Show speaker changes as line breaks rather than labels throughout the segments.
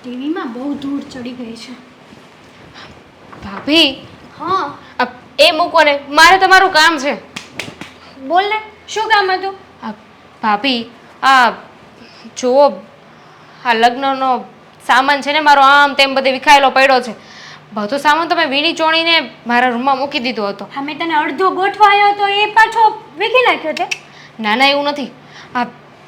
ટીવીમાં બહુ ધૂળ ચડી ગઈ છે.
ભાભી
હા
એ મૂકો ને, મારે તમારું કામ છે.
બોલ ને, શું કામ હતું?
ભાભી આ જુઓ, આ લગ્નનો સામાન છે ને મારો આમ તેમ બધે વિખાયેલો પડ્યો છે. બધો સામાન તમે વીણી ચોણીને મારા રૂમમાં મૂકી દીધો હતો.
હા, મેં તને અડધો ગોઠવાયો હતો એ પાછો વીખી નાખ્યો છે.
ના ના, એવું નથી. આ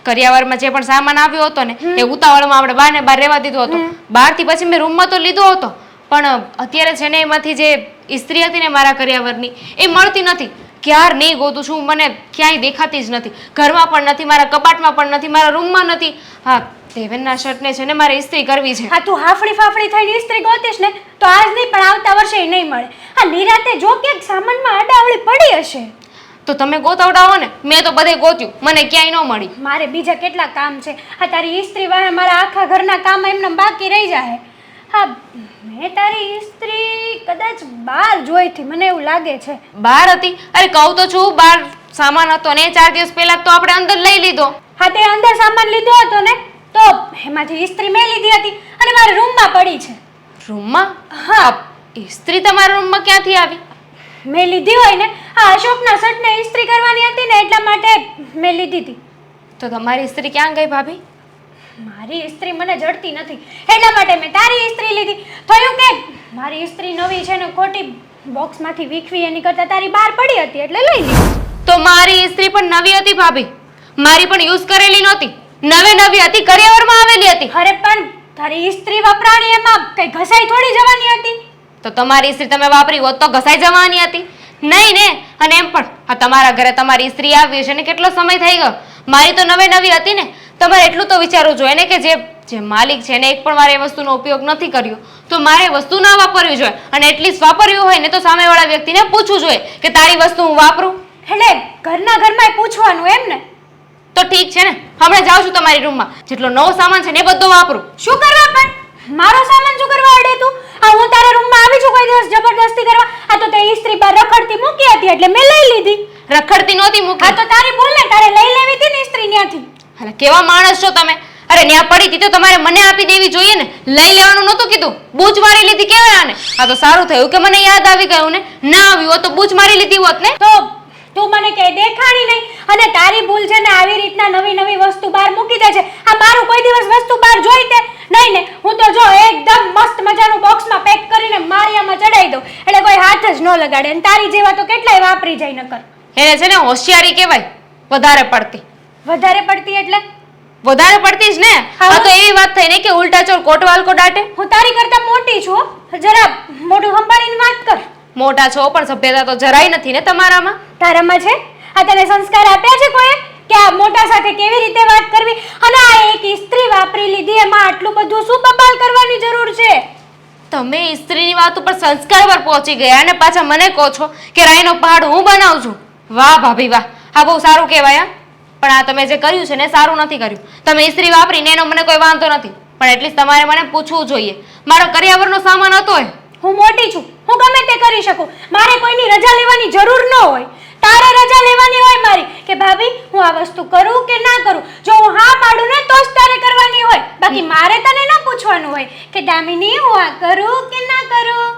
કરિયાવરમાં જે પણ સામાન આવ્યો હતો ને એ ઉતાવળમાં આપણે બહાર ને બહાર રહેવા દીધો હતો. બહારથી પછી મેં રૂમમાં તો લીધો હતો, પણ અત્યારે છે ને એમાંથી જે ઇસ્ત્રી હતી ને મારા કરિયાવરની એ મળતી નથી. ક્યાર નહીં ગોતું છું, મને ક્યાંય દેખાતી જ નથી. ઘરમાં પણ નથી, મારા કબાટમાં પણ નથી, મારા રૂમમાં નથી. હા, દેવેનના શર્ટને છે ને મારે ઇસ્ત્રી કરવી છે.
હા, તું હાફડી ફાફડી થઈને ઇસ્ત્રી ગોતીશ ને તો આજ નહીં પણ આવતા વર્ષે નહીં મળે. હા, નિરાતે જો ક્યાંક સામાનમાં આડાવળી પડી હશે
તો તમે ગોતવડાવો ને. મેં તો બધે ગોત્યું, મને ક્યાંય ન મળી.
મારે બીજા કેટલા કામ છે. હા, તારી ઇસ્ત્રી વાળા મારા આખા ઘરના કામ એમને બાકી રહી જાય. હા, મેં તારી ઇસ્ત્રી કદાચ બહાર જોઈ હતી, મને એવું લાગે છે.
બહાર હતી? અરે કહું તો છું, બહાર સામાન હતો ને 4 દિવસ પહેલા તો આપણે અંદર લઈ લીધો.
હા, તે અંદર સામાન લીધો હતો ને તો એમાંથી ઇસ્ત્રી મેં લીધી હતી અને મારા રૂમમાં પડી છે.
રૂમમાં?
હા,
ઇસ્ત્રી તમારા રૂમમાં ક્યાંથી આવી?
મેં લીધી હોય ને, આ અશોકના શર્ટને ઇસ્ત્રી કરવાની હતી ને એટલા માટે મેં લીધી હતી.
તો તમારી ઇસ્ત્રી ક્યાં ગઈ ભાભી?
મારી ઇસ્ત્રી મને જડતી નથી એટલા માટે મેં તારી ઇસ્ત્રી લીધી. થયું કે મારી ઇસ્ત્રી નવી છે ને ખોટી બોક્સમાંથી વીખવી એની કરતાં તારી બહાર પડી હતી એટલે લઈ લીધી.
તો મારી ઇસ્ત્રી પણ નવી હતી ભાભી, મારી પણ યુઝ કરેલી નહોતી. નવી હતી, કરિયાવરમાં આવેલી હતી.
અરે પણ તારી ઇસ્ત્રી વપરાણી એમાં કઈ ઘસાઈ થોડી જવાની હતી.
તો તમારી ઇસ્ત્રી તમે વાપરી હોત તો ઘસાઈ જવાની હતી? નહીં ને. અને એમ પણ આ તમારા ઘરે તમારી ઇસ્ત્રી આવી છે ને કેટલો સમય થઈ ગયો. મારી તો નવી હતી ને. તમારે એટલું તો વિચારવું જોઈએ ને કે જે માલિક છે ને એક પણ વાર એ વસ્તુનો ઉપયોગ નથી કર્યો તો મારે વસ્તુ ના વાપરવી જોઈએ. અને એટલીસ્ટ વાપર્યું હોય ને તો સામેવાળા વ્યક્તિને પૂછવું જોઈએ કે તારી વસ્તુ હું વાપરું.
એટલે ઘરમાં પૂછવાનું એમ ને?
તો ઠીક છે ને, હમણાં જાઉં છું તમારી રૂમમાં, જેટલો નવો સામાન છે ને એ બધો વાપરું.
શું કરવા પણ? મારો સામાન શું કરવા અડે તું? આ હું તારા રૂમમાં આવી છું કોઈ દિવસ જબરદસ્તી કરવા? આ તો તે ઇસ્ત્રી પર રખડતી મૂકી હતી એટલે મેં લઈ લીધી.
રખડતી નહોતી મૂકી.
આ તો તારી ભૂલ ને, તારે લઈ લેવી હતી ને ઇસ્ત્રી ત્યાંથી.
અરે કેવા માણસ છો તમે! અરે ન્યા પડી હતી તો તમારે મને આપી દેવી જોઈએ ને, લઈ લેવાનું નહોતું કીધું. બૂચ મારી લીધી કેવાય આને. આ તો સારું થયું કે મને યાદ આવી ગયું ને, ના આવ્યું હોત તો બૂચ મારી લીધી હોત ને.
તો તું મને કે દેખાણી નહીં અને તારી ભૂલ છે ને આવી રીતના નવી વસ્તુ બહાર મૂકી દે છે. આ મારું કોઈ દિવસ વસ્તુ બહાર જોઈ તે નહીં ને. હું તો જો એકદમ મસ્ત મજાનું બોક્સમાં પેક કરીને માળિયામાં ચડાવી દઉં એટલે કોઈ હાથ જ ન લગાડે. અને તારી જેવા તો કેટલાય વાપરી જાય નકર.
એને છે ને હોશિયારી કહેવાય, વધારે પડતી.
વધારે પડતી એટલે?
વધારે પડતી જ ને. આ તો એવી વાત થઈ ને કે ઉલટા ચોર કોટવાલ કો ડાટે.
હું તારી કરતા મોટી છું, જરા મોઢું સંભાળીને વાત કર.
મોટા છો પણ સભ્યતા તો જરાય નથી ને તમારામાં.
તારામાં છે? આ તને સંસ્કાર આપ્યા છે કોઈએ કે આ મોટા સાથે કેવી રીતે વાત કરવી? અને આ એક ઇસ્ત્રી વાપરી લીધી એમાં આટલું બધું શું બબાલ કરવાની જરૂર છે?
તમે ઇસ્ત્રીની વાત ઉપર સંસ્કાર પર પહોંચી ગયા અને પાછા મને કહો છો કે રાઈનો પહાડ હું બનાવું છું. વાહ ભાભી વાહ, આ બહુ સારું કહેવાય. પણ આ તમે જે કર્યું છે ને સારું નથી કર્યું. તમે ઇસ્ત્રી વાપરીને એનો મને કોઈ વાંધો નથી, પણ એટલીસ્ટ તમારે મને પૂછવું જોઈએ. મારો કરિયાવરનો સામાન હતો એ.
હું મોટી છું, હું ગમે તે કરી શકું. મારે કોઈની રજા લેવાની જરૂર ન હોય. તારે રજા લેવાની હોય મારી કે ભાભી હું આ વસ્તુ કરું કે ના કરું. જો હું હા પાડું ને તો જ તારે કરવાની હોય, બાકી મારે તને ન પૂછવાનું હોય કે દામિની હું આ કરું કે ના કરું.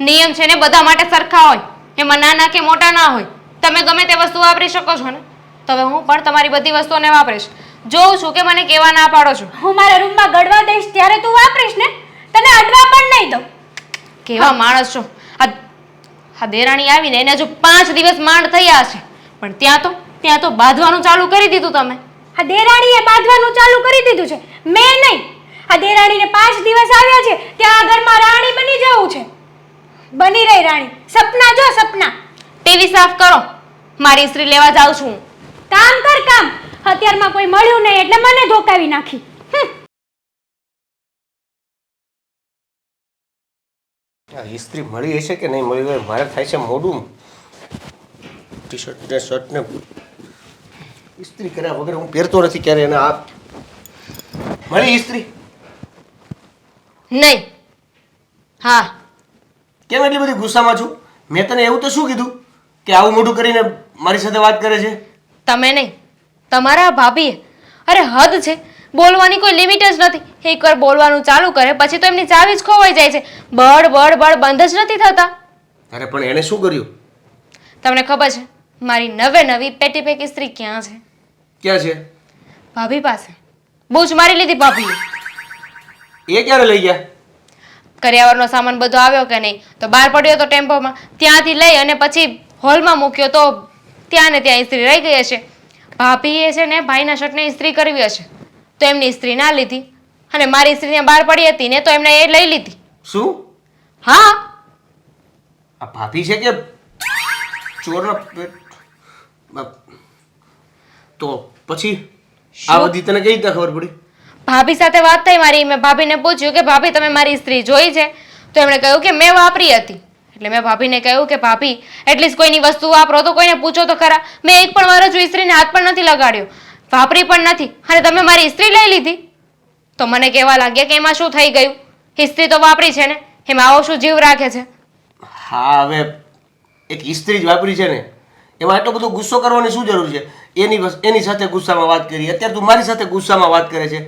નિયમ છે ને બધા માટે સરખા હોય, એમાં નાના કે મોટા ના હોય. તમે ગમે તે વસ્તુ વાપરી શકો છો ને, તો હવે હું પણ તમારી બધી વસ્તુઓને વાપરીશ. જોઉં છું કે મને કેવા ના પાડો છો.
હું મારા રૂમમાં ગળવા દઈશ ત્યારે તું વાપરીશ ને, તને અડવા પણ નહીં દઉં.
કેવા માણસ છો! આ દેરાણી આવીને એને જો 5 દિવસ માંડ થયા છે, પણ ત્યાં તો બાંધવાનું ચાલુ કરી દીધું તમે.
આ દેરાણીએ બાંધવાનું ચાલુ કરી દીધું છે, મેં નહીં. આ દેરાણીને 5 દિવસ આવ્યા છે ત્યાં આ ઘરમાં રાણી બની જવું છે. બની રહી રાણી. સપના જો સપના.
ટીવી સાફ કરો, મારી ઇસ્ત્રી લેવા જાઉં છું.
કામ કર કામ. અત્યારમાં કોઈ મળ્યું નહીં એટલે મને ધોકાવી નાખી.
ઇસ્ત્રી મળી હશે કે નહીં મળી હોય મારે થાય છે મોડું. ટી શર્ટ ને શર્ટ ને ઇસ્ત્રી કર્યા વગર હું પહેરતો નથી ક્યારે. એને આ મળી ઇસ્ત્રી
નહીં. હા,
કેમ એટલી બધી ગુસ્સામાં છું? મેં તને એવું તો શું કીધું કે આવું મોઢું કરીને મારી સાથે વાત કરે છે?
તમે નહીં, તમારા ભાભીએ. અરે હદ છે, બોલવાની કોઈ લિમિટ જ નથી. એકવાર બોલવાનું ચાલુ કરે પછી તો એમની ચાવી જ ખોવાઈ જાય છે. બળ બળ બળ બંધ જ નથી થતા.
અરે પણ એણે શું કર્યું?
તમને ખબર છે મારી નવે નવી પેટી પેક ઇસ્ત્રી ક્યાં છે?
ક્યાં છે?
ભાભી પાસે. બૂચ મારી લીધી ભાભીએ.
એ ક્યારે લઈ ગયા?
કરિયાવરનો સામાન બધો આવ્યો કે નહીં તો બહાર પડ્યો તો ટેમ્પોમાં, ત્યાંથી લઈ અને પછી હોલમાં મૂક્યો તો ત્યાં ને ત્યાં ઇસ્ત્રી રહી ગઈ હશે. ભાભીએ છે ને ભાઈના શર્ટને ઇસ્ત્રી કરવી હશે તો એમની ઇસ્ત્રી ના લીધી અને મારી ઇસ્ત્રી ત્યાં બહાર પડી હતી ને તો એમણે એ લઈ લીધી.
શું?
હા.
આ ભાભી છે કે ચોરનો તો પછી આ બધી તને કઈ રીતે ખબર પડી?
ભાભી સાથે વાત થઈ મારી. મેં ભાભીને પૂછ્યું કે ભાભી તમે મારી ઇસ્ત્રી જોઈ છે? તો એમણે કહ્યું કે મેં વાપરી હતી. એટલે મેં ભાભીને કહ્યું કે ભાભી એટલીસ્ટ કોઈની વસ્તુ વાપરો તો કોઈને પૂછો તો ખરા. મેં એક પણ વાર હજુ ઇસ્ત્રીને હાથ પણ નથી લગાડ્યો, વાપરી પણ નથી અને તમે મારી ઇસ્ત્રી લઈ લીધી. તો મને કહેવા લાગ્યા કે એમાં શું થઈ ગયું, ઇસ્ત્રી તો વાપરી છે ને, એમાં આવો શું જીવ રાખે છે?
હા હવે એક ઇસ્ત્રી જ વાપરી છે ને એમાં એટલો બધો ગુસ્સો કરવાની શું જરૂર છે? એની સાથે ગુસ્સામાં વાત કરી, અત્યારે તું મારી સાથે ગુસ્સામાં વાત કરે છે.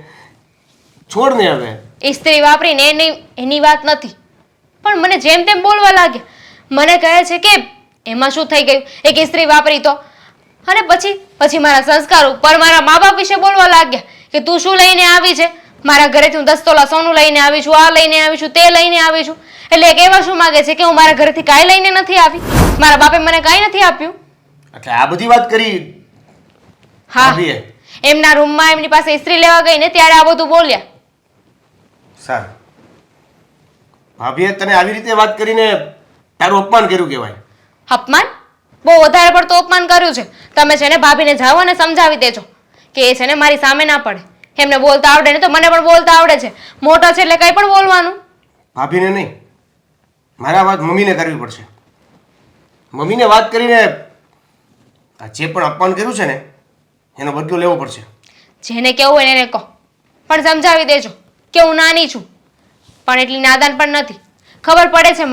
છોડ ને હવે.
ઇસ્ત્રી વાપરીને એની વાત નથી પણ મને જેમ તેમ બોલવા લાગ્યા. મને કહે છે કે એમાં શું થઈ ગયું, એક ઇસ્ત્રી વાપરી તો. અને પછી મારા સંસ્કાર ઉપર મારા મા બાપ વિશે બોલવા લાગ્યા કે તું શું લઈને આવી છે મારા ઘરેથી? હું 10 તોલા સોનું લઈને આવી છું, આ લઈને આવી છું, તે લઈને આવી છું. એટલે કહેવા શું માંગે છે કે હું મારા ઘરેથી કાંઈ લઈને નથી આવી, મારા બાપે મને કાંઈ નથી આપ્યું.
એટલે આ બધી વાત કરી
હા,
ભાભીએ?
એમના રૂમમાં એમની પાસે ઇસ્ત્રી લેવા ગઈ ને ત્યારે આ બધું બોલ્યા.
સારું, ભાભીએ તને આવી રીતે વાત કરીને તારું અપમાન કર્યું કહેવાય.
અપમાન? બહુ વધારે પડતું અપમાન કર્યું છે. તમે છે ને ભાભીને જાઓ અને સમજાવી દેજો કે એ છે ને મારી સામે ના પડે. એમને બોલતા આવડે ને તો મને પણ બોલતા આવડે છે. મોટા છે એટલે કંઈ પણ બોલવાનું.
ભાભીને નહીં, મારા વાત મમ્મીને કરવી પડશે. મમ્મીને વાત કરીને આ જે પણ અપમાન કર્યું છે ને એનો બદલો લેવો પડશે.
જેને કેવું હોય એને કહો, પણ સમજાવી દેજો કે હું નાની છું પણ એટલી નાદાન પણ નથી. ખબર પડે છે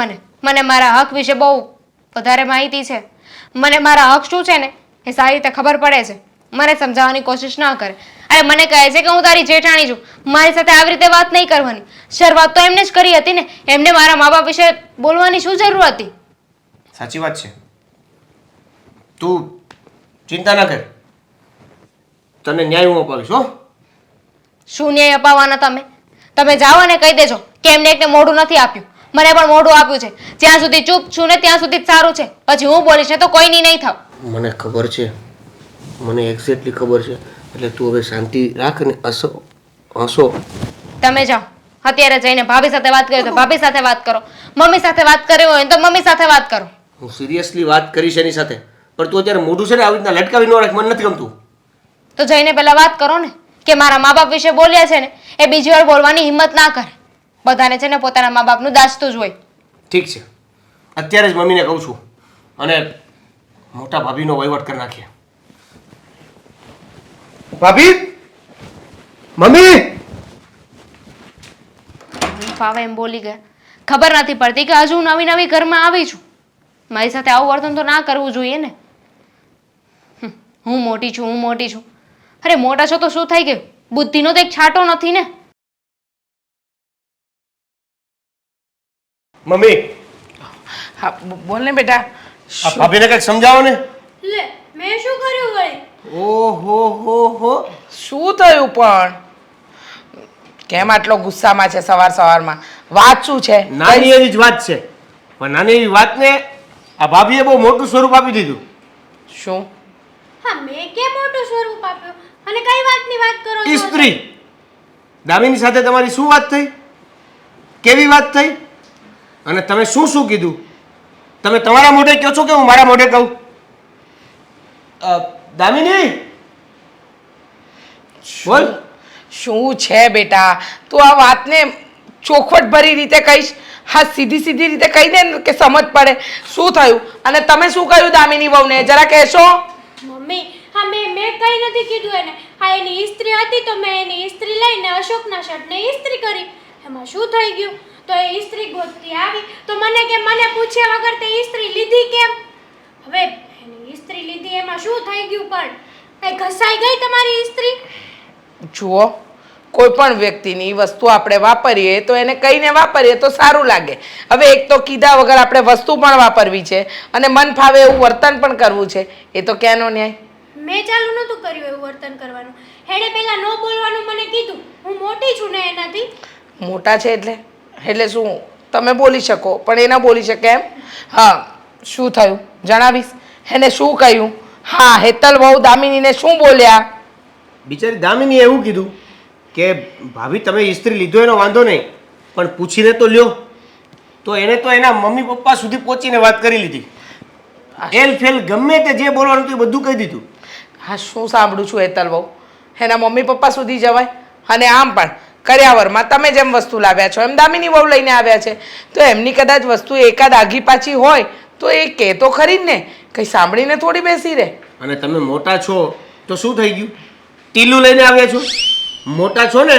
મને મારા હક વિશે બહુ વધારે માહિતી છે. મને મારા હક શું છે ને એ સારી રીતે ખબર પડે છે. મને સમજાવવાની કોશિશ ના કરે. અરે મને કહે છે કે હું તારી જેઠાણી છું, મારી સાથે આવી રીતે વાત નહીં કરવાની. શરૂઆત તો એમને જ કરી હતી ને, એમને મારા મા બાપ વિશે બોલવાની શું જરૂર હતી?
સાચી વાત છે, તું ચિંતા ના કર, તને ન્યાય હું અપાવીશ. હો,
શું ન્યાય અપાવવાના તમે? તમે જાઓ અને કહી દેજો કે એમને એકને મોઢું નથી આપ્યું, મને પણ મોઢું આપ્યું છે. જ્યાં સુધી ચૂપ છું ને ત્યાં સુધી જ સારું છે, પછી હું બોલીશ ને તો કોઈની નહીં થાવ.
મને ખબર છે, મને એક્ઝેક્ટલી ખબર છે. એટલે તું હવે શાંતિ રાખ ને હસો.
તમે જાઓ અત્યારે જઈને ભાભી સાથે વાત કરી તો ભાભી સાથે વાત કરો, મમ્મી સાથે વાત કરવી હોય તો મમ્મી સાથે વાત કરો.
હું સિરિયસલી વાત કરીશ એની સાથે, પણ તું અત્યારે મોઢું છે ને આવી રીતના લટકાવી ન રાખ, મને નથી ગમતું.
તો જઈને પહેલા વાત કરો ને કે મારા મા બાપ વિશે બોલ્યા છે ને એ બીજી વાર બોલવાની હિંમત ના કરે. બધાને છે ને પોતાના મા બાપનું દાચતું જ હોય.
ઠીક છે, અત્યારે જ મમ્મીને કહું છું અને મોટા ભાભીનો વહીવટ કરી નાખીએ. ભાભી, મમ્મી.
ફાવે એમ બોલી ગયા. ખબર નથી પડતી કે હજુ નવી નવી ઘરમાં આવી છું. મારી સાથે આવું વર્તન તો ના કરવું જોઈએ ને. હું મોટી છું. અરે મોટા છો તો શું થઈ ગયું? બુદ્ધિનો તો એક છાંટો નથી ને.
મમ્મી,
હા બોલ ને બેટા.
આ ભાભીને કંઈક સમજાવો ને.
લે મેં શું કર્યું વળી?
ઓહો હો હો,
શું થયું પણ? કેમ આટલો ગુસ્સામાં છે સવારમાં? વાત શું છે?
નાની એવી જ વાત છે, પણ નાની એવી વાતને આ ભાભીએ બહુ મોટું સ્વરૂપ આપી દીધું.
શું?
હા મેં કેમ મોટું સ્વરૂપ આપ્યું? અને કઈ વાતની વાત કરો છો?
ઇસ્ત્રી. દામિની સાથે તમારી શું વાત થઈ? કેવી વાત થઈ? અને તમે શું શું કીધું? તમે તમારા મોઢે કહો છો કે હું મારા મોઢે કહું? દામિની બોલ.
શું છે બેટા? તું આ વાતને ચોખવટ ભરી રીતે કહીશ? હા સીધી રીતે કહી દે ને કે સમજ પડે. શું થયું? અને તમે શું કહ્યું દામિની વહુને જરા કહેશો?
મમ્મી હા મેં કઈ નથી કીધું એને. હા એની ઇસ્ત્રી હતી તો મેં એની ઇસ્ત્રી લઈને અશોકના શર્ટને ઇસ્ત્રી કરી. એમાં શું થઈ ગયું? તો એ ઇસ્ત્રી ગોતતી આવી તો મને પૂછ્યા વગર તે ઇસ્ત્રી લીધી કેમ? હવે એની ઇસ્ત્રી લીધી એમાં શું થઈ ગયું? પણ એ ઘસાઈ ગઈ તમારી ઇસ્ત્રી?
જુઓ કોઈ પણ વ્યક્તિની વસ્તુ આપણે વાપરીએ તો એને કહીને વાપરીએ તો સારું લાગે. હવે એક તો કીધા વગર આપણે વસ્તુ પણ વાપરવી છે અને મન ફાવે એવું વર્તન પણ કરવું છે, એ તો ક્યાંનો ન્યાય?
મેં ચાલુ નહોતું કર્યું એવું વર્તન કરવાનું. એણે પહેલા નો બોલવાનું મને કીધું. હું મોટી છું ને એનાથી.
મોટા છે એટલે શું તમે બોલી શકો પણ એ ના બોલી શકે એમ? હા, શું થયું જણાવીશ? એને શું કહ્યું? હા, હેતલ બહુ દામિનીને શું બોલ્યા?
બિચારી દામિનીએ એવું કીધું કે ભાભી તમે ઇસ્ત્રી લીધો એનો વાંધો નહીં, પણ પૂછીને તો લ્યો. તો એને તો એના મમ્મી પપ્પા સુધી પહોંચીને વાત કરી લીધી. એલ ફેલ ગમે તે જે બોલવાનું હતું એ બધું કહી દીધું.
હા, શું સાંભળું છું હેતલ બહુ? એના મમ્મી પપ્પા સુધી જવાય? અને આમ પણ કર્યાવરમાં તમે જેમ વસ્તુ લાવ્યા છો એમ દામિની બહુ લઈને આવ્યા છે, તો એમની કદાચ વસ્તુ એકાદ આગી પાછી હોય તો એ કહે તો ખરી જ ને, કંઈ સાંભળીને થોડી બેસી રહે.
અને તમે મોટા છો તો શું થઈ ગયું? ટીલું લઈને આવ્યા છો. મોટા છો ને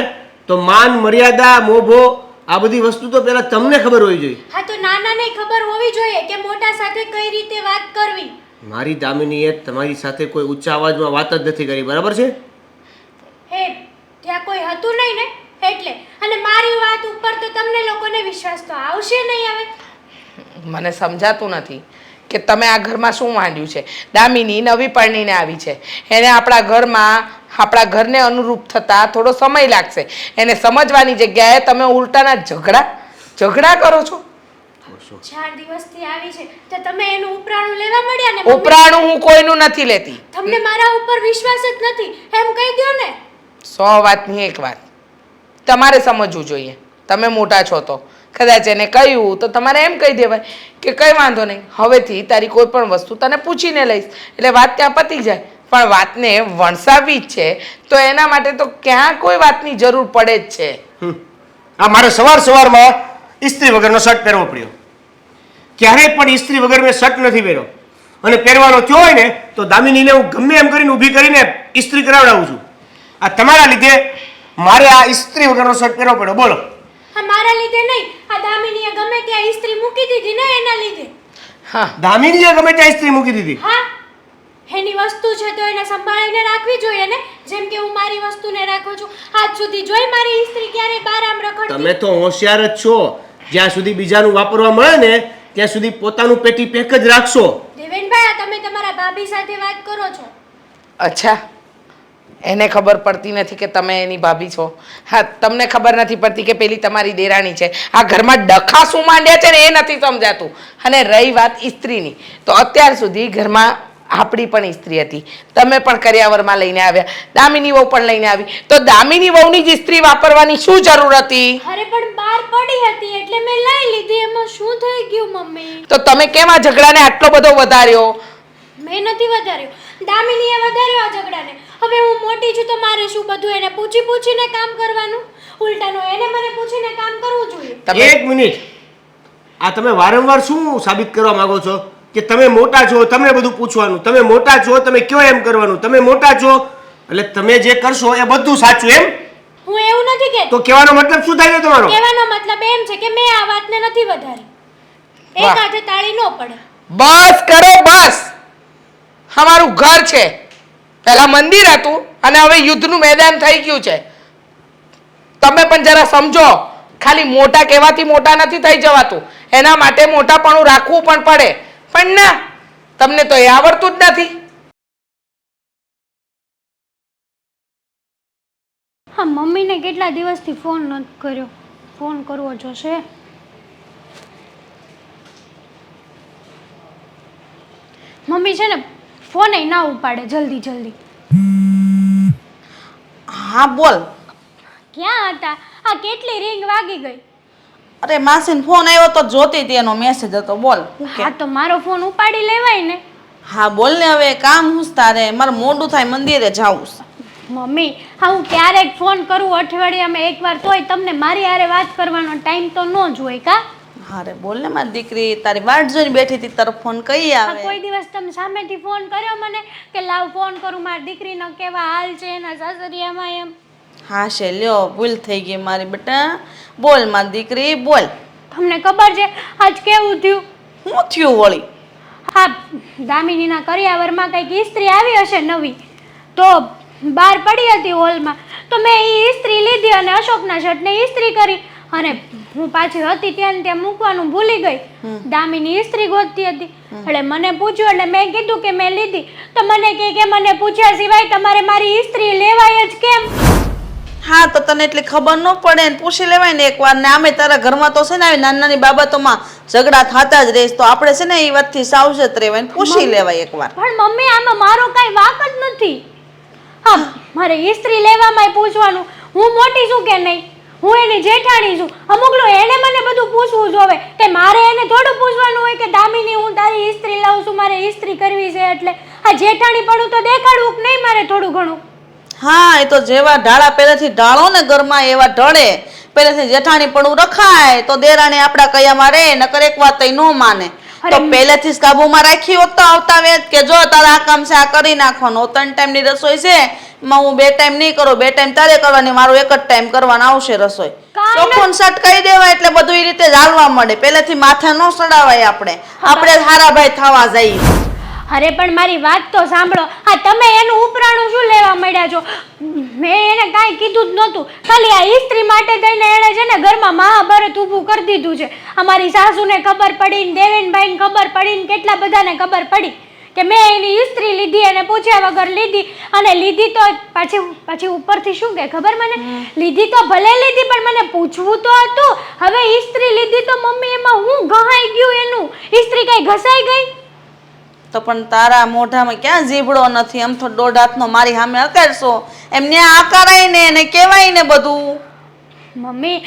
તો માન મર્યાદા મોભો આ બધી વસ્તુ તો પહેલા તમને ખબર હોવી જોઈએ.
હા, તો નાનાને ખબર હોવી જોઈએ કે મોટા સાથે કઈ રીતે વાત કરવી.
મારી દામિનીએ તમારી સાથે કોઈ ઊંચા અવાજમાં વાત જ નથી કરી, બરાબર છે?
હે, ત્યાં કોઈ હતું નહીં ને એટલે. અને મારી વાત ઉપર તો તમને લોકોને વિશ્વાસ તો આવશે નહીં હવે.
મને સમજાતું નથી કે તમે આ ઘરમાં શું માંડ્યું છે. દામિની નવી પરણીને આવી છે, એને આપણા ઘરમાં આપણા ઘરને અનુરૂપ થતાં થોડો સમય લાગશે. એને સમજવાની જગ્યાએ તમે ઉલટાના ઝઘડા કરો છો.
4 દિવસથી આવી છે તો તમે એનું ઉપરાણું લેવા મળ્યા ને. મમ્મી,
ઉપરાણું હું કોઈનું નથી લેતી.
તમને મારા ઉપર વિશ્વાસ જ નથી એમ કહી દો ને.
100 વાતની એક વાત તમારે સમજવું જોઈએ. તમે મોટા છો તો કદાચ એને કહ્યું તો તમારે એમ કહી દેવાય કે કંઈ વાંધો નહીં, હવેથી તારી કોઈ પણ વસ્તુ તને પૂછીને લઈશ, એટલે વાત ત્યાં પતી જાય. પણ વાતને વણસાવવી જ છે તો એના માટે તો ક્યાં કોઈ વાતની જરૂર પડે જ છે.
આ મારે સવારમાં ઇસ્ત્રી વગરનો શર્ટ પહેરવો પડ્યો. ક્યારેય પણ ઇસ્ત્રી વગર મેં શર્ટ નથી પહેર્યો, અને પહેરવાનો થયો હોય ને તો દામિનીને હું ગમે એમ કરીને ઊભી કરીને ઇસ્ત્રી કરાવડાવું છું. આ તમારા લીધે મારે આ ઇસ્ત્રી વગરનો શર્ટ પહેરવો પડ્યો. બોલો.
હા, મારા લીધે નહીં, આ દામિનીએ ગમે ત્યાં ઇસ્ત્રી મૂકી દીધી ને એના લીધે.
હા,
દામિનીએ ગમે ત્યાં ઇસ્ત્રી મૂકી દીધી.
હા, એની વસ્તુ છે તો એને સંભાળીને રાખવી જોઈએ ને, જેમ કે હું મારી વસ્તુને રાખું છું. આજ સુધી જોઈ મારી ઇસ્ત્રી ક્યારે બાર આમ રખડતી?
તમે તો હોશિયાર જ છો. જ્યાં સુધી બીજાનું વાપરવા મળે ને ત્યાં સુધી પોતાનું પેટી પેક જ રાખશો.
દેવેનભાઈ, આ તમે તમારા ભાભી સાથે વાત કરો છો.
અચ્છા, એને ખબર પડતી નથી કે તમે એની ભાભી છો. હા, તમને ખબર નથી પડતી કે પેલી તમારી દેરાણી છે. આ ઘરમાં ડખા શું માંડ્યા છે ને એ નથી સમજાતું. અને રહી વાત ઇસ્ત્રીની, તો અત્યાર સુધી ઘરમાં આપણી પણ ઇસ્ત્રી હતી, તમે પણ કર્યાવરમાં લઈને આવ્યા, દામિની વહુ પણ લઈને આવી, તો દામિની વહુની જ ઇસ્ત્રી વાપરવાની શું જરૂર હતી?
અરે પણ બહાર પડી હતી એટલે મેં લઈ લીધી. એમાં શું થઈ ગયું મમ્મી?
તો તમે કેમ આ ઝઘડાને આટલો બધો વધાર્યો?
મેં નથી વધાર્યો, દામિનીએ વધાર્યો આ ઝઘડાને. હવે હું મોટી છું તો મારે શું બધું એને પૂછીને કામ કરવાનું? ઉલટાનું એને મને પૂછીને કામ કરવું જોઈએ.
એક મિનિટ, આ તમે વારંવાર શું સાબિત કરવા માંગો છો કે તમે મોટા છો, તમને બધું પૂછવાનું, તમે મોટા છો, તમે કયો એમ કરવાનું, તમે મોટા છો એટલે તમે જે કરશો એ બધું સાચું એમ?
હું એવું નથી કહેતી.
તો કહેવાનો મતલબ શું થાય છે તમારો?
કહેવાનો મતલબ એમ છે કે મેં આ વાતને નથી વધારી. એક
વાહ.
હાથે તાળી ન પડે.
બસ કરો બસ. અમારું ઘર છે, પહેલા મંદિર હતું અને હવે યુદ્ધનું મેદાન થઈ ગયું છે. તમે પણ જરા સમજો, ખાલી મોટા કહેવાથી મોટા નથી થઈ જવાતું, એના માટે મોટાપણું રાખવું પણ પડે. પણ ના, તમને તો એ આવડતું જ નથી.
હા, મમ્મીને કેટલા દિવસથી ફોન નથી કર્યો. ફોન કરવો જોશે. મમ્મી છે ને ફોન ના ઉપાડે જલ્દી.
હા બોલ.
ક્યાં હતા? આ કેટલી રિંગ વાગી ગઈ.
અરે માસીનો ફોન આવ્યો તો જોતી હતી, એનો મેસેજ હતો. બોલ શું કે?
હા, તો મારો ફોન ઉપાડી લેવાય ને.
હા બોલ ને, હવે કામ હું તારે? મારે મોડું થાય, મંદિરે જાવું છે.
મમ્મી, હા હું ક્યારેક ફોન કરું અઠવાડિયામાં એકવાર, તોય તમને મારી હારે વાત કરવાનો ટાઈમ તો ન જ હોય કા?
અરે બોલ ને મારી દીકરી, તારી વાટ જોઈને બેઠી હતી, તારો ફોન કઈ
હા,
આવે?
કોઈ દિવસ તમે સામેથી ફોન કર્યો મને કે લાવ ફોન કરું મારી દીકરીનો કેવા હાલ છે એના સાસરિયામાં એમ?
હા છે, લ્યો ભૂલ થઈ ગઈ મારી બેટા. બોલ મારી દીકરી બોલ.
તમને ખબર છે આજ કેવું થયું?
શું થયું વળી?
હા, દામિનીના કરિયાવરમાં કંઈક ઇસ્ત્રી આવી હશે નવી, તો બહાર પડી હતી હોલમાં તો મેં એ ઇસ્ત્રી લીધી અને અશોકના શર્ટને ઇસ્ત્રી કરી અને હું પાછી હતી ત્યાં ને ત્યાં મૂકવાનું ભૂલી ગઈ. દામિની ઇસ્ત્રી ગોતતી હતી એટલે મને પૂછ્યું એટલે મેં કીધું કે મેં લીધી તો મને કહે કે મને પૂછ્યા સિવાય તમારે મારી ઇસ્ત્રી લેવાય જ કેમ?
હા તો તને એટલી ખબર ન પડે ને પૂછી લેવાય ને એકવાર ને આમે તારા ઘરમાં તો છે ને આવી નાની નાની બાબતોમાં ઝઘડા થતા જ રહેશ તો આપણે છે ને એ વાતથી સાવચેત રહેવાય ને પૂછી લેવાય એકવાર.
પણ મમ્મી આમાં મારો કાંઈ વાંક જ નથી. હા મારે ઇસ્ત્રી લેવામાં પૂછવાનું, હું મોટી છું કે નહીં, હું એની જેઠાણી છું, અમુક લોકો એને મને બધું પૂછવું જોવે કે મારે એને થોડું પૂછવાનું હોય કે દામિની હું તારી ઇસ્ત્રી લાવું છું, મારે ઇસ્ત્રી કરવી છે એટલે આ જેઠાણી પણ તો દેખાડવું કે નહીં મારે થોડું ઘણું.
હા એ તો જેવા ઢાળા પહેલેથી ઢાળો ને ઘરમાં એવા ઢળે. પહેલેથી જેઠાણી પણ રખાય તો દેરાણી આપણા કયામાં રહે નકર એક વાત ન માને. તો પહેલેથી જ કાબુમાં રાખી હોત તો આવતા વેત કે જો તારા આ કામ છે આ કરી નાખવાનું, 3 ટાઈમની રસોઈ છે માં હું 2 ટાઈમ નહીં કરું, 2 ટાઈમ તારે કરવાની, મારું 1 જ ટાઈમ કરવાનું આવશે રસોઈ. ચોખ્ખું સટકાઈ દેવાય એટલે બધું એ રીતે જ હાલવા મળે. પહેલેથી માથે ન ચડાવાય આપણે હારા ભાઈ થવા જઈએ.
અરે પણ મારી વાત તો સાંભળો. હા તમે એનું ઉપરાણું શું લેવા મળ્યા છો? મેં એને કાંઈ કીધું જ નહોતું. ખાલી આ ઇસ્ત્રી માટે થઈને એણે છે ને ઘરમાં મહાભારત ઊભું કરી દીધું છે. અમારી સાસુને ખબર પડી ને દેવેનભાઈને ખબર પડી ને કેટલા બધાને ખબર પડી કે મેં એની ઇસ્ત્રી લીધી અને પૂછ્યા વગર લીધી. અને લીધી તો પાછી ઉપરથી શું કે ખબર મને? લીધી તો ભલે લીધી પણ મને પૂછવું તો હતું. હવે ઇસ્ત્રી લીધી તો મમ્મી એમાં હું ઘસાઈ ગયું એનું? ઇસ્ત્રી કઈ ઘસાઈ ગઈ?
તો પણ તારા મોઢામાં ક્યાં જીભડો નથી? આમ તો 1.5 હાથનો મારી સામે હકારશો એમને આકારાય ને એને કહેવાય ને બધું.
મમ્મી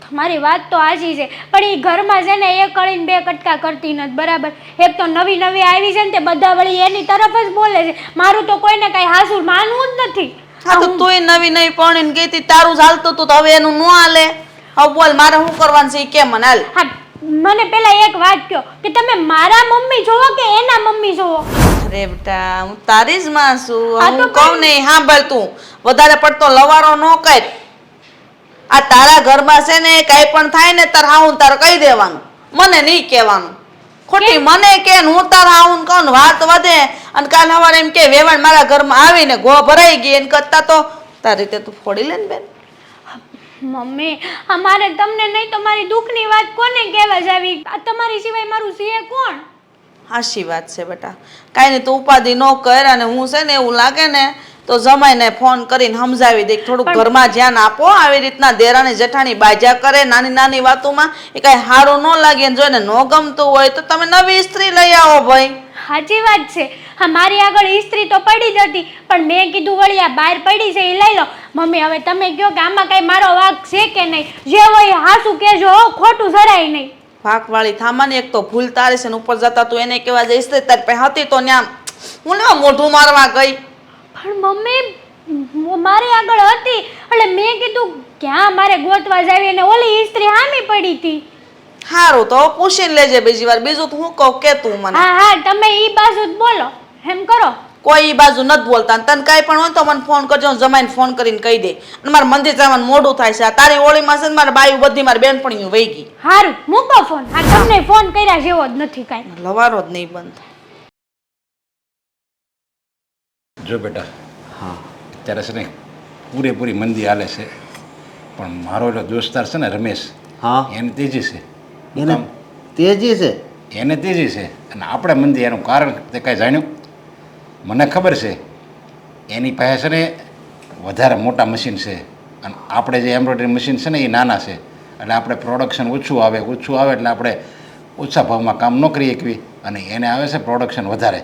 તમારી વાત તો આજી છે પણ એ ઘરમાં છે ને એક કળીને 2 કટકા કરતી નથી બરાબર. એક તો નવી નવી આવી છે ને તે બધા વળી એની તરફ જ બોલે છે. મારું તો કોઈને કઈ હાસુ માનવું જ નથી.
હા તો તુંય નવી નવી પરણીને ગઈ હતી, તારું જ હાલતું હતું તો હવે એનું ન હાલે. હવે બોલ મારે શું કરવાનું છે એ કે મને હાલ.
હા મને પેલા એક વાત કહો કે તમે મારા મમ્મી જોવો કે એના મમ્મી જોવો?
અરે બેટા હું તારી જ માં છું.
હા તો
હું કહું નહીં સાંભળ, તું વધારે પડતો લવારો ન કર. આ તારા ઘરમાં છે ને કાંઈ પણ થાય ને તાર હાઉન તાર કહી દેવાનું, મને નહીં કહેવાનું. ખોટી મને કે હું તાર હાઉન કહું ને વાત વધે અને કાલ સવારે એમ કે વેવાણ મારા ઘરમાં આવીને ગો ભરાઈ ગઈ એને કરતા તો તારી રીતે તું ફોડી લે ને બેન.
મમ્મી અમારે તમને નહીં તો મારી દુઃખની વાત કોને કહેવા જાવી? આ તમારી સિવાય મારું સીએ કોણ?
હાશી વાત છે બેટા. કાંઈ નહીં તું ઉપાધિ ન કર અને હું છે ને એવું લાગે ને તો જમાઈને ફોન કરીને સમજાવી દે થોડુંક ઘરમાં ધ્યાન આપો. આવી રીતના દેરાણી જેઠાણી બાજા કરે નાની નાની વાતોમાં એ કાંઈ સારું ન લાગે ને જોઈને ન ગમતું હોય તો તમે નવી ઇસ્ત્રી લઈ આવો ભાઈ.
સાચી વાત છે. હા મારી આગળ ઇસ્ત્રી તો પડી જ હતી પણ મેં કીધું વળી આ બહાર પડી છે એ લઈ લો. મમ્મી હવે તમે કહો કે આમાં કઈ મારો વાંક છે કે નહીં? જે હોય હાસુ કહેજો, ખોટું જરાય નહીં.
ભાગવાળી થામાની એક તો ભૂલ તારી છે ને ઉપર જતા તું એને કહેવા જઈશ તારી પાસે હતી તો ન્યા હું લેવા મોઢું મારવા ગઈ.
પણ મમ્મી મારી આગળ હતી એટલે મેં કીધું ક્યાં મારે ગોતવા જાવી અને ઓલી ઇસ્ત્રી હામી પડી હતી.
સારું તો પૂછીને લેજે બીજી વાર. બીજું તો હું કહું કે તું મને.
હા હા તમે ઈ બાજુ જ બોલો એમ કરો.
કોઈ ઈ બાજુ નથી બોલતા. તને કાંઈ પણ હોય તો મને ફોન કરજો, જમાઈને ફોન કરીને કહી દે. અને મારે મંદિર જવાનું મોડું થાય છે. આ તારી હોળીમાં છે ને મારે બાયું બધી મારી બેનપણીઓ વહી ગઈ.
હારું મૂકો ફોન. આ તમને ફોન કર્યા જેવો જ નથી કાંઈ.
લવારો જ નહીં બંધ.
જો બેટા, હા અત્યારે છે ને પૂરેપૂરી મંદી હાલે છે પણ મારો એટલો દોસ્તાર છે ને રમેશ,
હા
એને તેજી છે.
એને તેજી છે?
એને તેજી છે અને આપણે મંદી. એનું કારણ તે કાંઈ જાણ્યું? મને ખબર છે એની પાસે છે ને વધારે મોટા મશીન છે અને આપણે જે એમ્બ્રોઇડરી મશીન છે ને એ નાના છે એટલે આપણે પ્રોડક્શન ઓછું આવે એટલે આપણે ઓછા ભાવમાં કામ ન કરી શકવી અને એને આવે છે પ્રોડક્શન વધારે.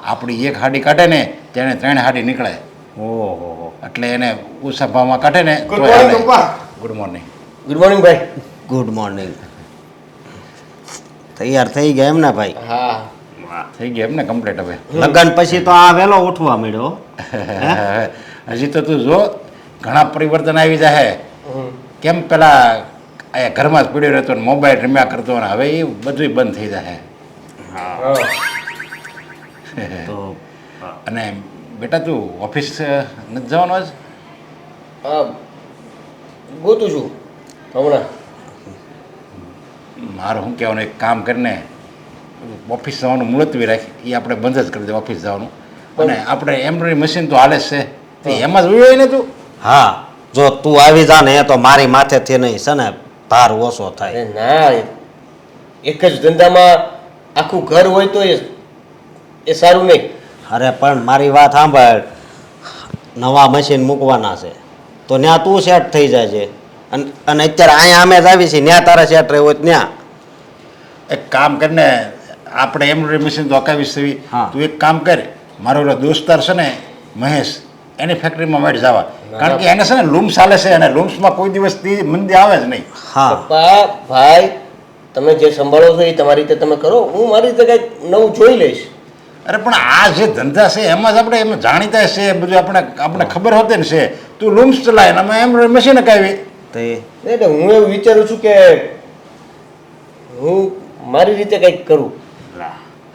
આપણી એક હાડી કાઢે ને તેને 3 હાડી નીકળે.
ઓહો
એટલે એને ઓછા ભાવમાં કાઢે ને.
ગુડ મોર્નિંગ પપ્પા.
Good morning.
ગુડ મોર્નિંગ ભાઈ. Good morning. તૈયાર થઈ ગયા એમ ને ભાઈ? હા
થઈ ગયા એમ ને કમ્પ્લીટ. હવે
લગ્ન પછી તો આ વહેલો ઉઠવા મળ્યો.
હજી તો તું જો ઘણા પરિવર્તન આવી જાય. કેમ પેલા અહીંયા ઘરમાં જ પડ્યો રહેતો ને મોબાઈલ રમ્યા કરતો ને હવે એ બધું બંધ થઈ જાય.
તો
અને બેટા તું ઓફિસ નથી જવાનો જ?
ગોતું છું હમણાં.
મારું શું કહેવાનું, એક કામ કરીને ઓફિસ જવાનું મુલતવી રાખી એ આપણે બંધ જ કરી દે ઓફિસ જવાનું. અને આપણે એમ્બ્રોઇડરી મશીન તો હાલે જ છે તો એમાં જોયું હોય ને તું
હા જો તું આવી જા ને એ તો મારી માથેથી નહીં છે ને ભાર ઓછો થાય.
અરે ના, એક જ ધંધામાં આખું ઘર હોય તો એ સારું નહીં.
અરે પણ મારી વાત સાંભળ, નવા મશીન મૂકવાના છે તો ત્યાં તું સેટ થઈ જાય છે અને અત્યારે અહીંયા અમે જ આવી છીએ, ત્યાં તારે સેટ રહ્યું હોય તો ત્યાં.
એક કામ કરીને આપણે એમ્બ્રોઇડરી મશીન તો અકાવીશ થવી.
હા.
તું એક કામ કર, મારો ઓલો દોસ્તાર છે ને મહેશ, એની ફેક્ટરીમાં મેળ જવા. કારણ કે એને છે ને લૂમ્સ ચાલે છે અને લૂમ્સમાં કોઈ દિવસ મંદી આવે જ નહીં.
હા
પપ્પા ભાઈ, તમે જે સંભાળો છો એ તમારી રીતે તમે કરો, હું મારી રીતે કંઈક નવું જોઈ લઈશ.
અરે પણ આ જે ધંધા છે એમાં જ આપણે એમ જાણીતા છે બધું, આપણે ખબર હોતે ને છે. તું લૂમ્સ ચલાય ને અમે એમ્બ્રોઇડરી મશીન અકાવી.
તે
એટલે હું એવું વિચારું છું કે હું મારી રીતે કંઈક કરું.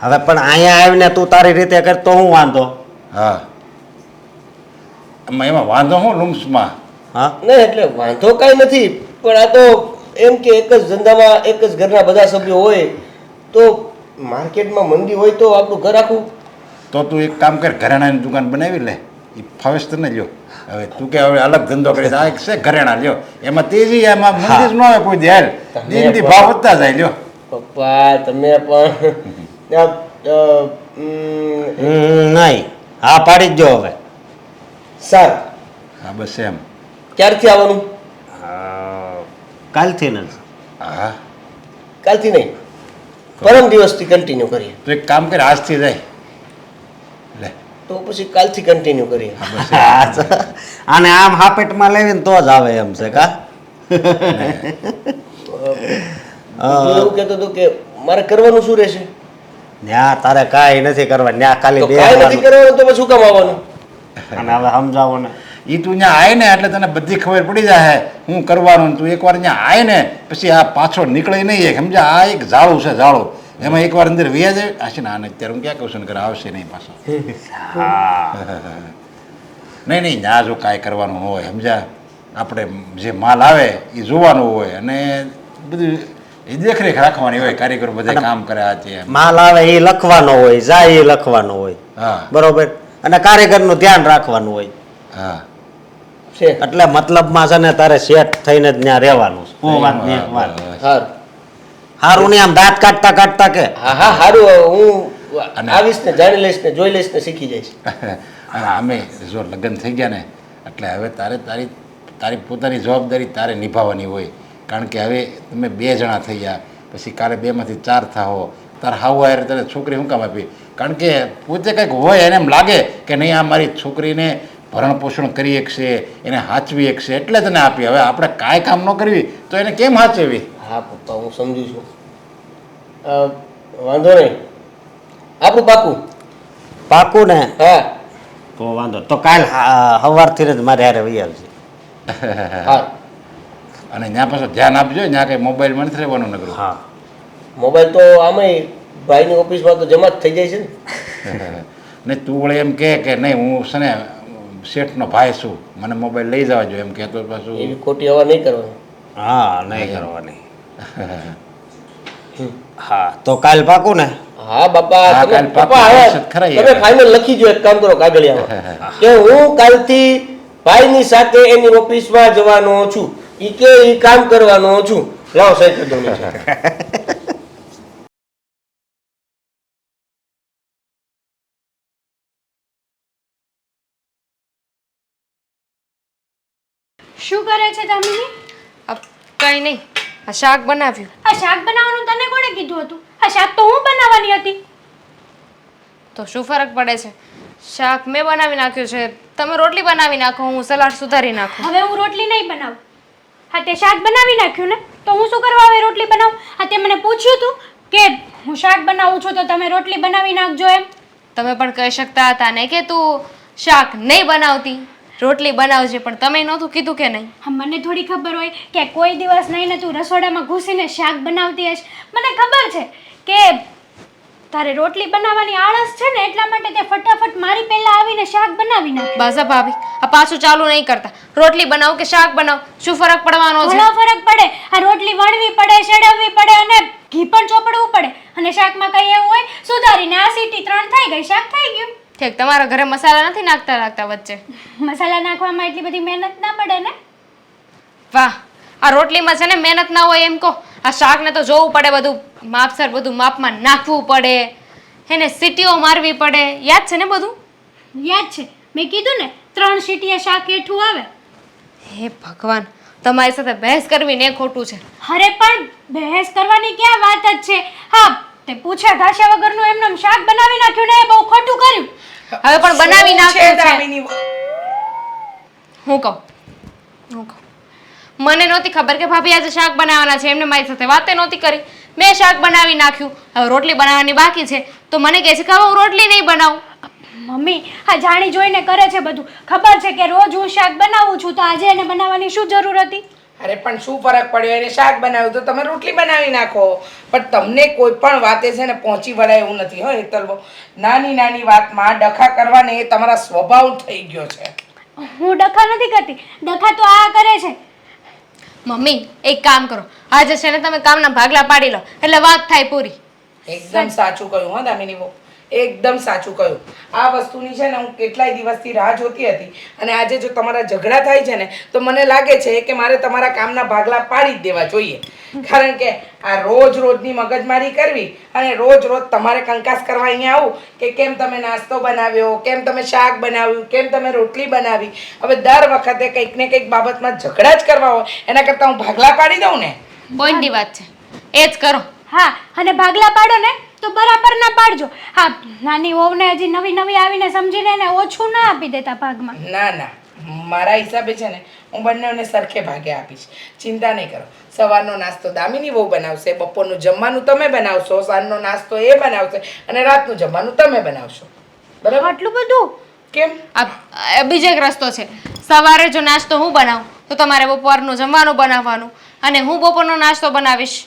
હવે પણ અહીંયા આવીને તું તારી રીતે કર તો હું વાંધો.
હા, એમાં વાંધો હું લૂમ્સમાં.
હા
નહીં એટલે વાંધો કાંઈ નથી, પણ આ તો એમ કે એક જ ધંધામાં એક જ ઘરના બધા સભ્યો હોય તો માર્કેટમાં મંદી હોય તો આપણું ઘર આખું.
તો તું એક કામ કર, ઘરેણાની દુકાન બનાવી લે. એ ફાવેશ તને લ્યો. હવે તું કે હવે અલગ ધંધો કરી આ એક છે ઘરેણા લ્યો, એમાં તેજી એમાં મંદી જ ન આવે કોઈ દે. દિનથી ભાવ વધતા જાય લ્યો.
પપ્પા તમે પણ
નહીં, હા પાડી જ જો હવે.
સારું,
હા બસ એમ.
ક્યારથી આવવાનું?
કાલથી ને જ.
હા,
કાલથી નહીં, પરમ દિવસથી કન્ટિન્યુ કરીએ.
તો એક કામ કર, આજથી જાય લે.
તો પછી કાલથી કન્ટિન્યુ કરીએ.
આને આમ હાપેટમાં લેવીને તો જ આવે એમ છે કા.
હું એવું કહેતો હતો કે મારે કરવાનું શું રહેશે?
ન્યા તારે કાંઈ નથી કરવા, ન્યા ખાલી
તો કાંઈ નથી
બે
કરવાનું તો પછી શું કામ આવવાનું?
અને હવે સમજાવો ને.
એ તું ત્યાં આય ને એટલે તને બધી ખબર પડી જાય હું કરવાનું. તું એકવાર ત્યાં આય ને પછી આ પાછળ નીકળે નહીં એક, સમજા. આ એક ઝાડું છે, ઝાડું. એમાં એકવાર અંદર વ્યા જાય આશે ને આને અત્યારે હું ક્યાં કહું છું ને આવશે નહીં પાછો. નહીં નહીં, ત્યાં જો કાંઈ કરવાનું હોય સમજા. આપણે જે માલ આવે એ જોવાનું હોય અને બધું એ દેખરેખ રાખવાની હોય. કારીગરો બધા કામ કરે આ તે એમ.
માલ આવે એ લખવાનો હોય, જાય એ લખવાનો હોય,
હા
બરોબર. અને કારીગરનું ધ્યાન રાખવાનું હોય.
હા
છે.
એટલે મતલબમાં છે ને તારે સેટ થઈને જ ત્યાં રહેવાનું છે. કોઈ વાત નહીં, એક વાત.
સારું.
હારું નહીં આમ દાંત કાઢતા કાઢતા કે
હા હા સારું, હું
અને-
આવીશ ને જાણી લઈશ ને જોઈ લઈશ ને શીખી જઈશ.
અને અમે જો લગ્ન થઈ ગયા ને એટલે હવે તારે તારી પોતાની જવાબદારી તારે નિભાવવાની હોય. કારણ કે હવે તમે 2 જણા થઈ ગયા, પછી કાલે 2માંથી 4 થાઓ. તારે હાવ યાર તારે છોકરી શું કામ આપી? કારણ કે પોતે કંઈક હોય એને એમ લાગે કે નહીં આ મારી છોકરીને ભરણ પોષણ કરી શકશે, એને હાચવી શકશે એટલે તને આપી. હવે આપણે કાંઈ કામ ન કરવી તો એને કેમ હાચવી?
હા પપ્પા, હું સમજુ છું. વાંધો નહીં, આપણું પાકું.
પાકું ને
હા
તો વાંધો. તો કાલ સવારથી જ મારે હારે વહી આવશે.
હા.
અને ત્યાં પાછું ધ્યાન આપજો, ત્યાં કંઈ મોબાઈલમાં નથી રહેવાનું નગરું.
હા
મોબાઈલ તો આમાંય ભાઈની ઓફિસમાં તો જમા જ થઈ જાય છે ને.
ને તું વળે એમ કે નહીં હું છે ને શેઠનો ભાઈ છું, મને મોબાઈલ લઈ જવા જો એમ કહેતો પાછું.
એવી ખોટી હવા નહીં કરવાની.
હા નહીં કરવાની. હા તો કાલ પાકું ને.
હા બાપા,
હા,
તમે
કાલ પાકું.
પપ્પા હવે
વરસાદ ખરા
તમે
યાર.
ફાઇનલ લખી દો. એક કામ કરો કાગળિયામાં કે હું કાલથી ભાઈની સાથે એની ઓફિસમાં જવાનો છું, ઈ કે ઈ કામ કરવાનો છું. લાવો સહી કરી દો નીચે.
શું કરે છે દામિની?
કંઈ નહીં, આ શાક બનાવ્યું.
આ શાક બનાવવાનું તને કોણે કીધું હતું? આ શાક તો હું બનાવવાની હતી.
તો શું ફરક પડે છે? શાક મેં બનાવી નાખ્યું છે, તમે રોટલી બનાવી નાખો, હું સલાડ સુધારી નાખું.
હવે હું રોટલી નહીં બનાવું. હા તે શાક બનાવી નાખ્યું ને, તો હું શું કરવા હવે રોટલી બનાવું? હા તે મને પૂછ્યું હતું કે હું શાક બનાવું છું તો તમે રોટલી બનાવી નાખજો એમ.
તમે પણ કહી શકતા હતા ને કે તું શાક નહીં બનાવતી, રોટલી બનાવજે, પણ તમે નહોતું કીધું કે નહીં?
હા મને થોડી ખબર હોય કે કોઈ દિવસ નહીં ને તું રસોડામાં ઘૂસીને શાક બનાવતી હશ. મને ખબર છે કે તારે રોટલી બનાવવાની આળસ છે ને, એટલા માટે તે ફટાફટ મારી પહેલા આવીને શાક બનાવી નાખે.
બસ આ ભાભી, આ પાછું ચાલુ નહીં કરતા. રોટલી બનાવ કે શાક બનાવ, શું ફરક પડવાનો છે?
ઘણો ફરક પડે. આ રોટલી વણવી પડે, શેડવવી પડે અને ઘી પણ ચોપડવું પડે. અને શાકમાં કઈ એવું હોય સુધારીને આ સીટી 3 થઈ ગઈ, શાક થઈ ગયું.
ઠીક તમારા ઘરે મસાલા નથી નાખતા લાગતા વચ્ચે.
મસાલા નાખવામાં એટલી બધી મહેનત ના પડે ને.
વાહ, આ રોટલીમાં છે ને મહેનત ના હોય એમ કહો. આ શાકને તો જોવું પડે, બધું માપસર બધું માપમાં નાખવું પડે, એને સીટીઓ મારવી પડે. યાદ છે ને બધું?
યાદ છે, મેં કીધું ને 3 સીટીએ શાક હેઠું આવે.
હે ભગવાન, તમારી સાથે બહેસ કરવી ને ખોટું છે.
અરે પણ બહેસ કરવાની ક્યાં વાત જ છે. હા, તે પૂછ્યા ઘાસ્યા વગરનું એમનેમ શાક બનાવી નાખ્યું ને એ બહુ ખોટું કર્યું.
હવે પણ બનાવી
શું છે
નાખ્યું છે.
દામિની?
હું કહું મને નહોતી ખબર કે ભાભી આજે શાક બનાવવાના છે. એમને મારી સાથે વાતે નહોતી કરી. મેં શાક બનાવી નાખ્યું. હવે રોટલી બનાવવાની બાકી છે તો મને કહે છે કે હવે હું રોટલી નહીં બનાવું.
મમ્મી આ જાણી જોઈને કરે છે બધું. ખબર છે કે રોજ હું શાક બનાવું છું તો આજે એને બનાવવાની શું જરૂર હતી?
અરે પણ શું ફરક પડ્યો? એને શાક બનાવ્યું તો તમે રોટલી બનાવી નાખો. પણ તમને કોઈ પણ વાતે છે ને પહોંચી વળાય એવું નથી. હો હેતલબો, નાની નાની વાતમાં ડખા કરવાને એ તમારા સ્વભાવ થઈ ગયો છે.
હું ડખા નથી કરતી, ડખા તો આ કરે છે.
મમ્મી એક કામ કરો, આજે છે ને તમે કામના ભાગલા પાડી લો એટલે વાત થાય પૂરી.
એકદમ સાચું કહ્યું હો દામિની બહુ, એકદમ સાચું કહ્યું. આ વસ્તુની છે ને હું કેટલાય દિવસથી રાહ જોતી હતી અને આજે જો તમારા ઝઘડા થાય છે ને તો મને લાગે છે કે મારે તમારા કામના ભાગલા પાડી જ દેવા જોઈએ. કારણ કે આ રોજ રોજની મગજમારી કરવી અને રોજ રોજ તમારે કંકાસ કરવા અહીંયા આવું કે કેમ તમે નાસ્તો બનાવ્યો, કેમ તમે શાક બનાવ્યું, કેમ તમે રોટલી બનાવી. હવે દર વખતે કંઈક ને કંઈક બાબતમાં ઝઘડા જ કરવા હોય એના કરતાં હું ભાગલા પાડી દઉં ને.
પોઈન્ટની વાત છે, એ જ કરો.
હા, અને ભાગલા પાડો ને તો બરાબર ના પાડજો. હા, નાની વહુને હજી નવી નવી આવીને સમજીને એને ઓછું ના આપી દેતા ભાગમાં.
ના ના, મારા હિસાબે છે ને હું બંનેને સરખે ભાગે આપીશ. ચિંતા નહીં કરો. સવારનો નાસ્તો દામિની બહુ બનાવશે, બપોરનું જમવાનું તમે બનાવશો, સાંજનો નાસ્તો એ બનાવશે અને રાતનું જમવાનું તમે બનાવશો. બરાબર?
આટલું બધું?
કેમ?
આ બીજો એક રસ્તો છે. સવારે જો નાસ્તો હું બનાવું તો તમારે બપોરનું જમવાનું બનાવવાનું અને હું બપોરનો નાસ્તો બનાવીશ.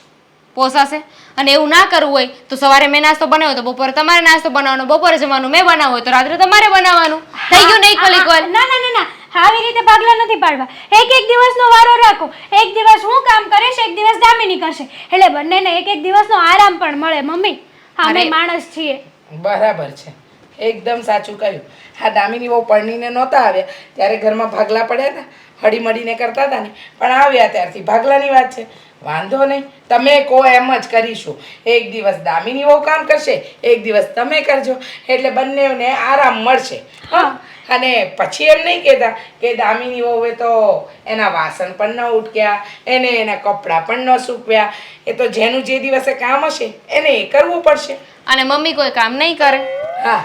પોસાશે? અને એવું ના કરવું હોય તો સવારે મેં નાસ્તો બનાવ્યો તો બપોરે તમારે નાસ્તો બનાવવાનો, બપોરે જમવાનું મેં બનાવવું હોય તો રાત્રે તમારે બનાવવાનું. થઈ ગયું ને ઇક્વલ ઇક્વલ?
ના ના ના ના, આવી રીતે ભાગલા નથી પાડવા. એક એક દિવસનો વારો રાખો. એક દિવસ હું કામ કરીશ, એક દિવસ દામિની કરશે, એટલે બંનેને એક એક દિવસનો આરામ પણ મળે. મમ્મી અમે
અરે.
માણસ છીએ.
બરાબર છે, એકદમ સાચું કહ્યું. હા, દામિની બહુ પરણીને નહોતા આવ્યા ત્યારે ઘરમાં ભાગલા પડ્યા હતા, હળીમળીને કરતા હતા ને, પણ આવ્યા ત્યારથી ભાગલાની વાત છે. વાંધો નહીં, તમે કહો એમ જ કરીશું. એક દિવસ દામિની બહુ કામ કરશે, એક દિવસ તમે કરજો, એટલે બંનેને આરામ મળશે. હા, અને પછી એમ નહીં કહેતા કે દામિની વહુએ તો એના વાસણ પણ ન ઉટક્યા, એને એના કપડાં પણ ન સૂકવ્યા. એ તો જેનું જે દિવસે કામ હશે એને એ કરવું પડશે.
અને મમ્મી કોઈ કામ નહીં કરે.
હા,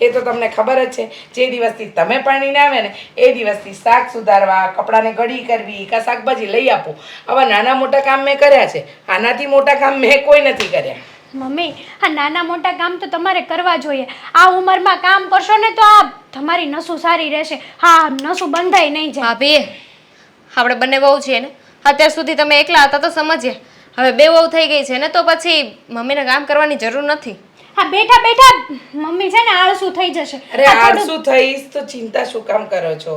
એ તો તમને ખબર જ છે. જે દિવસથી તમે પરણીને આવ્યા ને એ દિવસથી શાક સુધારવા, કપડાને ઘડી કરવી, કાં શાકભાજી લઈ આપો, આવા નાના મોટા કામ મેં કર્યા છે. આનાથી મોટા કામ મેં કોઈ નથી કર્યા.
મમ્મી આ નાના મોટા કામ તો તમારે કરવા જોઈએ. આ ઉંમરમાં કામ કરશો ને તો આ તમારી નસું સારી રહેશે. હા, નસું બંધાઈ નહીં જાય.
ભાભી આપણે બંને વહુ છીએ ને, અત્યાર સુધી તમે એકલા હતા તો સમજીએ. હવે બે વહુ થઈ ગઈ છે ને તો પછી મમ્મીને કામ કરવાની જરૂર નથી.
હા, બેઠા બેઠા મમ્મી છે ને આળસુ થઈ જશે.
અરે આળસુ થઈશ તો ચિંતા શું કામ કરો છો?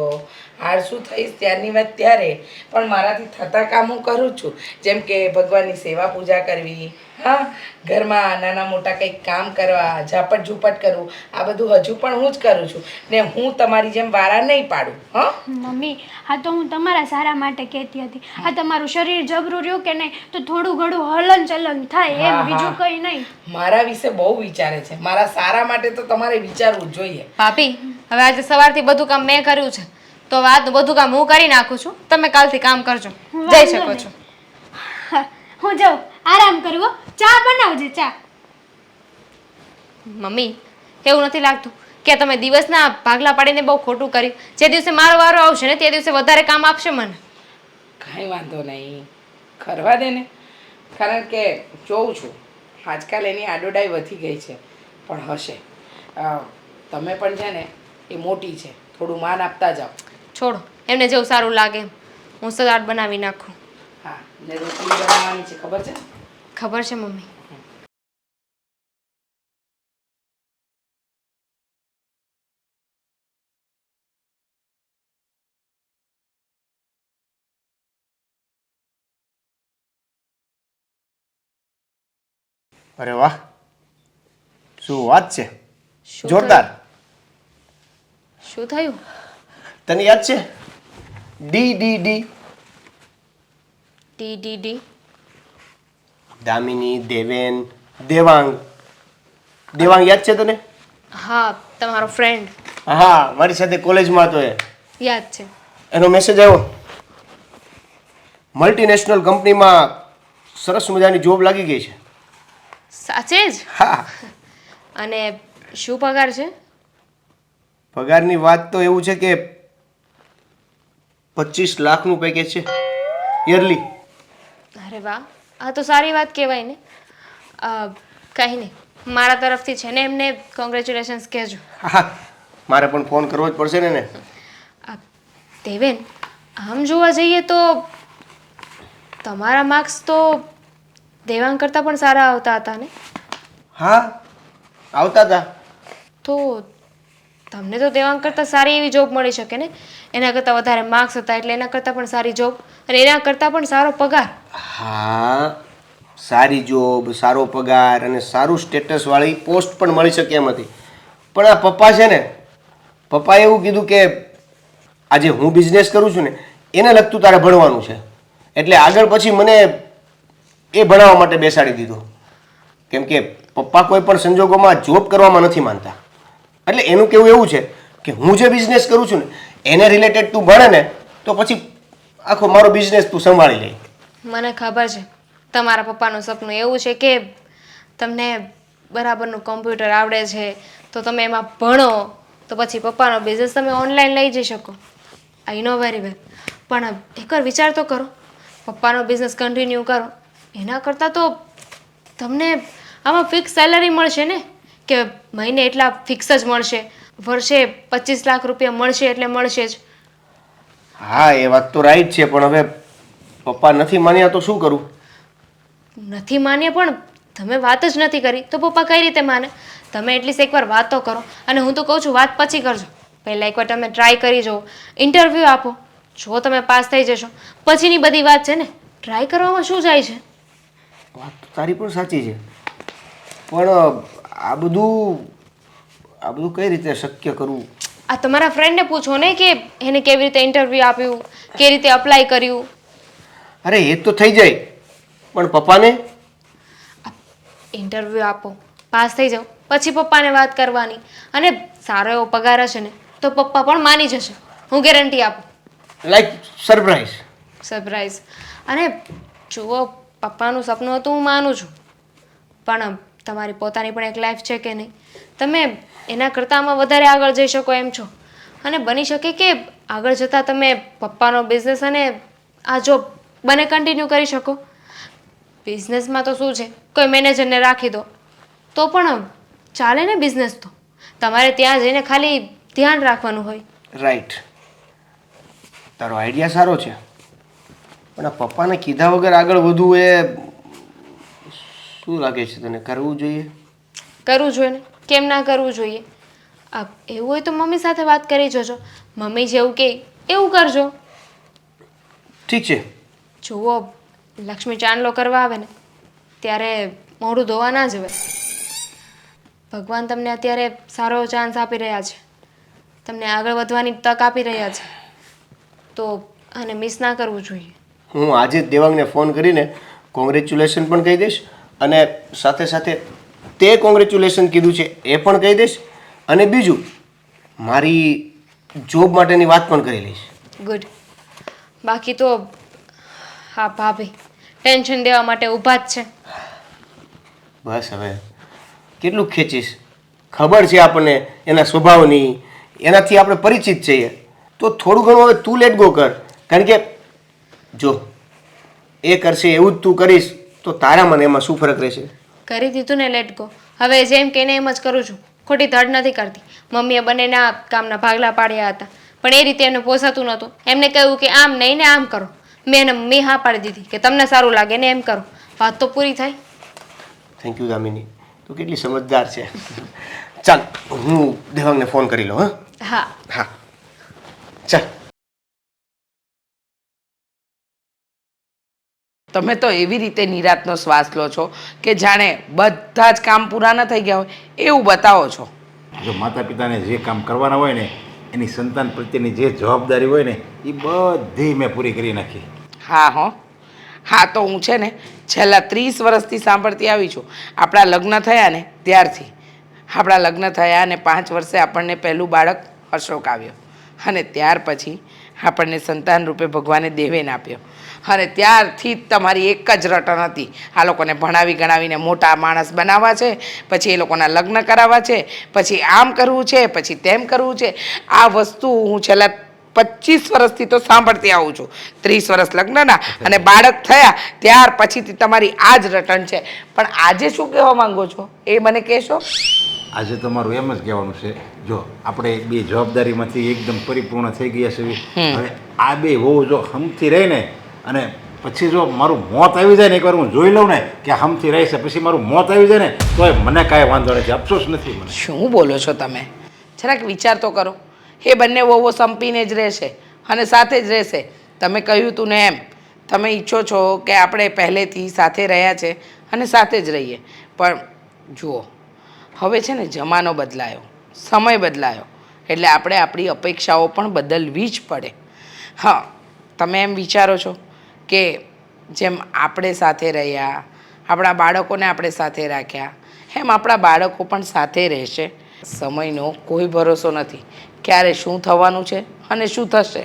આળસુ થઈશ ત્યારની વાત ત્યારે, પણ મારાથી થતા કામ હું કરું છું. જેમ કે ભગવાનની સેવા પૂજા કરવી, હા, ઘરમાં નાના મોટા કંઈક કામ કરવા, ઝાપટ ઝૂપટ કરવું, આ બધું હજુ પણ હું જ કરું છું ને હું તમારી જેમ વારા નહીં પાડું. હા
મમ્મી, હા તો હું તમારા સારા માટે કહેતી હતી. આ તમારું શરીર જબરું રહ્યું કે નહીં તો થોડું ઘણું હલન ચલન થાય
હા,
એમ, બીજું
હા.
કંઈ નહીં.
મારા વિશે બહુ વિચારે છે. મારા સારા માટે તો તમારે વિચારવું જ જોઈએ.
ભાભી હવે આજે સવારથી બધું કામ મેં કર્યું છે તો હવે આજનું બધું કામ હું કરી નાખું છું. તમે કાલથી કામ કરજો, જઈ
વાંધો
શકો
નહીં.
છો.
હા, હું જાઉં, આરામ કરવો. ચા બનાવજે, ચા.
મમ્મી એવું નથી લાગતું કે તમે દિવસના ભાગલા પાડીને બહુ ખોટું કર્યું? જે દિવસે મારો વારો આવશે ને તે દિવસે વધારે કામ આપશે મને.
કાંઈ વાંધો નહીં, કરવા દે ને. કારણ કે જોઉં છું આજકાલ એની આડોડાઈ વધી ગઈ છે, પણ હશે. તમે પણ છે ને એ મોટી છે, થોડું માન આપતા જાઓ.
છોડો, એમને જેવું સારું લાગે એમ. હું સલાડ બનાવી નાખું.
હા, ને રોટલી બનાવવાની છે, ખબર છે?
ખબર છે મમ્મી.
અરે વાહ, શું વાત છે! જોરદાર.
શું થયું?
તને યાદ છે DDD?
DDD?
દામિની, દેવેન, દેવાંગ. દેવાંગ યાદ છે તને?
હા, તમારો ફ્રેન્ડ.
હા, મારી સાથે કોલેજમાં હતો એ.
યાદ છે.
એનો મેસેજ આવ્યો, મલ્ટીનેશનલ કંપનીમાં સરસ મજાની જોબ લાગી ગઈ છે.
સાચે જ?
હા,
અને શું પગાર છે?
પગારની વાત તો એવું છે કે 25 લાખનું પેકેજ છે યરલી.
અરે વાહ, આ તો સારી વાત કહેવાય ને. કંઈ નહીં, મારા તરફથી છે ને એમને કોંગ્રેચ્યુલેશન્સ કહેજો.
હા, મારે પણ ફોન કરવો જ પડશે ને.
દેવેન, આમ જોવા જઈએ તો તમારા માર્ક્સ તો દેવાંગ કરતાં પણ સારા આવતા હતા ને?
હા, આવતા હતા.
તો તમને તો દેવાંગ કરતાં સારી એવી જોબ મળી શકે ને? એના કરતાં વધારે માર્ક્સ હતા એટલે એના કરતાં પણ સારી જોબ અને એના કરતાં પણ સારો પગાર.
હા, સારી જોબ, સારો પગાર અને સારું સ્ટેટસ વાળી પોસ્ટ પણ મળી શકે એમ હતી. પણ આ પપ્પા છે ને, પપ્પાએ એવું કીધું કે આજે હું બિઝનેસ કરું છું ને એને લગતું તારે ભણવાનું છે. એટલે આગળ પછી મને એ ભણાવવા માટે બેસાડી દીધો. કેમ કે પપ્પા કોઈ પણ સંજોગોમાં જોબ કરવામાં નથી માનતા. એટલે એનું કહેવું એવું છે કે હું જે બિઝનેસ કરું છું ને એને રિલેટેડ તું ભણે ને તો પછી આખો મારો બિઝનેસ તું સંભાળી લે.
મને ખબર છે તમારા પપ્પાનું સપનું એવું છે કે તમને બરાબરનું કોમ્પ્યુટર આવડે છે તો તમે એમાં ભણો તો પછી પપ્પાનો બિઝનેસ તમે ઓનલાઈન લઈ જઈ શકો. આઈ નો વેરી વેલ. પણ એકવાર વિચાર તો કરો, પપ્પાનો બિઝનેસ કન્ટિન્યુ કરો એના કરતાં તો તમને આમાં ફિક્સ સેલરી મળશે ને, કે મહિને એટલા ફિક્સ જ મળશે, વર્ષે 25 લાખ રૂપિયા મળશે એટલે મળશે જ.
હા, એ વાત તો રાઈટ છે, પણ હવે પપ્પા નથી માન્યા તો શું કરું?
નથી માન્ય પણ તમે વાત જ નથી કરી તો પપ્પા કઈ રીતે માને? તમે એટલીસ્ટ એકવાર વાત તો કરો. અને હું તો કહું છું વાત પછી કરજો, પહેલાં એકવાર તમે ટ્રાય કરી જુઓ, ઇન્ટરવ્યૂ આપો. જો તમે પાસ થઈ જશો પછીની બધી વાત છે ને. ટ્રાય કરવામાં શું જાય છે?
વાત તો તારી પણ સાચી છે, પણ આ બધું કઈ રીતે શક્ય કરવું?
આ તમારા ફ્રેન્ડને પૂછો ને કે એને કેવી રીતે ઇન્ટરવ્યૂ આપ્યું, કેવી રીતે અપ્લાય કર્યું.
અરે એ તો થઈ જાય, પણ પપ્પાને?
ઇન્ટરવ્યૂ આપો, પાસ થઈ જાઓ પછી પપ્પાને વાત કરવાની. અને સારો એવો પગાર હશે ને તો પપ્પા પણ માની જશે, હું ગેરંટી આપું.
Like surprise?
સરપ્રાઈઝ. અને જુઓ, પપ્પાનું સપનું હતું હું માનું છું, પણ તમારી પોતાની પણ એક લાઈફ છે કે નહીં? તમે એના કરતાં આમાં વધારે આગળ જઈ શકો એમ છો. અને બની શકે કે આગળ જતાં તમે પપ્પાનો બિઝનેસ અને આ જોબ બંને કન્ટિન્યુ કરી શકો. બિઝનેસમાં તો શું છે, કોઈ મેનેજરને રાખી દો તો પણ ચાલે ને બિઝનેસ તો. તમારે ત્યાં જઈને ખાલી ધ્યાન રાખવાનું હોય.
રાઈટ, તારો આઈડિયા સારો છે, પણ આ પપ્પાને કીધા વગર આગળ વધવું એ શું લાગે છે તને, કરવું જોઈએ?
કરવું જોઈએ ને, કેમ ના કરવું જોઈએ? એવું હોય તો મમ્મી સાથે વાત કરી જજો, મમ્મી જેવું કહે એવું કરજો.
ઠીક છે.
જુઓ, લક્ષ્મી ચાંદલો કરવા આવે ને ત્યારે મોઢું ધોવા ના જવાય. ભગવાન તમને અત્યારે સારો ચાન્સ આપી રહ્યા છે, તમને આગળ વધવાની તક આપી રહ્યા છે, તો આને મિસ ના કરવું જોઈએ.
હું આજે જ દેવાંગને ફોન કરીને કોંગ્રેચ્યુલેશન પણ કહી દઈશ, અને સાથે સાથે તે કોંગ્રેચ્યુલેશન કીધું છે એ પણ કહી દઈશ, અને બીજું મારી જોબ માટેની વાત પણ કરી લઈશ.
ગુડ. બાકી તો હા, ભાભી ટેન્શન દેવા માટે ઊભા જ છે.
બસ હવે કેટલું ખેંચીશ? ખબર છે આપણને એના સ્વભાવની, એનાથી આપણે પરિચિત છીએ, તો થોડું ઘણું હવે તું લેટ ગો કર. કારણ કે જો એ કરશે એવું જ તું કરીશ તો તારા મને એમાં શું ફરક રહેશે?
કરી દીધું ને લેટ ગો. હવે જેમ કે એમ જ કરું છું, ખોટી ધડ નથી કરતી. મમ્મીએ બંનેના કામના ભાગલા પાડ્યા હતા, પણ એ રીતે એમને પોસાતું નહોતું. એમને કહ્યું કે આમ નહીં ને આમ કરો. મેં એને મમ્મી હા પાડી દીધી કે તમને સારું લાગે ને એમ કરો. વાત તો પૂરી થાય.
થેન્ક યુ દામિની, તું કેટલી સમજદાર છે. ચાલ હું દેવાંગને ફોન કરી લઉં.
હા.
હા, ચાલ.
તમે તો એવી રીતે નિરાંતનો શ્વાસ લો છો કે જાણે બધા જ કામ પૂરા ન થઈ ગયા હોય એવું બતાવો છો.
જો માતા પિતાને જે કામ કરવાના હોય ને એની સંતાન પ્રત્યેની જે જવાબદારી હોય ને એ બધી મેં પૂરી કરી નાખી.
હા તો હું છે ને છેલ્લા 30 વર્ષથી સાંભળતી આવી છું. આપણા લગ્ન થયા ને ત્યારથી. આપણા લગ્ન થયા અને 5 વર્ષે આપણને પહેલું બાળક અશોક આવ્યો અને ત્યાર પછી આપણને સંતાન રૂપે ભગવાને દેવેન આપ્યો અને ત્યારથી જ તમારી એક જ રટણ હતી, આ લોકોને ભણાવી ગણાવીને મોટા માણસ બનાવવા છે, પછી એ લોકોના લગ્ન કરાવવા છે, પછી આમ કરવું છે, પછી તેમ કરવું છે. આ વસ્તુ હું છેલ્લા 25 વર્ષથી તો સાંભળતી આવું છું. 30 વર્ષ લગ્નના અને બાળક થયા ત્યાર પછીથી તમારી આ જ રટણ છે. પણ આજે શું કહેવા માંગો છો એ મને કહેશો?
આજે તમારું એમ જ કહેવાનું છે, જો આપણે બે જવાબદારીમાંથી એકદમ પરિપૂર્ણ થઈ ગયા છે. હવે આ બે હોવું જો હમથી રહે ને અને પછી જો મારું મોત આવી જાય ને, એકવાર હું જોઈ લઉં ને કે હમથી રહેશે, પછી મારું મોત આવી જાય ને તોય મને કાંઈ વાંધો નથી, અફસોસ નથી મને.
શું બોલો છો તમે? જરાક વિચાર તો કરો. એ બંને વહુઓ સંપીને જ રહેશે અને સાથે જ રહેશે. તમે કહ્યું તું ને એમ તમે ઈચ્છો છો કે આપણે પહેલેથી સાથે રહ્યા છે અને સાથે જ રહીએ. પણ જુઓ, હવે છે ને જમાનો બદલાયો, સમય બદલાયો, એટલે આપણે આપણી અપેક્ષાઓ પણ બદલવી જ પડે. હા, તમે એમ વિચારો છો કે જેમ આપણે સાથે રહ્યા, આપણા બાળકોને આપણે સાથે રાખ્યા, એમ આપણા બાળકો પણ સાથે રહેશે. સમયનો કોઈ ભરોસો નથી, ક્યારે શું થવાનું છે અને શું થશે.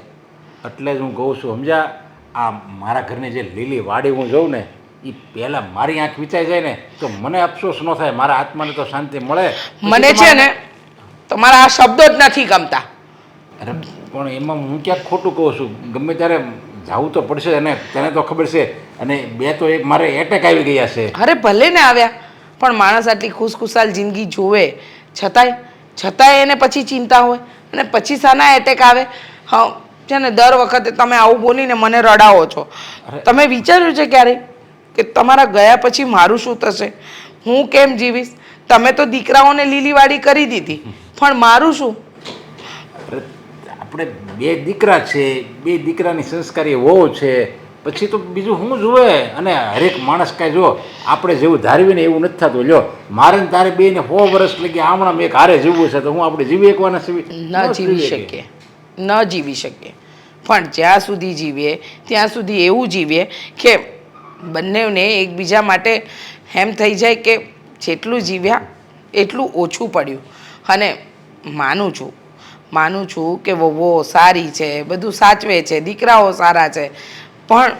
એટલે જ હું કહું છું, સમજ્યા? આ મારા ઘરની જે લીલી વાડી હું જોઉં ને એ પહેલાં મારી આંખ વિચાઈ જાય ને તો મને અફસોસ ન થાય, મારા આત્માને તો શાંતિ મળે.
મને છે ને તમારા આ શબ્દો જ નથી ગમતા.
અરે પણ એમાં હું ક્યાંક ખોટું કહું છું? ગમે ત્યારે જવું તો પડશે અને તને તો ખબર છે. અને બે તો એક મારે એટેક આવી ગયા છે.
અરે ભલે ને આવ્યા, પણ માણસ આટલી ખુશખુશાલ જિંદગી જોવે છતાંય એને પછી ચિંતા હોય અને પછી શાના એટેક આવે? હા છે ને દર વખતે તમે આવું બોલીને મને રડાવો છો. તમે વિચાર્યું છે ક્યારેય કે તમારા ગયા પછી મારું શું થશે? હું કેમ જીવીશ? તમે તો દીકરાઓને લીલીવાડી કરી દીધી, પણ મારું શું?
આપણે બે દીકરા છે, બે દીકરાની સંસ્કારી વહુ છે, પછી તો બીજું હું જુએ. અને હરેક માણસ કાંઈ જો આપણે જેવું ધારવીને એવું નથી થતું. લ્યો મારે ને તારે બેને 100 વર્ષ લગી આમણાં એક હારે જીવવું છે તો હું આપણે જીવી શકવાના છીએ?
ન જીવી શકીએ. પણ જ્યાં સુધી જીવીએ ત્યાં સુધી એવું જીવીએ કે બંનેને એકબીજા માટે એમ થઈ જાય કે જેટલું જીવ્યા એટલું ઓછું પડ્યું. અને માનું છું કે વહુઓ સારી છે, બધું સાચવે છે, દીકરાઓ સારા છે, પણ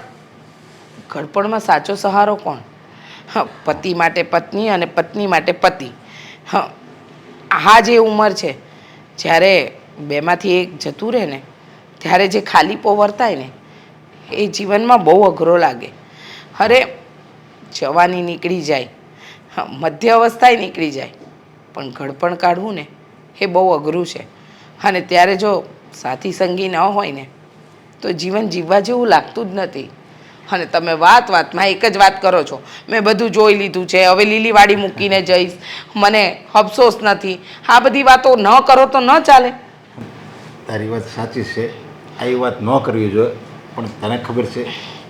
ઘડપણમાં સાચો સહારો કોણ? પતિ માટે પત્ની અને પત્ની માટે પતિ. આ જે ઉંમર છે જ્યારે બેમાંથી એક જતું રહે ને ત્યારે જે ખાલીપો વર્તાય ને એ જીવનમાં બહુ અઘરો લાગે. અરે જવાની નીકળી જાય, મધ્ય અવસ્થાએ નીકળી જાય, પણ ઘડપણ કાઢવું ને એ બહુ અઘરું છે. અને ત્યારે જો સાથી સંગી ન હોય ને તો જીવન જીવવા જેવું લાગતું જ નથી. અને તમે વાતમાં એક જ વાત કરો છો, મેં બધું જોઈ લીધું છે, હવે લીલીવાડી મૂકીને જઈશ, મને અફસોસ નથી. આ બધી વાતો ન કરો તો ન ચાલે.
તારી વાત સાચી છે, આવી વાત ન કરવી જોઈએ. પણ તને ખબર છે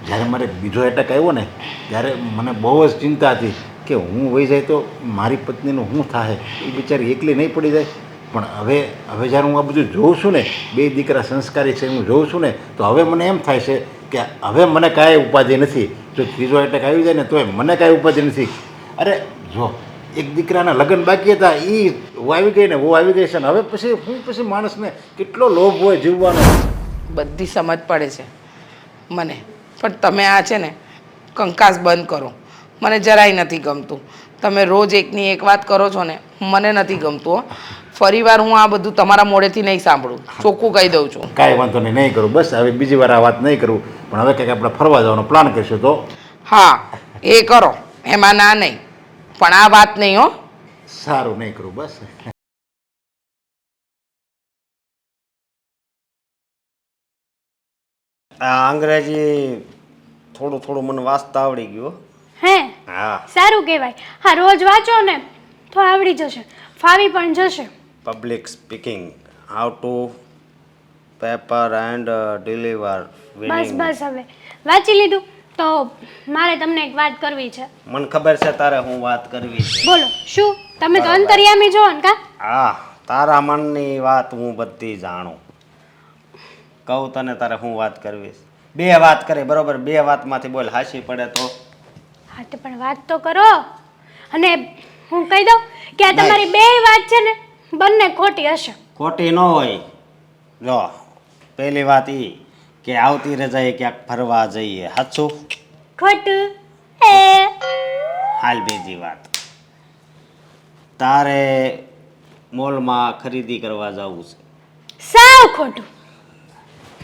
જ્યારે મારે બીજો એટેક આવ્યો ને ત્યારે મને બહુ જ ચિંતા હતી કે હું વહી જાય તો મારી પત્નીનું શું થાય, એ બિચારી એકલી નહીં પડી જાય. પણ હવે જ્યારે હું આ બધું જોઉં છું ને, બે દીકરા સંસ્કારી છે હું જોઉં છું ને, તો હવે મને એમ થાય છે કે હવે મને કાંઈ ઉપાધિ નથી. જો ત્રીજો એટેક આવી જાય ને તોય મને કાંઈ ઉપાધિ નથી. અરે જો એક દીકરાના લગ્ન બાકી હતા, એ આવી ગઈ ને वो આવી ગઈ છે ને હવે પછી માણસને કેટલો લોભ હોય જીવવાનો.
બધી સમજ પડે છે મને, પણ તમે આ છે ને કંકાસ બંધ કરો. મને જરાય નથી ગમતું. તમે રોજ એકની એક વાત કરો છો ને, મને નથી ગમતું. ફરી વાર હું આ બધું તમારા મોઢેથી નહીં સાંભળું, ચોખ્ખું કહી દઉં છું.
કાંઈ વાંધો નહીં કરું, બસ હવે બીજી વાર આ વાત નહીં કરું. પણ હવે કંઈક આપણે ફરવા જવાનો પ્લાન કરીશું તો?
હા એ કરો, એમાં ના નહીં, પણ આ વાત નહીં હો.
સારું, નહીં કરું બસ.
આ અંગ્રેજી થોડું મને વાંચતા આવડી ગયું.
હે
હા,
સારું કહેવાય. હા રોજ વાંચો ને તો આવડી જશે, ફાવી પણ જશે.
Public speaking, how to paper and deliver.
બસ હવે વાંચી લીધું તો મારે તમને એક વાત કરવી છે.
મને ખબર છે તારે હું વાત કરવી છે.
બોલો શું? તમે તો અંતર્યામી છો ને કા?
હા, તારા મનની વાત હું બધી જાણું. કહું તને તારે હું વાત કરવીશ? બે વાત કરે બરોબર, બે વાતમાંથી બોલ હાસી પડે તો.
હા તો પણ વાત તો કરો. અને હું કહી દઉં કે આ તમારી બે વાત છે ને બંને ખોટી હશે.
ખોટી ન હોય. જો પહેલી વાત એ કે આવતી રજાએ ક્યાંક ફરવા જઈએ, સાચું?
ખોટું.
હાલ બીજી વાત, તારે મોલમાં ખરીદી કરવા જવું છે.
સાવ ખોટું.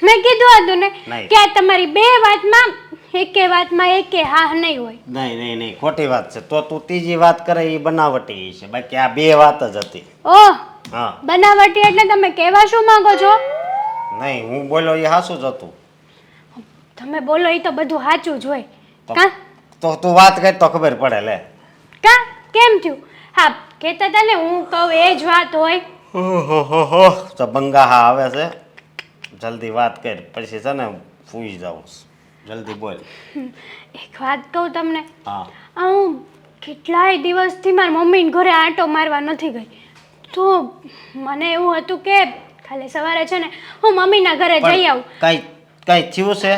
મેં કીધું હતું ને
નહીં.
કે આ તમારી બે વાતમાં એકે વાતમાં એકે હા નહીં હોય.
નહીં નહીં નહીં, ખોટી વાત છે. તો તું ત્રીજી વાત કરે એ બનાવટી છે, બાકી આ બે વાત જ હતી.
ઓહ,
હા
બનાવટી એટલે તમે કહેવા શું માંગો છો?
નહીં, હું બોલ્યો એ સાચું જ હતું.
તમે બોલો એ તો બધું સાચું જ હોય.
તો-
કા
તો તું વાત કરી તો ખબર પડે. લે
કા કેમ થયું? હા કહેતા હતા ને હું કહું એ જ વાત હોય.
ઓહો, તો બંગા હા આવે છે. જલ્દી વાત કર, પછી છે ને સૂઈ જાઉં. જલ્દી બોલ.
એક વાત કહું તમને,
હા
આ હું કેટલાય દિવસથી મારા મમ્મીને ઘરે આંટો મારવા નથી ગઈ. તો મને એવું હતું કે કાલે સવારે છે ને હું મમ્મીના ઘરે જઈ આવું.
કઈ કઈ થયું છે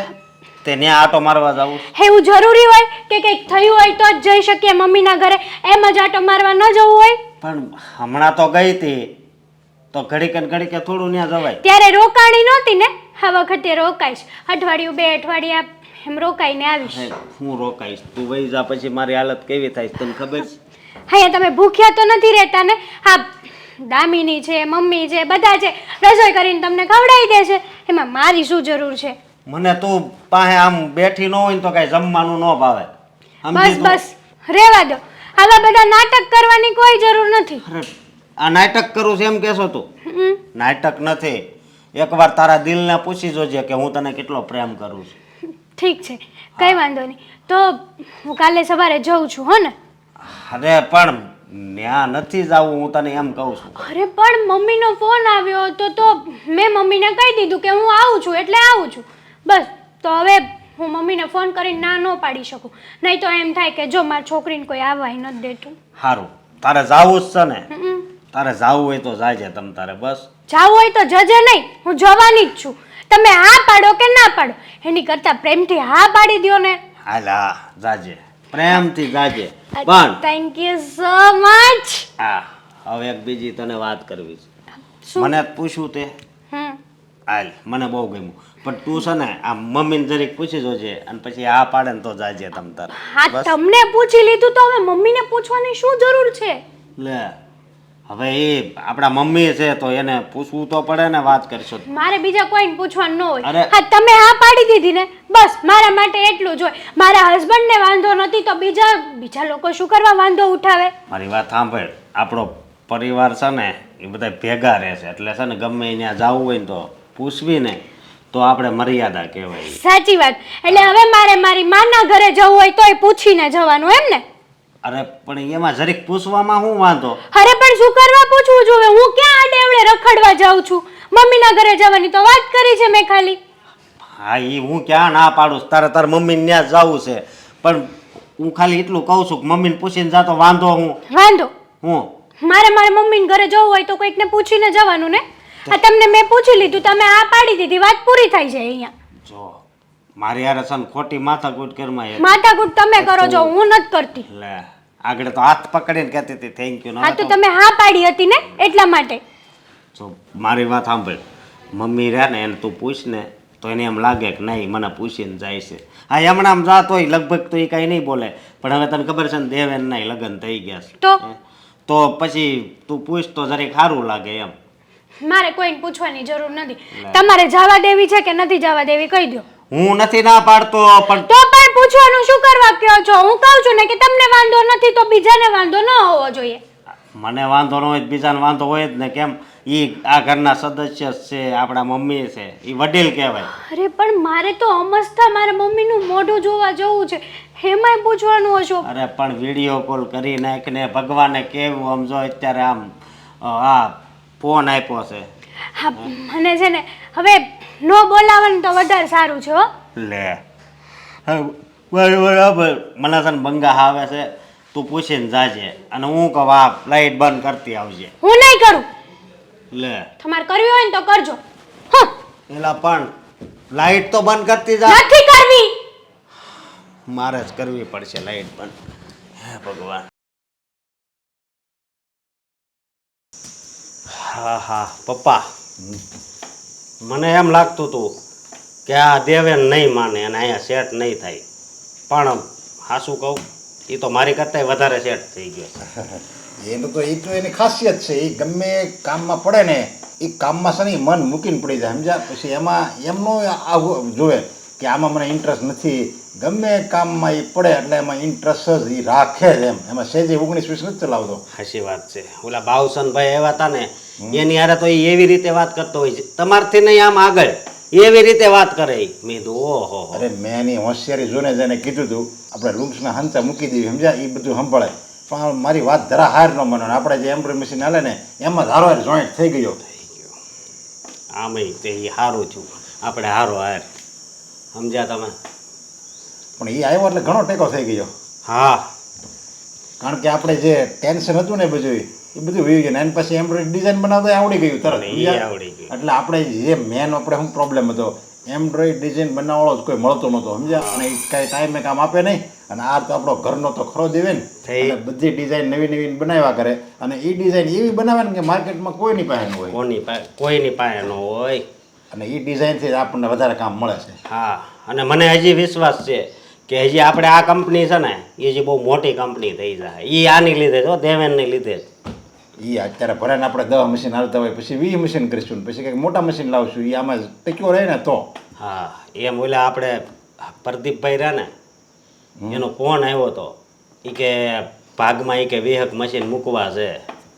તે ત્યાં આટો મારવા જાવું?
એવું જરૂરી હોય કે કંઈક થયું હોય તો જ જઈ શકીએ મમ્મીના ઘરે, એમ જ આંટો મારવા ન જવું હોય?
પણ હમણાં તો ગઈ હતી, તો ઘડીકે ને ઘડીકે થોડું ત્યાં જવાય.
ત્યારે રોકાણી નહોતી ને, આ વખતે રોકાઈશ. અઠવાડિયું બે અઠવાડિયા એમ રોકાઈને આવીશ.
હે, હું રોકાઈશ, તું વહી જા પછી મારી હાલત કેવી થાય છે તને ખબર છે?
અહીંયા તમે ભૂખ્યા તો નથી રહેતા ને? હા દામિની છે, મમ્મી છે, બધા છે, રસોઈ કરીને તમને ખવડાવી દે છે, એમાં મારી શું જરૂર છે?
મને તું પાસે આમ બેઠી ન હોય ને તો કઈ જમવાનું ન ભાવે. સમજી
બસ
તું?
બસ રહેવા દો. આવા બધા નાટક કરવાની કોઈ જરૂર નથી.
અરે આ નાટક કરું છે એમ કહેશો તું?
હમ.
નાટક નથી. એકવાર તારા દિલને પૂછી જોજે કે હું તને કેટલો પ્રેમ કરું છું.
ઠીક છે, કઈ વાંધો નહીં. તો હું કાલે સવારે જઉં છું હો ને?
અરે પણ ત્યાં નથી જાવું, હું તને એમ કહું છું.
અરે પણ મમ્મીનો ફોન આવ્યો હતો તો મેં મમ્મીને કહી દીધું કે હું આવું છું એટલે આવું છું. બસ તો હવે હું મમ્મીને ફોન કરીને ના ન પાડી શકું, નહીં તો એમ થાય કે જો મારી છોકરીને કોઈ આવવાય નથી દેતું.
સારું, તારે જાવું જ છે ને?
હમ.
તારે જાવું હોય તો જાજે તમ તારે. બસ
જાવું હોય તો જજે નહીં, હું જવાની જ છું. તમે હા પાડો કે ના પાડો એની કરતાં પ્રેમથી હા પાડી દ્યો ને.
હાલ હા જાજે, પ્રેમથી જાજે. પણ
થેન્ક યુ સો મચ.
હા, હવે એક બીજી તને વાત કરવી છે.
શું?
મને જ પૂછ્યું તે
હમ.
હાલ, મને બહુ ગમ્યું. પણ તું છે ને આ મમ્મીને જરીક પૂછી જોજે, અને પછી આ પાડે ને તો જાજે તમ તારે.
હા
બસ.
તમને પૂછી લીધું તો હવે મમ્મીને પૂછવાની શું જરૂર છે?
લે હવે એ આપણા મમ્મી છે તો એને પૂછવું તો પડે ને, વાત કરશો તો.
મારે બીજા કોઈને પૂછવાનું ન હોય.
અરે.
હા તમે હા પાડી દીધી ને, બસ મારા માટે એટલું જ હોય. મારા હસબન્ડને વાંધો નથી તો બીજા લોકો શું કરવા વાંધો ઉઠાવે?
મારી વાત સાંભળ, આપણો પરિવાર છે ને એ બધા ભેગા રહે છે, એટલે છે ને ગમે ત્યાં જવું હોય ને તો પૂછવી ને તો આપણે મર્યાદા કહેવાય.
સાચી વાત. એટલે હવે મારે મારી માના ઘરે જવું હોય તોય પૂછીને જવાનું એમ ને?
અરે પણ એમાં જરીક પૂછવામાં શું વાંધો?
અરે પણ શું કરવા પૂછવું જોઈએ? હું ક્યાં આડેવડે રખડવા જાઉં છું? મમ્મીના ઘરે જવાની તો વાત કરી છે મેં ખાલી.
હા એ હું ક્યાં ના પાડું છું, તાર મમ્મીને ત્યાં જવું છે, પણ હું ખાલી એટલું કહું છું કે મમ્મીને પૂછીને જાતો વાંધો હું
વાંધો
હું
મારે મારી મમ્મીને ઘરે જવું હોય તો કોઈકને પૂછીને જવાનું ને. આ તમને મેં પૂછી લીધું, તમે આ પાડી દીધી, વાત પૂરી થઈ જાય અહીંયા.
જો મારી યાર છે ને ખોટી માથાકૂટ કરમાં
માથાકૂટ તમે કરો છો, હું નથી કરતી.
લે આગળ તો હાથ પકડીને કહેતી હતી થેન્ક યુ.
હા તો તમે હા પાડી હતી ને એટલા માટે.
જો મારી વાત સાંભળ, મમ્મી રહ્યા ને એને તું પૂછ ને તો એને એમ લાગે કે નહીં મને પૂછીને જાય છે. હા હમણાં આમ જાત હોય લગભગ તો એ કાંઈ નહીં બોલે, પણ હવે તને ખબર છે ને દેવેન નહીં લગ્ન થઈ ગયા છે
તો?
તો પછી તું પૂછ તો જરીક સારું લાગે એમ.
મારે કોઈને પૂછવાની જરૂર નથી. તમારે જવા દેવી છે કે નથી જવા દેવી કહી દો.
હું નથી ના પાડતો, પણ
તો પણ પૂછવાનું શું કરવા કહો છો? હું કહું છું ને કે તમને વાંધો નથી તો બીજાને વાંધો ન હોવો જોઈએ.
મને વાંધો ન હોય તો બીજાને વાંધો હોય જ ને. કેમ એ આ ઘરના સદસ્ય છે, આપણા મમ્મી છે, એ વડીલ કહેવાય.
અરે પણ મારે તો અમસ્તા મારા મમ્મીનું મોઢું જોવા જવું છે, એમાંય પૂછવાનું હશો?
અરે પણ વિડીયો કોલ કરી નાખને ભગવાને કેવું આમ જો અત્યારે આમ આ ફોન આપ્યો છે.
હા મને છે ને હવે નો બોલાવવાનું તો વધારે સારું છે હો.
લે બરાબર, મને છે ને બંગા આવે છે, તું પૂછીને જાજે, અને હું કહું આ લાઈટ બંધ કરતી આવજે.
હું નહીં કરું.
લે
તમારે કરવી હોય ને તો કરજો. હા,
એલા પણ લાઈટ તો બંધ કરતી જા.
નથી કરવી.
મારે જ કરવી પડશે લાઈટ બંધ. હે ભગવાન. હા હા પપ્પા, મને એમ લાગતું હતું કે આ દેવેન નહીં માને અને અહીંયા સેટ નહીં થાય, પણ હાસું કહું એ તો મારી કરતાંય વધારે સેટ થઈ ગયો.
એનું તો એ તો એની ખાસિયત છે. એ ગમે કામમાં પડે ને એ કામમાં છે ને ઈ મન મૂકીને પડી જાય, સમજ્યા? પછી એમાં એમનો આવું જોવે કે આમાં મને ઇન્ટરેસ્ટ નથી. ગમે કામમાં એ પડે એટલે એમાં ઇન્ટરેસ્ટ જ એ રાખે જ. એમાં સેજે 19-20 નથી ચલાવતો.
હાચી વાત છે. ઓલા બાવસનભાઈ આવ્યા હતા ને એની હારે તો એ એવી રીતે વાત કરતો હોય છે, તમારથી નહીં આમ આગળ એવી રીતે વાત કરે. મેં કીધું ઓહો.
અરે મેં એની હોશિયારી જોઈને જઈને કીધું હતું આપણે રૂમ્સના હંતા મૂકી દેવી, સમજ્યા? એ બધું સંભાળે. પણ મારી વાત જરા હાર ન માનો. આપણે જે એમ્બ્રોઇડરી મશીન હાલે ને એમાં ધારો હાર જોઈન્ટ થઈ ગયો.
આમેય તે એ સારું થયું, આપણે હારો હાર. સમજ્યા તમે?
પણ એ આવ્યો એટલે ઘણો ટેકો થઈ ગયો.
હા
કારણ કે આપણે જે ટેન્શન હતું ને બધું એ બધું વયું ગયું. એની પછી એમ્બ્રોઇડરી ડિઝાઇન બનાવતા આવડી ગયું તરત.
એ આવડી ગયું.
એટલે આપણે જે મેન આપણે શું પ્રોબ્લેમ હતો, એમ્બ્રોઇડરી ડિઝાઇન બનાવવાળો જ કોઈ મળતો નહોતો, સમજ્યા? અને એ કાંઈ ટાઈમે કામ આપે નહીં. અને આ તો આપણો ઘરનો તો ખરો દેવે ને, એટલે બધી ડિઝાઇન નવી નવી બનાવ્યા કરે. અને એ ડિઝાઇન એવી બનાવે ને કે માર્કેટમાં કોઈની પાસે ન હોય.
કોઈની પાસે ન હોય.
અને એ ડિઝાઇનથી જ આપણને વધારે કામ મળે છે.
હા, અને મને હજી વિશ્વાસ છે કે હજી આપણે આ કંપની છે ને એ હજી બહુ મોટી કંપની થઈ જાય. એ આની લીધે જ, દેવેનની લીધે જ.
એ અત્યારે ભરાને આપણે 10 મશીન હાલતા હોય, પછી 20 મશીન કરીશું, પછી કંઈક મોટા મશીન લાવશું. એ આમાં ટક્યો રહે ને તો.
હા, એમ ઓલા આપણે પ્રદીપભાઈ રહ્યા ને એનો ફોન આવ્યો હતો. એ કે ભાગમાં એ કે વિહક મશીન મૂકવા છે.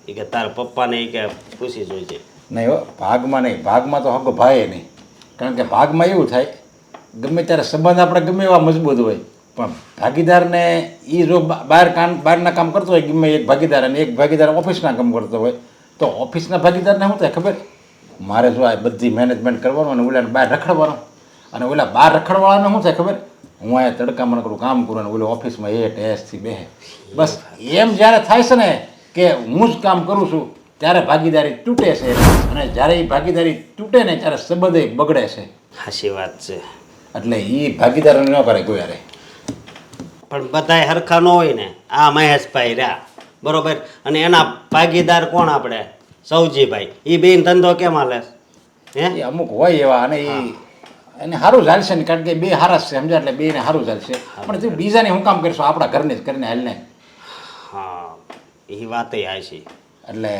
એ કે તારા પપ્પાને એ કે પૂછી જોઈજે.
નહીં હો, ભાગમાં નહીં. ભાગમાં તો હકો ભાઈ નહીં. કારણ કે ભાગમાં એવું થાય ગમે ત્યારે સંબંધ આપણે ગમે એવા મજબૂત હોય, પણ ભાગીદારને એ જો બહારના કામ કરતો હોય, ગમે એક ભાગીદાર અને એક ભાગીદાર ઓફિસના કામ કરતો હોય, તો ઓફિસના ભાગીદારને શું થાય ખબર? મારે જો આ બધી મેનેજમેન્ટ કરવાનું અને ઓલાને બહાર રખડવાનું. અને ઓલા બહાર રખડવાળાને શું થાય ખબર? હું અહીંયા તડકામાં કરું કામ કરું અને ઓલો ઓફિસમાં એસથી બેહે. બસ એમ જ્યારે થાય છે ને કે હું જ કામ કરું છું ત્યારે ભાગીદારી તૂટે છે. અને જ્યારે એ ભાગીદારી તૂટે ને ત્યારે સંબંધ બગડે છે.
હાચી વાત છે.
એટલે એ ભાગીદારો ન કરે કોઈ યારે.
પણ બધાય હરખા ન હોય ને. આ મહેશભાઈ રહ્યા બરોબર, અને એના ભાગીદાર કોણ આપણે? સૌજીભાઈ. એ બેન ધંધો કેમ હાલે? હે,
એ અમુક હોય એવા. અને એને સારું ચાલશે ને, કારણ કે બે હારા છે, સમજ્યા? એટલે બેને સારું ચાલશે. પણ તું બીજાને શું કામ કરશો? આપણા ઘરને જ કરીને હાલને.
હા, એ વાતય હાચી.
એટલે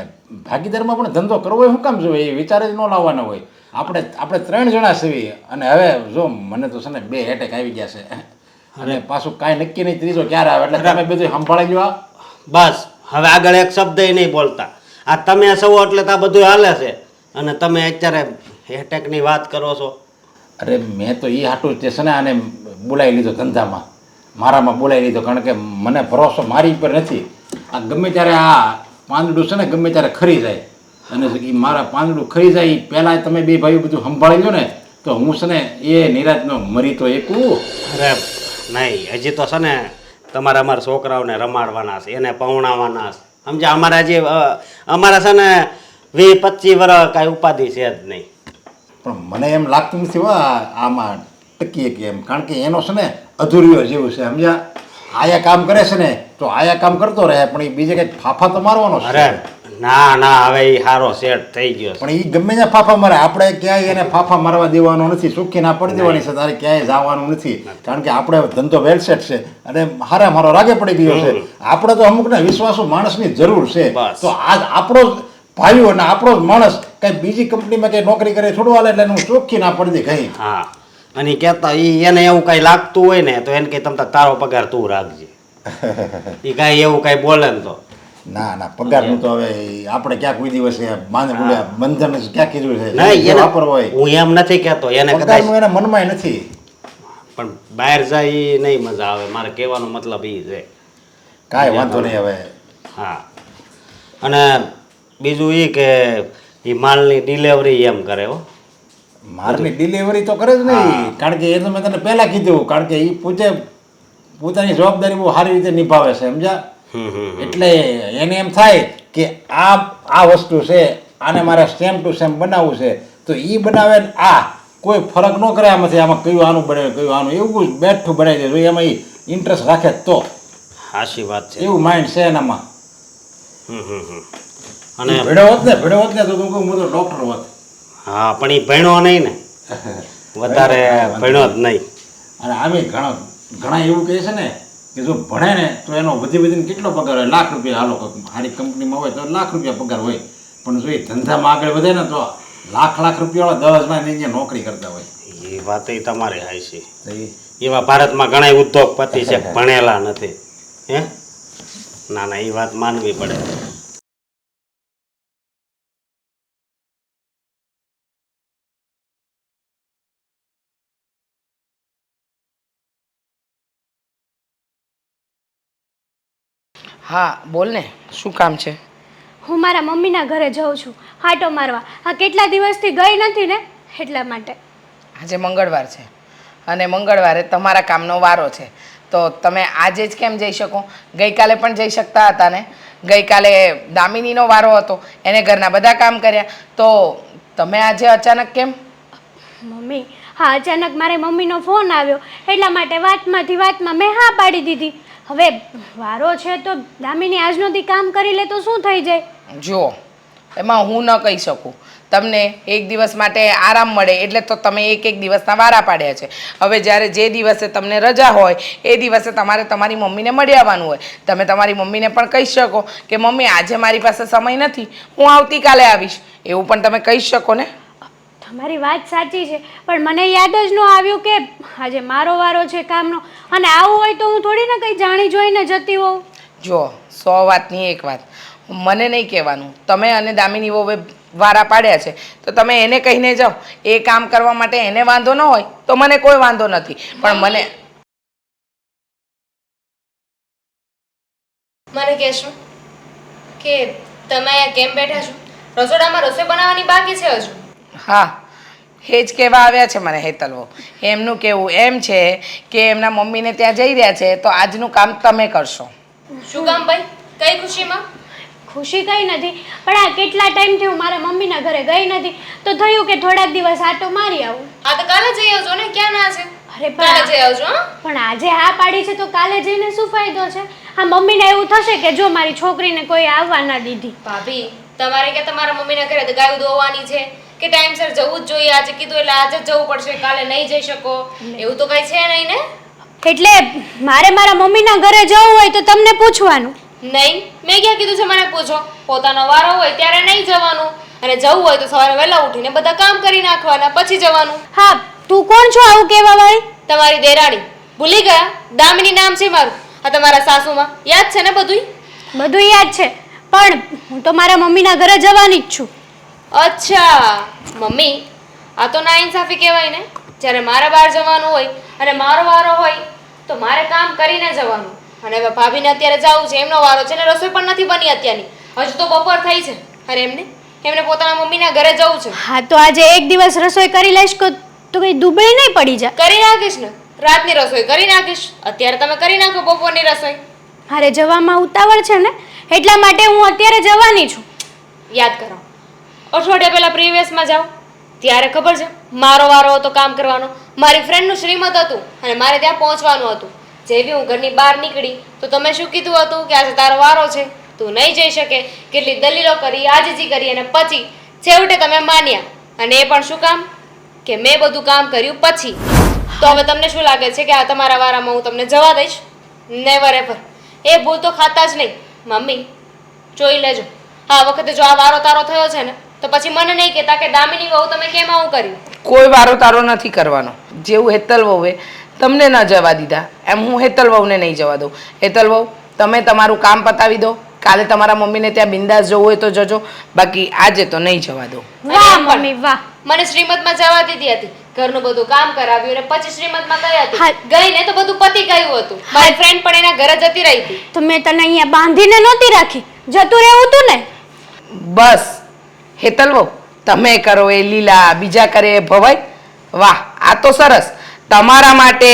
ભાગીદારમાં પણ ધંધો કરવો હોય શું કામ જોઈએ? એ વિચાર જ ન લાવવાનો હોય. આપણે 3 જણા છીએ અને હવે જો મને તો છે ને 2 એટેક આવી ગયા છે અને પાછું કાંઈ નક્કી નહીં ત્રીજો ક્યારે આવે. એટલે તમે બધું સંભાળી લો.
બસ હવે આગળ એક શબ્દ નહીં બોલતા. આ તમે સૌ એટલે તો આ બધું હાલે છે અને તમે અત્યારે એટેકની વાત કરો છો.
અરે મેં તો એ હાટું જ છે ને આને બોલાવી લીધો ધંધામાં, મારામાં બોલાવી લીધો. કારણ કે મને ભરોસો મારી પર નથી. આ ગમે ત્યારે આ પાંદડું છે ને ગમે ત્યારે ખરી જાય. અને એ મારા પાંદડું ખરી જાય એ પહેલાં તમે 2 ભાઈઓ બધું સંભાળી લો ને તો હું છે ને એ નિરાતનો મરી તો એકું.
અરે નહીં, હજી તો છે ને તમારે અમારા છોકરાઓને રમાડવાના છે, એને પૌણાવવાના છે, સમજ્યા? અમારા જે અમારા છે ને 20-25 વર્ષ કાંઈ ઉપાધિ છે જ નહીં.
પણ મને એમ લાગતું નથી આમાં ટકીએ કે એમ. કારણ કે એનો છે ને અધૂરીઓ જેવું છે, સમજ્યા? આયા કામ કરે છે ને તો આયા કામ કરતો રહે, પણ એ બીજે કંઈક ફાફા તો મારવાનો છે.
અરે ના હવે એ સારો સેટ થઈ ગયો છે.
પણ એ ગમે ત્યાં ફાફા મારે, આપણે ક્યાંય એને ફાફા મારવા દેવાનો નથી. ચોખ્ખી ના પડી દેવાની છે, તારે ક્યાંય જવાનું નથી. કારણ કે આપણે ધંધો વેલસેટ છે અને હારા મારો રાગે પડી ગયો છે. આપણે તો અમુકને વિશ્વાસુ માણસની જરૂર છે. તો આજ આપણો જ ભાઈઓ અને આપણો જ માણસ કંઈ બીજી કંપનીમાં કંઈ નોકરી કરે થોડું હાલે એટલે હું ચોખ્ખી ના પડી દે કઈ.
હા, અને એ કહેતા એને એવું કાંઈ લાગતું હોય ને તો એને કંઈ તમ તારો પગાર તું રાખજે. એ કાંઈ એવું કાંઈ બોલે ને તો
ના પગારનું તો હવે આપણે ક્યાં કોઈ દિવસ બંધન ક્યાં કીધું છે?
નહીં,
વાપરવો હોય.
હું એમ નથી કહેતો એને કદાચ,
પગારનું એના મનમાં નથી.
પણ બહાર જાય એ નહીં મજા આવે. મારે કહેવાનો મતલબ એ છે.
કાંઈ વાંધો નહીં હવે.
હા, અને બીજું એ કે એ માલની ડિલિવરી એમ કરે હો.
મારની ડિલિવરી તો કરે જ નહીં. કારણ કે એ તો મેં તને પહેલા કીધું. કારણ કે એ પોતાની જવાબદારી બહુ સારી રીતે નિભાવે છે, સમજ્યા? એટલે એને એમ થાય કે આ વસ્તુ છે આને મારે સેમ ટુ સેમ બનાવવું છે તો એ બનાવે ને આ કોઈ ફરક ન કરે આમાંથી, આમાં કયું આનું બને કયું આનું, એવું જ બેઠું બનાવી દે. જો એમાં ઇન્ટરેસ્ટ રાખે તો
હાચી વાત છે.
એવું માઇન્ડ છે એનામાં.
અને
ભેડો હોત ને તો તું કહું હું તો ડૉક્ટર હોત.
હા, પણ એ ભણ્યો નહીં ને, વધારે ભણ્યો જ નહીં.
અને આમે ઘણા એવું કહે છે ને કે જો ભણે ને તો એનો વધીને કેટલો પગાર હોય, લાખ રૂપિયા. હાલો સારી કંપનીમાં હોય તો લાખ રૂપિયા પગાર હોય, પણ જો એ ધંધામાં આગળ વધે ને તો લાખ રૂપિયાવાળા 10 માં અહીંયા નોકરી કરતા હોય.
એ વાત તમારી હાચી. એવા ભારતમાં ઘણા ઉદ્યોગપતિ છે ભણેલા નથી. હે ના ના, એ વાત માનવી પડે.
હા બોલ ને, શું કામ છે?
હું મારા મમ્મીના ઘરે જાઉં છું આંટો મારવા. હા, કેટલા દિવસથી ગઈ નથી ને એટલા માટે.
આજે મંગળવાર છે અને મંગળવારે તમારા કામનો વારો છે, તો તમે આજે જ કેમ જઈ શકો? ગઈકાલે પણ જઈ શકતા હતા ને. ગઈકાલે દામિનીનો વારો હતો, એને ઘરના બધા કામ કર્યા, તો તમે આજે અચાનક કેમ?
મમ્મી, હા, અચાનક મારે મમ્મીનો ફોન આવ્યો એટલા માટે વાતમાં મેં હા પાડી દીધી. હવે વારો છે તો દામિની આજનો દી કામ કરી લે તો શું થઈ જાય?
જુઓ, એમાં હું ન કહી શકું. તમને એક દિવસ માટે આરામ મળે એટલે તો તમે એક દિવસના વારા પાડ્યા છે. હવે જ્યારે જે દિવસે તમને રજા હોય એ દિવસે તમારે તમારી મમ્મીને મળી આવવાનું હોય. તમે તમારી મમ્મીને પણ કહી શકો કે મમ્મી આજે મારી પાસે સમય નથી, હું આવતીકાલે આવીશ, એવું પણ તમે કહી શકો ને.
તમારી વાત સાચી છે, પણ મને યાદ જ ન આવ્યું કે આજે મારો વારો છે કામનો, અને આવું હોય તો હું થોડી ને કંઈ જાણી જોઈને જતી હોઉં.
જો 100 વાતની એક વાત, મને નહીં કહેવાનું. તમે અને દામિની વહુએ વારા પાડ્યા છે તો તમે એને કહીને જાઓ. એ કામ કરવા માટે એને વાંધો ન હોય તો મને કોઈ વાંધો નથી, પણ
મને કહેશો કે તમે અહીંયા કેમ બેઠા છો? રસોડામાં રસોઈ બનાવવાની બાકી છે હજુ?
હા, એ જ કહેવા આવ્યા છે મને હેતલવો. એમનું કહેવું એમ છે કે એમના મમ્મીને ત્યાં જઈ રહ્યા છે તો આજનું કામ તમે કરશો.
શું કામ ભાઈ? કઈ ખુશીમાં?
ખુશી કઈ નથી, પણ આ કેટલા ટાઈમથી હું મારા મમ્મીના ઘરે ગઈ નથી તો થયું કે થોડાક દિવસ આટો મારી આવું.
આ તો કાલે જઈ આવજો ને, ક્યાં ના છે?
અરે
કાલે જઈ આવજો. હા,
પણ આજે હા પાડી છે તો કાલે જઈને શું ફાયદો છે? આ મમ્મીને એવું થશે કે જો મારી છોકરીને કોઈ આવવા ના દીધી.
ભાભી, તમારે કે તમારા મમ્મીના ઘરે તો ગાયું દોવાની છે કે ટાઈમસર જવું જ જોઈએ? આજે કીધું એટલે આજે જ જવું પડશે, કાલે નહીં જઈ શકો એવું તો કઈ છે નહીં ને?
એટલે મારે મારા મમ્મીના ઘરે જવું હોય તો તમને પૂછવાનું
નહીં. મેં ક્યાં કીધું છે મને પૂછો? પોતાનો વારો હોય ત્યારે નહીં જવાનું, અને જવું હોય તો સવારે વહેલા ઉઠીને બધા કામ કરી નાખવાના, પછી જવાનું.
હા, તું કોણ છો આવું કહેવા વાળી?
તમારી દેરાણી. ભૂલી ગયા? દામિની નામ છે મારું. આ તમારા સાસુમાં યાદ છે ને બધું?
બધું યાદ છે, પણ હું તો મારા મમ્મીના ઘરે જવાની જ છું.
અચ્છા મમ્મી, આ તો નાઇન્સાફી કહેવાય ને. જ્યારે મારે બહાર જવાનું હોય અને મારો વારો હોય તો મારે કામ કરીને જવાનું. અને હવે ભાભીને અત્યારે જવું છે, એમનો વારો છે ને રસોઈ પણ નથી બની અત્યારની, હજુ તો બપોર થઈ છે. અને એમને પોતાના મમ્મીના ઘરે જવું છે.
હા, તો આજે એક દિવસ રસોઈ કરી લઈશ તો કઈ દુબળી નહીં પડી જાય?
કરી નાખીશ ને, રાતની રસોઈ કરી નાખીશ. અત્યારે તમે કરી નાખો બપોરની રસોઈ.
મારે જવામાં ઉતાવળ છે ને એટલા માટે હું અત્યારે જવાની છું.
યાદ કરો, અઠવાડિયા પહેલા પ્રીવિયસમાં જાઓ ત્યારે ખબર છે મારો વારો હતો કામ કરવાનો. મારી ફ્રેન્ડનું શ્રીમત હતું અને મારે ત્યાં પહોંચવાનું હતું. જેવી હું ઘરની બહાર નીકળી તો તમે શું કીધું હતું કે આજે તારો વારો છે, તું નહીં જઈ શકે. કેટલી દલીલો કરી, આજીજી કરી, અને પછી છેવટે તમે માન્યા. અને એ પણ શું કામ? કે મેં બધું કામ કર્યું પછી. તો હવે તમને શું લાગે છે કે આ તમારા વારામાં હું તમને જવા દઈશ? Never ever. એ ભૂલ તો ખાતા જ નહીં. મમ્મી જોઈ લેજો, આ વખતે જો આ વારો તારો થયો છે ને તો પછી મને નહીં કહેતા કે દામિની વહુ તમે કેમ આવું કર્યું.
કોઈ વારો તારો નથી કરવાનો. જેવું હેતલ વહુએ તમને ન જવા દીધા એમ હું હેતલ વહુને નહીં જવા દઉં. હેતલ વહુ, તમે તમારું કામ પતાવી દો. કાલે તમારા મમ્મીને ત્યાં બિંદાસ જવું હોય તો જજો, બાકી આજે તો નહીં જવા દો.
વાહ મમ્મી વાહ.
મને શ્રીમતમાં જવા દીધી હતી, ઘરનું બધું કામ કરાવ્યું અને પછી શ્રીમતમાં ગઈ હતી.
હા.
ગઈ ને તો બધું પતી ગયું હતું. મારી ફ્રેન્ડ પણ એના ઘરે જતી રહી હતી.
તો મેં તને અહીંયા બાંધીને નહોતી રાખી, જતું રહેવું તું ને.
બસ હેતલ વહુ, તમે કરો એ લીલા, બીજા કરે એ ભવાઈ. વાહ, આ તો સરસ. તમારા માટે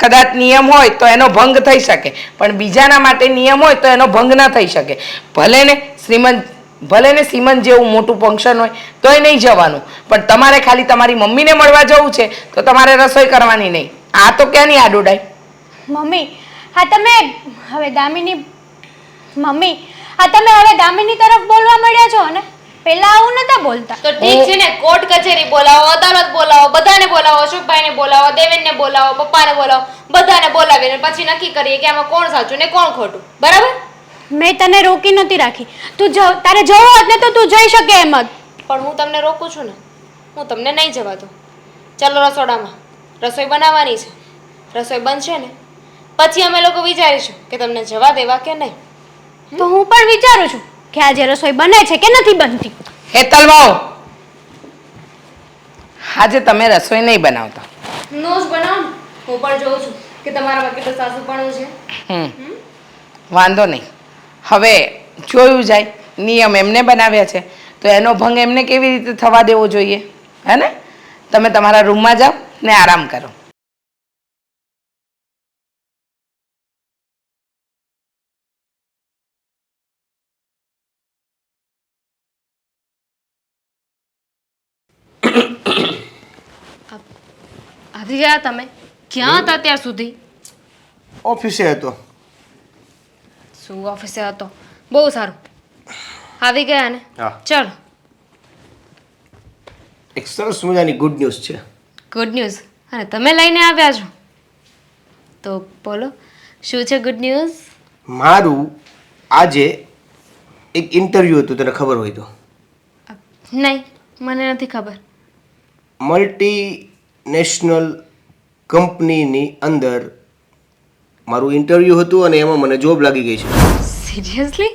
કદાચ નિયમ હોય તો એનો ભંગ થઈ શકે, પણ બીજાના માટે નિયમ હોય તો એનો ભંગ ના થઈ શકે. ભલે ને શ્રીમંત ભલે ને સીમંત જેવું મોટું ફંક્શન હોય તોય નહીં જવાનું, પણ તમારે ખાલી તમારી મમ્મીને મળવા જવું છે તો તમારે રસોઈ કરવાની નહીં. આ તો ક્યાંની આડોડાઈ.
મમ્મી હા તમે હવે દામિની મમ્મી હા તમે હવે દામિની તરફ બોલવા મળ્યા છો ને, પહેલા આવું નતા બોલતા.
તો ઠીક છે ને, કોર્ટ કચેરી બોલાવો, અદાલત બોલાવો, બધાને બોલાવો, અશોકભાઈને બોલાવો, દેવેનને બોલાવો, પપ્પાને બોલાવો, બધાને બોલાવીને પછી નક્કી કરીએ કે આમાં કોણ સાચું ને કોણ ખોટું. બરાબર?
મેં તને રોકી નહોતી રાખી. તું તારે જવું હોત ને તો તું જઈ શકે એમ જ.
પણ હું તમને રોકું છું ને, હું તમને નહીં જવા દઉં. ચાલો રસોડામાં રસોઈ બનાવવાની છે, રસોઈ બનશે ને પછી અમે લોકો વિચારીશું કે તમને જવા દેવા કે નહીં.
તો હું પણ વિચારું છું કે આજે રસોઈ બને છે કે નથી બનતી.
હેતલ વાવ, આજે તમે રસોઈ નહીં બનાવતા.
નો જ બનાવ ને. હું પણ જોઉં છું કે તમારામાં કેટલું સાસુપણું છે.
વાંધો નહીં, હવે જોયું જાય. નિયમ એમને બનાવ્યા છે તો એનો ભંગ એમને કેવી રીતે થવા દેવો જોઈએ, હે ને? તમે તમારા રૂમમાં જાઓ ને આરામ કરો.
આવી ગયા તમે? ક્યાં હતા ત્યાં સુધી?
ઓફિસે હતો.
શું ઓફિસે હતો? બહુ સારું, આવી ગયા ને?
હા.
ચાલો.
એક સરસ મજાની ગુડ ન્યૂઝ છે.
Good news? અને તમે લઈને આવ્યા છો તો બોલો, શું છે ગુડ ન્યૂઝ?
મારું આજે એક ઇન્ટરવ્યૂ હતું, તને ખબર હોય તો.
નહીં, મને નથી ખબર.
મલ્ટી નેશનલ કંપનીની અંદર મારું ઇન્ટરવ્યૂ હતું અને એમાં મને જોબ લાગી ગઈ છે.
સિરિયસલી?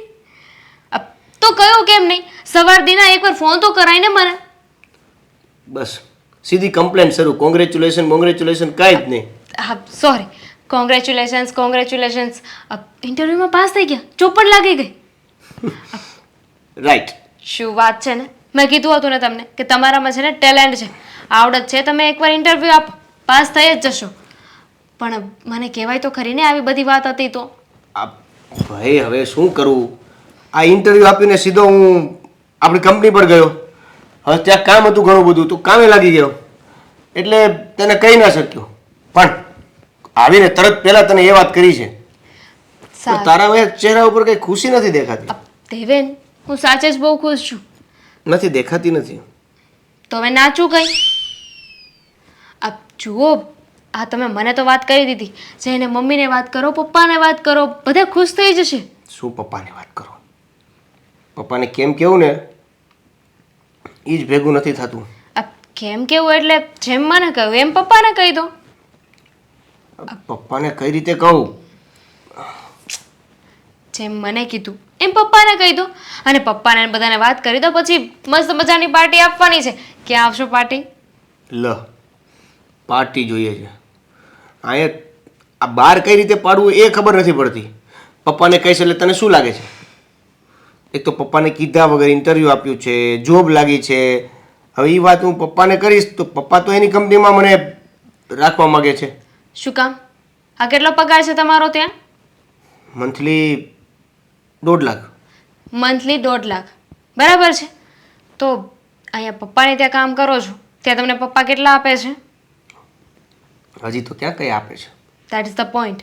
તો કયો કેમ નહીં? સવાર દીના એકવાર ફોન તો કરાય ને મને.
બસ સીધી કમ્પ્લેન શરૂ. કોંગ્રેચ્યુલેશન કાંઈ જ નહીં.
હા સોરી, કોંગ્રેચ્યુલેશન્સ. ઇન્ટરવ્યૂમાં પાસ થઈ ગયા, ચોપડ લાગી ગઈ.
રાઈટ.
શું વાત છે ને, મેં કીધું હતું ને તમને કે તમારામાં છે ને ટેલેન્ટ છે, આવડત છે, તમે એકવાર ઇન્ટરવ્યૂ આપો, પાસ થઈ જ જશો. પણ મને કહેવાય તો ખરી ને આવી બધી વાત હતી તો.
ભાઈ હવે શું કરું? આ ઇન્ટરવ્યૂ આપીને સીધો હું આપણી કંપની પર ગયો. હવે ત્યાં કામ હતું ઘણું બધું, તો કામે લાગી ગયો, એટલે તને કહી ના શક્યો. પણ આવીને તરત પહેલા તને એ વાત કરી છે. પણ તારા ચહેરા ઉપર કઈ ખુશી નથી દેખાતી.
દેવેન, હું સાચે જ બહુ ખુશ છું.
નથી દેખાતી નથી.
તો હવે નાચું કઈ? જુઓ, આ તમે મને તો વાત કરી દીધી, જઈને મમ્મીને વાત કરો, પપ્પાને વાત કરો, બધા ખુશ થઈ જશે.
શું પપ્પાને વાત કરો? પપ્પાને કેમ કેવું ને એ જ ભેગું નથી થતું.
કેમ કેવું એટલે જેમ મને કહ્યું એમ પપ્પાને કહી દો.
પપ્પાને કઈ રીતે કહું?
જેમ મને કીધું એમ પપ્પાને કહી દો, અને પપ્પાને બધાને વાત કરી દો. પછી મસ્ત મજાની પાર્ટી આપવાની છે. ક્યાં આવશો પાર્ટી?
પાર્ટી જોઈએ છે. અહીંયા આ બાર કઈ રીતે પાડવું એ ખબર નથી પડતી. પપ્પાને કહીશ એટલે તને શું લાગે છે? એક તો પપ્પાને કીધા વગર ઇન્ટરવ્યૂ આપ્યું છે, જોબ લાગી છે. હવે એ વાત હું પપ્પાને કરીશ તો પપ્પા તો એની કંપનીમાં મને રાખવા માગે છે.
શું કામ? આ કેટલો પગાર છે તમારો ત્યાં?
મંથલી 1.5 લાખ.
મંથલી 1.5 લાખ, બરાબર છે. તો અહીંયા પપ્પાને ત્યાં કામ કરો છો, ત્યાં તમને પપ્પા કેટલા આપે છે?
હજી તો ક્યાં કઈ આપે છે.
દેટ ઇઝ ધ પોઈન્ટ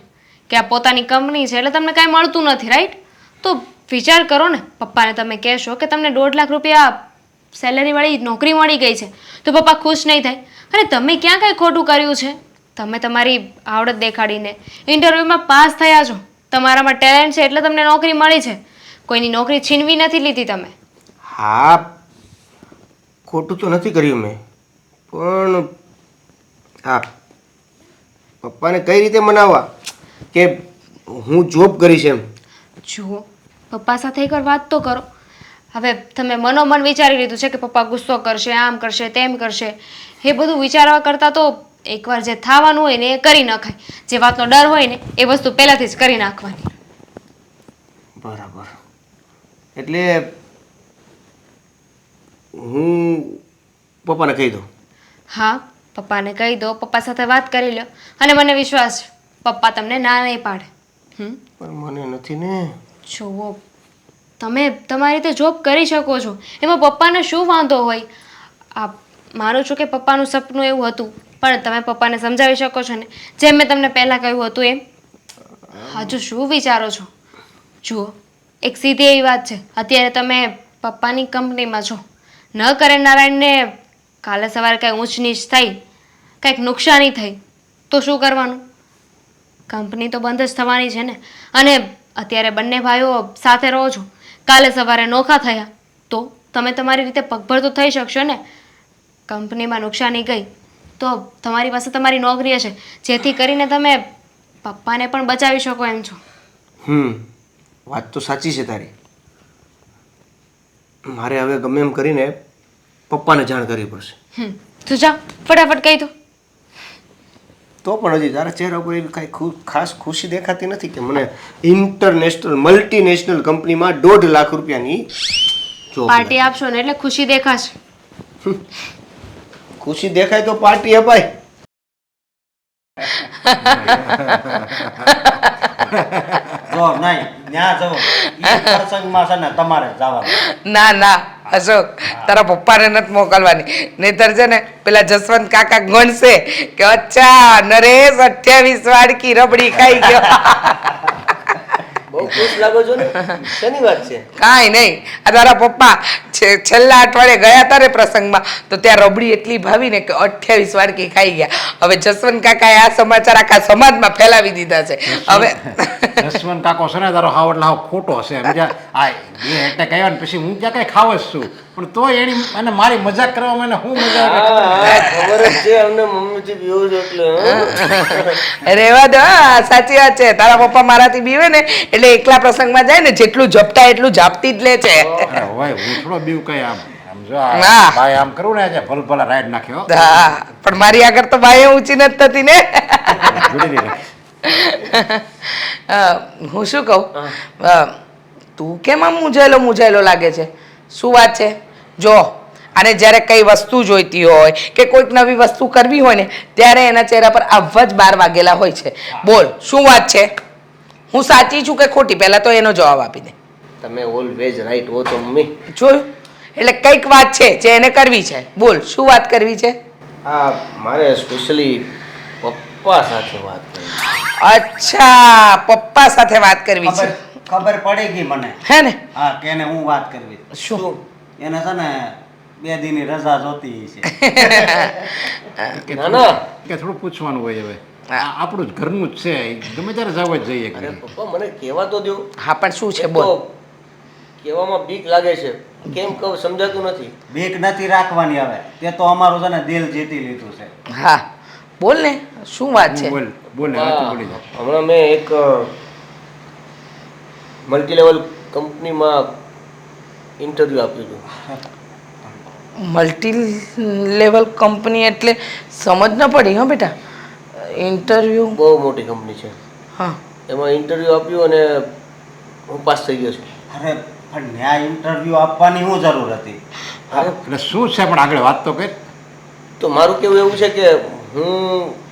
કે આ પોતાની કંપની છે એટલે તમને કાંઈ મળતું નથી, રાઈટ? તો વિચાર કરો ને, પપ્પાને તમે કહેશો કે તમને 1.5 લાખ રૂપિયા સેલરીવાળી નોકરી મળી ગઈ છે, તો પપ્પા ખુશ નહીં થાય. અને તમે ક્યાં કાંઈ ખોટું કર્યું છે? તમે તમારી આવડત દેખાડીને ઇન્ટરવ્યૂમાં પાસ થયા છો, તમારામાં ટેલેન્ટ છે એટલે તમને નોકરી મળી છે. કોઈની નોકરી છીનવી નથી લીધી તમે.
હા, ખોટું તો નથી કર્યું મેં, પણ હા પપ્પાને કઈ રીતે મનાવવા કે હું જોબ કરીશ એમ?
જુઓ, પપ્પા સાથે એકવાર વાત તો કરો. હવે તમે મનોમન વિચારી લીધું છે કે પપ્પા ગુસ્સો કરશે, આમ કરશે, તેમ કરશે. એ બધું વિચારવા કરતાં તો એકવાર જે થવાનું હોય ને એ કરી નખાય. જે વાતનો ડર હોય ને એ વસ્તુ પહેલાંથી જ કરી નાખવાની.
બરાબર. એટલે હું પપ્પાને કહી દઉં?
હા, પપ્પાને કહી દો, પપ્પા સાથે વાત કરી લો, અને મને વિશ્વાસ છે પપ્પા તમને ના નહીં પાડે.
પણ મને નથી ને.
જુઓ, તમે તમારી રીતે જોબ કરી શકો છો, એમાં પપ્પાને શું વાંધો હોય? આ માનું છું કે પપ્પાનું સપનું એવું હતું, પણ તમે પપ્પાને સમજાવી શકો છો ને, જેમ મેં તમને પહેલાં કહ્યું હતું એમ. હજુ શું વિચારો છો? જુઓ, એક સીધી એવી વાત છે, અત્યારે તમે પપ્પાની કંપનીમાં છો. ન કરે નારાયણને કાલે સવારે કાંઈ ઊંચ નીચ થઈ, કાંઈક નુકસાની થઈ તો શું કરવાનું? કંપની તો બંધ જ થવાની છે ને. અને અત્યારે બંને ભાઈઓ સાથે રહો છો, કાલે સવારે નોખા થયા તો તમે તમારી રીતે પગભર તો થઈ શકશો ને. કંપનીમાં નુકસાની ગઈ તો તમારી પાસે તમારી નોકરી હશે, જેથી કરીને તમે પપ્પાને પણ બચાવી શકો એમ છો.
વાત તો સાચી છે તારી. મારે હવે ગમે એમ કરીને પપ્પાને જાણ કરવી પડશે.
તું જા ફટાફટ કહી દો.
તો પણ હજી તારા ચહેરા ઉપર એવી કાંઈ ખાસ ખુશી દેખાતી નથી કે મને ઇન્ટરનેશનલ મલ્ટીનેશનલ કંપનીમાં 1.5 લાખ રૂપિયાની જોબ
પાર્ટી આપશો ને એટલે ખુશી દેખાશે.
ખુશી દેખાય તો પાર્ટી અપાય.
જો નહીં ત્યાં જવો ઈ પ્રસંગમાં છે ને તમારે જવાનું.
ના ના અશોક, તારા પપ્પાને નથી મોકલવાની, નહીતર છે ને પેલા જસવંત કાકા ગણશે કે અચ્છા નરેશ 28 વાડકી રબડી ખાઈ ગયો.
બહુ ખુશ લાગો છો ને, શેની વાત છે?
કાંઈ નહીં, આ તારા પપ્પા છેલ્લા અઠવાડિયે ગયા હતા ને પ્રસંગમાં, તો ત્યાં રબડી એટલી ભાવી ને કે 28 વાડકી ખાઈ ગયા. હવે જસવંત કાકાએ આ સમાચાર આખા સમાજમાં ફેલાવી દીધા છે. હવે
જસવંત કાકો છે ને તારો હાવ એટલે હાવ ખોટો છે સમજ્યા. આ 2 એટેક આવ્યા ને પછી હું ક્યાં કઈ ખાવ જ છું, પણ તોય એની અને મારી મજાક કરવામાં એને હું મજા આવે
ખબર જ છે અમને મમ્મીથી પીવું છે એટલે.
રેવા દો, હા, સાચી વાત છે. તારા પપ્પા મારાથી બીવે ને એટલે એકલા પ્રસંગમાં જાય ને જેટલું ઝપટા એટલું ઝાપટી જ લે છે.
અરે હોય હું થોડો બીવ કઈ આમ આમ જો આ
હા.
ભાઈ આમ કરું ને આજે ભલભલા રાઈડ નાખ્યો
હા, પણ મારી આગળ તો બાએ ઊંચી નથી થતી ને.
જોડી નહીં રાખી.
હું શું કહું, તું કેમ આમ મૂંઝાયેલો લાગે છે? શું વાત છે? જો, અને જ્યારે કઈ વસ્તુ જોઈતી હોય કે કોઈક નવી વસ્તુ કરવી હોય ને ત્યારે એના ચહેરા પર આવા જ 12 વાગેલા હોય છે. બોલ શું વાત છે? હું સાચી છું કે ખોટી? પહેલા તો એનો જવાબ આપી દે.
તમે ઓલવેઝ રાઈટ હો તો મમ્મી.
જોયું? એટલે કઈક વાત છે જે એને કરવી છે. બોલ શું વાત કરવી છે?
આ મારે સ્પેશિયલી પપ્પા સાથે વાત કરવી.
અચ્છા, પપ્પા સાથે વાત કરવી છે,
ખબર પડી ગઈ મને.
હે ને?
હા કે એને હું વાત કરવી.
શું?
એને છે ને 2 દીની રજા જોતી છે.
કે
ના ના
કે થોડું પૂછવાનું હોય હવે. આ આપણું જ ઘરનું જ છે, ગમે ત્યારે જવા જ જઈએ.
અરે પપ્પા મને કહેવા તો દો.
હા પણ શું છે?
એક
બોલ.
તો કહેવામાં બીક લાગે છે, કેમ કહું સમજાતું નથી.
બીક નથી રાખવાની હવે, તે તો અમારું છે ને દિલ જીતી લીધું છે.
હા બોલ ને, શું વાત છે?
બોલ બોલ ને હવે તું બોલી જા.
હમણાં મેં એક મલ્ટી લેવલ કંપનીમાં ઇન્ટરવ્યૂ આપ્યું હતું.
મલ્ટી લેવલ કંપની એટલે સમજ ન પડી. હા બેટા, ઇન્ટરવ્યુ.
બહુ મોટી કંપની છે.
હા,
એમાં ઇન્ટરવ્યૂ આપ્યું અને હું પાસ થઈ ગયો છું.
અરે પણ ન્યા ઇન્ટરવ્યૂ આપવાની શું જરૂર હતી?
એટલે શું છે પણ આગળ વાત તો કર.
તો મારું કેવું એવું છે કે હું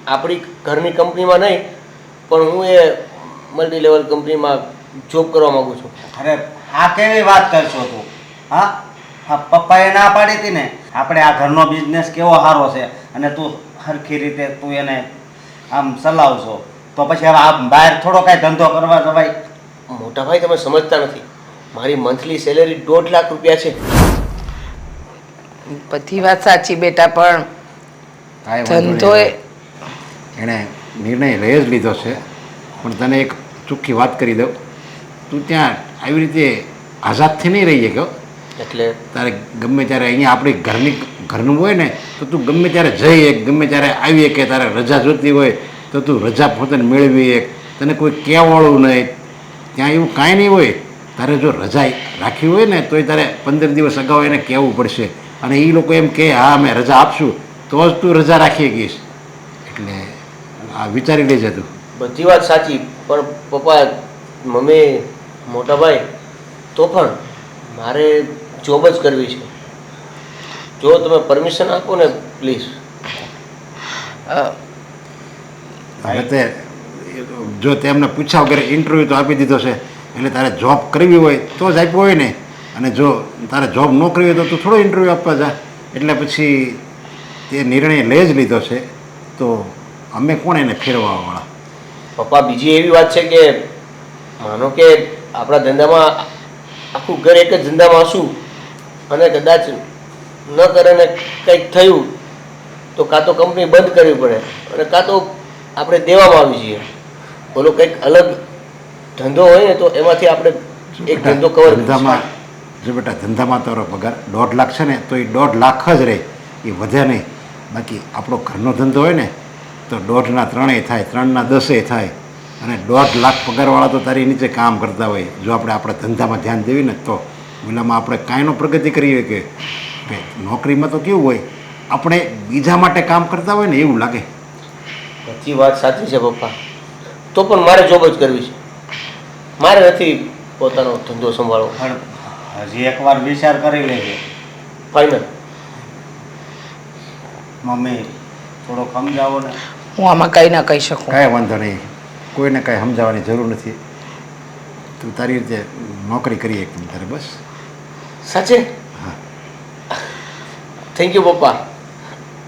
આપણી ઘરની કંપનીમાં નહીં પણ હું એ મલ્ટી લેવલ કંપનીમાં જોબ કરવા માંગુ છું.
અરે આ કેવી વાત કરશો તું? હા હા, પપ્પાએ ના પાડી હતી ને, આપણે આ ઘરનો બિઝનેસ કેવો સારો છે અને તું સરખી રીતે તું એને આમ ચલાવશો તો પછી હવે આ બહાર થોડો કાંઈ ધંધો કરવા જવાય?
મોટા ભાઈ તમે સમજતા નથી, મારી મંથલી સેલેરી 1.5 લાખ રૂપિયા છે.
બધી વાત સાચી બેટા, પણ
કાંઈ વાંધો નહીં.
ધંધો
એણે નિર્ણય લઈ જ લીધો છે, પણ તને એક ચોખ્ખી વાત કરી દઉં, તું ત્યાં આવી રીતે આઝાદથી નહીં રહી ગયો.
એટલે
તારે ગમે ત્યારે અહીંયા આપણી ઘરનું હોય ને તો તું ગમે ત્યારે જઈએ, ગમે ત્યારે આવીએ, કે તારે રજા જોતી હોય તો તું રજા પોતાને મેળવી એક, તને કોઈ કહેવાળું નહીં. ત્યાં એવું કાંઈ નહીં હોય. તારે જો રજા રાખવી હોય ને તોય તારે 15 દિવસ અગાઉ એને કહેવું પડશે, અને એ લોકો એમ કહે હા અમે રજા આપશું તો જ તું રજા રાખી શકીશ. એટલે આ વિચારી લેજે તું.
બધી વાત સાચી, પણ પપ્પા મમ્મી મોટા ભાઈ તો પણ મારે જોબ જ કરવી છે. જો તમે પરમિશન આપો ને પ્લીઝ.
હવે તે જો તેમને પૂછ્યા વગર ઇન્ટરવ્યૂ તો આપી દીધો છે, એટલે તારે જોબ કરવી હોય તો જ આપ્યો હોય ને, અને જો તારે જોબ ન કરવી હોય તો તું થોડો ઇન્ટરવ્યૂ આપવા જા. એટલે પછી તે નિર્ણય લઈ જ લીધો છે, તો અમે કોણ એને ફેરવાવાળા?
પપ્પા બીજી એવી વાત છે કે માનો કે આપણા ધંધામાં આખું ઘર એક જ ધંધામાં હશું અને કદાચ ન કરે ને કંઈક થયું તો કાં તો કંપની બંધ કરવી પડે અને કાં તો આપણે દેવામાં આવી જઈએ. બોલો કંઈક અલગ ધંધો હોય ને તો એમાંથી આપણે એક ધંધો કવર
ધંધામાં જો બેટા ધંધામાં તારો પગાર 1.5 લાખ છે ને, તો એ 1.5 લાખ જ રહે, એ વધે નહીં. બાકી આપણો ઘરનો ધંધો હોય ને તો 1.5 ના 3 થાય, 3 ના 10 થાય, અને 1.5 લાખ પગારવાળા તો તારી નીચે કામ કરતા હોય. જો આપણે ધંધામાં ધ્યાન દેવી ને તો ઓલામાં આપણે કાંઈનો પ્રગતિ કરીએ કે નોકરીમાં તો કેવું હોય, આપણે બીજા માટે કામ કરતા હોય ને એવું લાગે.
બધી વાત સાચી છે પપ્પા, તો પણ મારે જોબ જ કરવી છે. મારે નથી પોતાનો ધંધો સંભાળવો.
પણ હજી એકવાર વિચાર કરી લેજે.
ફાઇનલ.
મમ્મી થોડો સમજાવો ને.
હું આમાં કંઈ ના કહી શકું.
કાંઈ વાંધો નહીં, કોઈને કાંઈ સમજાવવાની જરૂર નથી. તું તારી રીતે નોકરી કરી એકદમ તારે બસ.
સાચે?
હા.
થેન્ક યુ પપ્પા,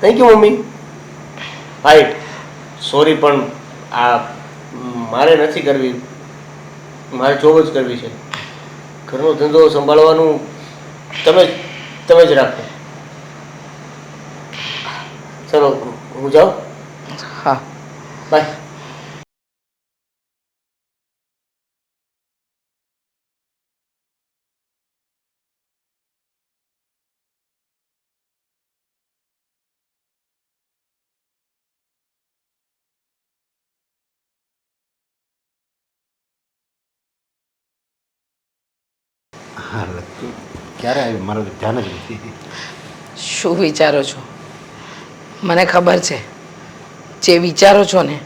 થેન્ક યુ મમ્મી. ભાઈ સોરી, પણ આ મારે નથી કરવી, મારે જોબ જ કરવી છે. ઘરનો ધંધો સંભાળવાનું તમે જ રાખો. ચલો હું જાઉં.
હા.
બાય.
હા, તું ક્યારે આવી મારું તો ધ્યાન જ નથી.
શું વિચારો છો? મને ખબર છે, જે વિચારો છો ને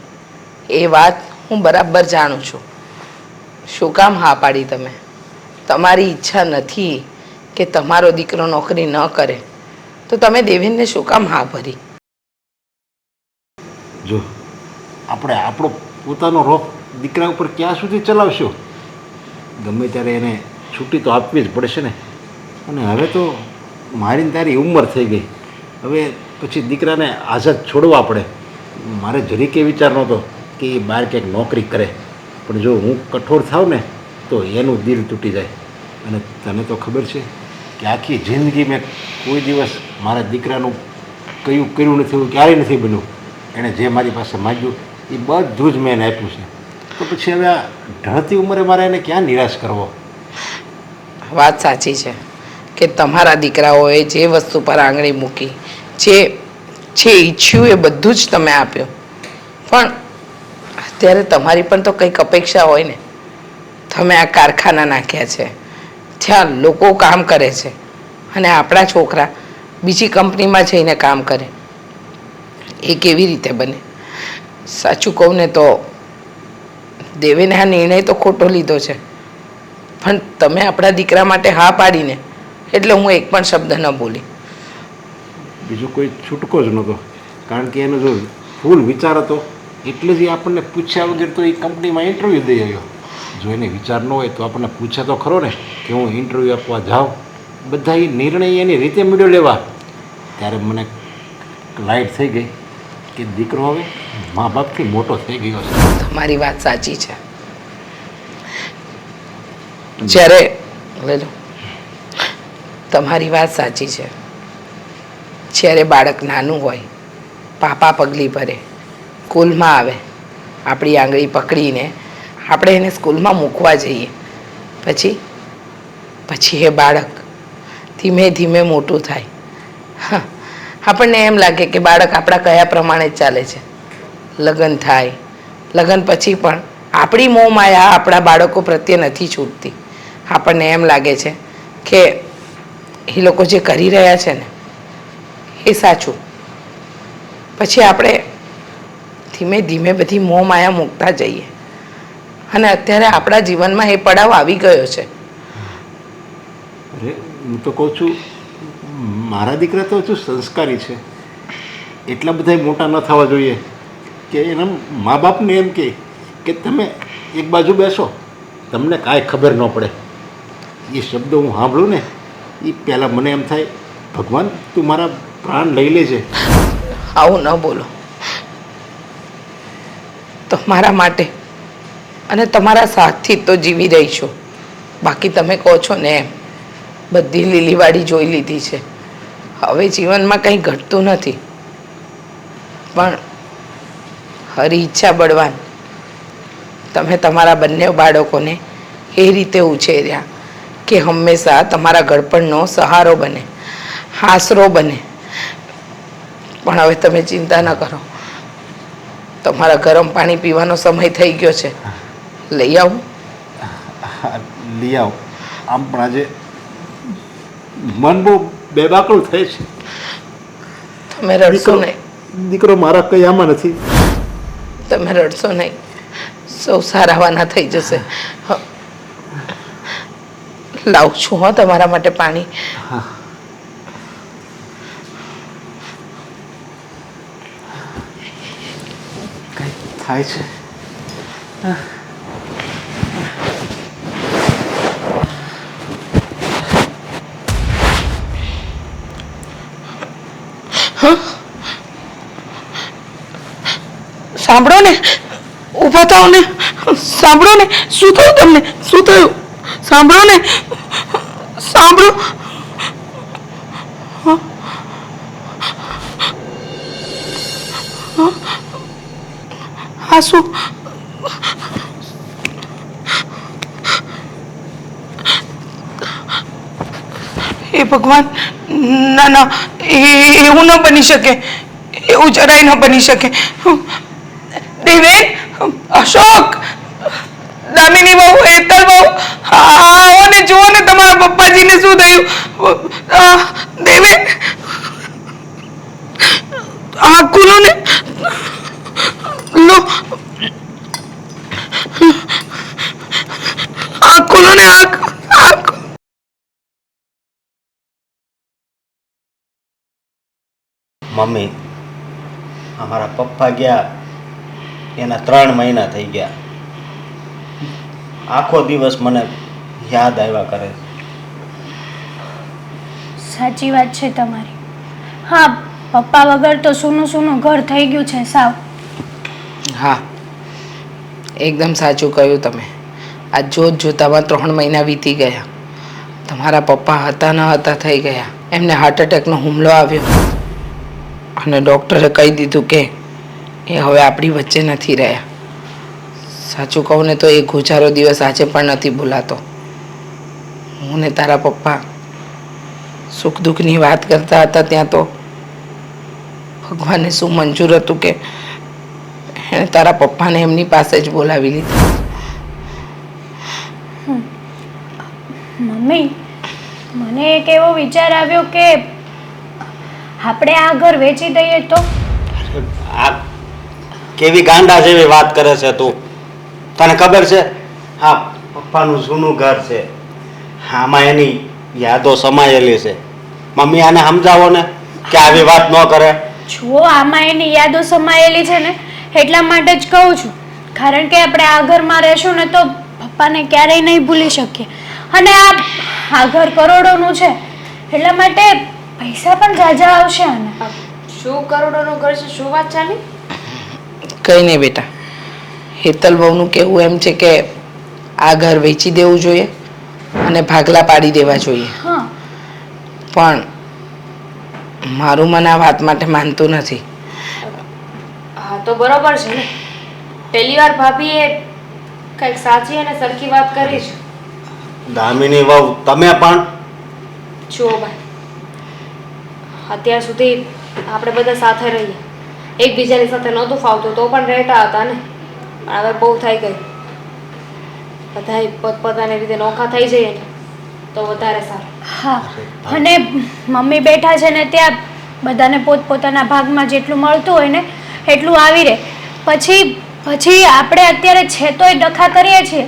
એ વાત હું બરાબર જાણું છું. શું કામ હા પાડી તમે? તમારી ઈચ્છા નથી કે તમારો દીકરો નોકરી ન કરે તો તમે દેવેનને શું કામ હા ભરી?
જો આપણે આપણો પોતાનો રોપ દીકરા ઉપર ક્યાં સુધી ચલાવશો? ગમે ત્યારે એને છૂટી તો આપવી જ પડશે ને. અને હવે તો મારી તારી ઉંમર થઈ ગઈ, હવે પછી દીકરાને આઝાદ છોડવા પડે. મારે જરીકે વિચાર નહોતો કે એ બહાર ક્યાંક નોકરી કરે, પણ જો હું કઠોર થાવ ને તો એનું દિલ તૂટી જાય. અને તને તો ખબર છે કે આખી જિંદગી મેં કોઈ દિવસ મારા દીકરાનું કયું કર્યું નથી, એવું ક્યારેય નથી બન્યું. એણે જે મારી પાસે માગ્યું એ બધું જ મેં એને આપ્યું છે. તો પછી હવે આ ઢળતી ઉંમરે મારે એને ક્યાં નિરાશ કરવો?
વાત સાચી છે કે તમારા દીકરાઓએ જે વસ્તુ પર આંગળી મૂકી, જે ઈચ્છ્યું એ બધું જ તમે આપ્યું, પણ અત્યારે તમારી પણ તો કંઈક અપેક્ષા હોય ને. તમે આ કારખાના નાખ્યા છે, જ્યાં લોકો કામ કરે છે, અને આપણા છોકરા બીજી કંપનીમાં જઈને કામ કરે, એ કેવી રીતે બને? સાચું કહું ને તો દેવેને આ નિર્ણય તો ખોટો લીધો છે, પણ તમે આપણા દીકરા માટે હા પાડીને એટલે હું એક પણ શબ્દ ન બોલી.
બીજો કોઈ છૂટકો જ નહોતો, કારણ કે એનો જો ફૂલ વિચાર હતો એટલે જ એ આપણને પૂછ્યા વગર તો એ કંપનીમાં ઇન્ટરવ્યૂ દઈ આવ્યો. જો એને વિચાર ન હોય તો આપણને પૂછે તો ખરો ને કે હું ઇન્ટરવ્યૂ આપવા જાઉં. બધા એ નિર્ણય એની રીતે મીડ્યો લેવા. ત્યારે મને લાઈટ થઈ ગઈ કે દીકરો હવે મા બાપથી મોટો થઈ ગયો છે.
તમારી વાત સાચી છે. જ્યારે લઈ લો, તમારી વાત સાચી છે. જ્યારે બાળક નાનું હોય, પાપા પગલી ભરે, સ્કૂલમાં આવે, આપણી આંગળી પકડીને આપણે એને સ્કૂલમાં મૂકવા જઈએ, પછી એ બાળક ધીમે ધીમે મોટું થાય. હા, આપણને એમ લાગે કે બાળક આપણા કયા પ્રમાણે જ ચાલે છે. લગ્ન થાય, લગ્ન પછી પણ આપણી મોહ માયા આપણા બાળકો પ્રત્યે નથી છૂટતી. આપણને એમ લાગે છે કે એ લોકો જે કરી રહ્યા છે ને એ સાચું. પછી આપણે ધીમે ધીમે બધી મોહ માયા મૂકતા જઈએ, અને અત્યારે આપણા જીવનમાં એ પડાવ આવી ગયો છે.
અરે હું તો કહું છું, મારા દીકરા તો હજુ સંસ્કારી છે, એટલા બધા મોટા ન થવા જોઈએ કે એના મા બાપને એમ કે તમે એક બાજુ બેસો તમને કાંઈ ખબર ન પડે. એ શબ્દ હું સાંભળું ને એ પહેલાં મને એમ થાય ભગવાન તું મારા પ્રાણ લઈ લેજે.
આવું ન બોલો. તમારા માટે અને તમારા સાથથી તો જીવી રહી છું. બાકી તમે કહો છો ને એમ બધી લીલીવાડી જોઈ લીધી છે. હવે જીવનમાં કંઈ ઘટતું નથી. પણ હરી ઈચ્છા બળવાન તમે તમારા બંને બાળકોને એ રીતે ઉછેર્યા કે હંમેશા તમારા ગળપણનો સહારો બને, આશરો બને. પણ હવે તમે ચિંતા ન કરો. તમારા ગરમ પાણી પીવાનો સમય થઈ ગયો છે. લઈ આવું?
લઈ આવો. આમ પણ આજે મન બહુ બેબાકળું થાય છે.
તમે રડશો નહીં.
દીકરો મારા કઈ આમાં નથી.
તમે રડશો નહીં. સૌ સારાવાના થઈ જશે. લાવું છું હો તમારા માટે પાણી.
કઈ થાય છે?
સાંભળો ને, ઊભા થાવ ને. સાંભળો ને, શું થયું તમને? શું થયું? સાંભળો ને, સાંભળો. હા શું? હે ભગવાન, ના ના, એવું ન બની શકે. એવું જરાય ન બની શકે. દેવેન, અશોક, દામિની બહુ, હેતલ બહુ, આવો ને જુઓ ને તમારા પપ્પાજીને શું થયું. દેવેન, આંખ ખોલો ને. લો, આંખ ખોલો ને. આંખ.
મમ્મી, અમારા પપ્પા ગયા એના 3 મહિના થઈ ગયા. આખો દિવસ મને યાદ આવ્યા કરે.
સાચી વાત છે તમારી. હા, પપ્પા વગર તો સૂનું સૂનું ઘર થઈ ગયું છે સાવ.
હા, એકદમ સાચું કહ્યું તમે. આ જોત જોતામાં 3 મહિના વીતી ગયા. તમારા પપ્પા હતા ન હતા થઈ ગયા. એમને હાર્ટ એટેકનો હુમલો આવ્યો અને ડૉક્ટરે કહી દીધું કે એ હવે આપણી વચ્ચે નથી રહ્યા. સાચું કહું ને તો એ ગુજારો દિવસ આજે પણ નથી ભૂલાતો. હું ને તારા પપ્પા સુખ દુઃખની વાત કરતા હતા ત્યાં તો ભગવાને શું મંજૂર હતું કે એણે તારા પપ્પાને એમની પાસે જ બોલાવી લીધા.
મમ્મી, મને એક એવો વિચાર આવ્યો કે આપણે આ ઘર વેચી દઈએ તો?
આ કેવી ગાંડા જેવી વાત કરે છે તું. તને ખબર છે હા પપ્પાનું જૂનું ઘર છે, આમાં એની યાદો સમાયેલી છે. મમ્મી આને સમજાવો ને કે આવી વાત ન કરે.
જુઓ, આમાં એની યાદો સમાયેલી છે ને એટલા માટે જ કહું છું. કારણ કે આપણે આ ઘરમાં રહેશું ને તો પપ્પાને ક્યારેય નહીં ભૂલી શકીએ. અને આ ઘર કરોડોનું છે એટલા માટે પૈસા પણ ઝાઝા આવશે. આને
શું કરોડોનું ઘર છે? શું વાત ચાલી?
કંઈ નહીં બેટા, હેતલ બહુનું કહેવું એમ છે કે આ ઘર વેચી દેવું જોઈએ અને ભાગલા પાડી દેવા જોઈએ.
હા,
પણ મારું મન આ વાત માટે માનતું નથી.
હા તો બરોબર છે ને. પહેલી વાર ભાભીએ કંઈક સાચી અને સરખી વાત કરી છે.
દામિની વહુ તમે પણ
જુઓ ભાઈ, અત્યાર સુધી આપણે બધા સાથે રહીએ, એકબીજાની સાથે નહોતું ફાવતું તો પણ રહેતા હતા ને. પણ હવે બહુ થઈ ગયું. બધાય પોતપોતાની રીતે નોખા થઈ જઈએ ને તો વધારે સારું.
હા. અને મમ્મી બેઠા છે ને ત્યાં બધાને પોતપોતાના ભાગમાં જેટલું મળતું હોય ને એટલું આવી રહે. પછી આપણે અત્યારે છે તોય ડખા કરીએ છીએ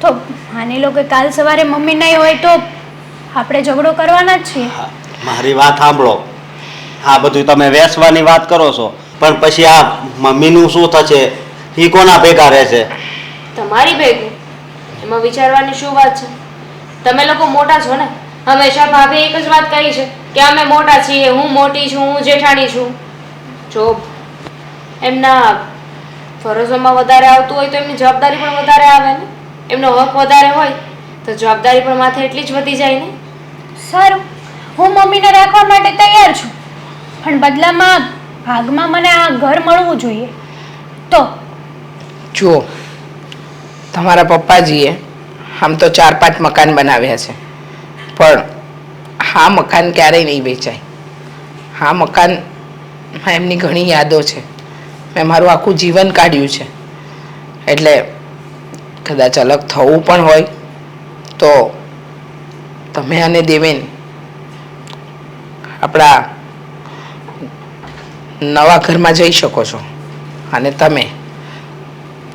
તો માની લો કે કાલ સવારે મમ્મી નહીં હોય તો આપણે ઝઘડો કરવાના જ છીએ.
મારી વાત સાંભળો. આ બધું તમે વેસવાની વાત કરો છો પણ પછી આ મમ્મીનું શું થશે? એ કોના ભેગા રહેશે?
તમારી ભેગું એમાં વિચારવાની શું વાત છે? તમે લોકો મોટા છો ને. હંમેશા ભાભી એક જ વાત કહી છે કે અમે મોટા છીએ, હું મોટી છું, હું જેઠાણી છું. જો એમના ફરજોમાં વધારે આવતું હોય તો એમની જવાબદારી પણ વધારે આવે ને. એમનો હક વધારે હોય તો જવાબદારી પણ માથે એટલી જ વધી જાય ને.
સારું, હું મમ્મીને રાખવા માટે તૈયાર છું, પણ બદલામાં ભાગમાં મને આ ઘર મળવું જોઈએ. તો
જુઓ, તમારા પપ્પાજીએ આમ તો 4-5 મકાન બનાવ્યા છે, પણ આ મકાન ક્યારેય નહીં વેચાય. આ મકાનમાં એમની ઘણી યાદો છે. મેં મારું આખું જીવન કાઢ્યું છે. એટલે કદાચ અલગ થવું પણ હોય તો તમે અને દેવેન આપણા નવા ઘરમાં જઈ શકો છો. અને તમે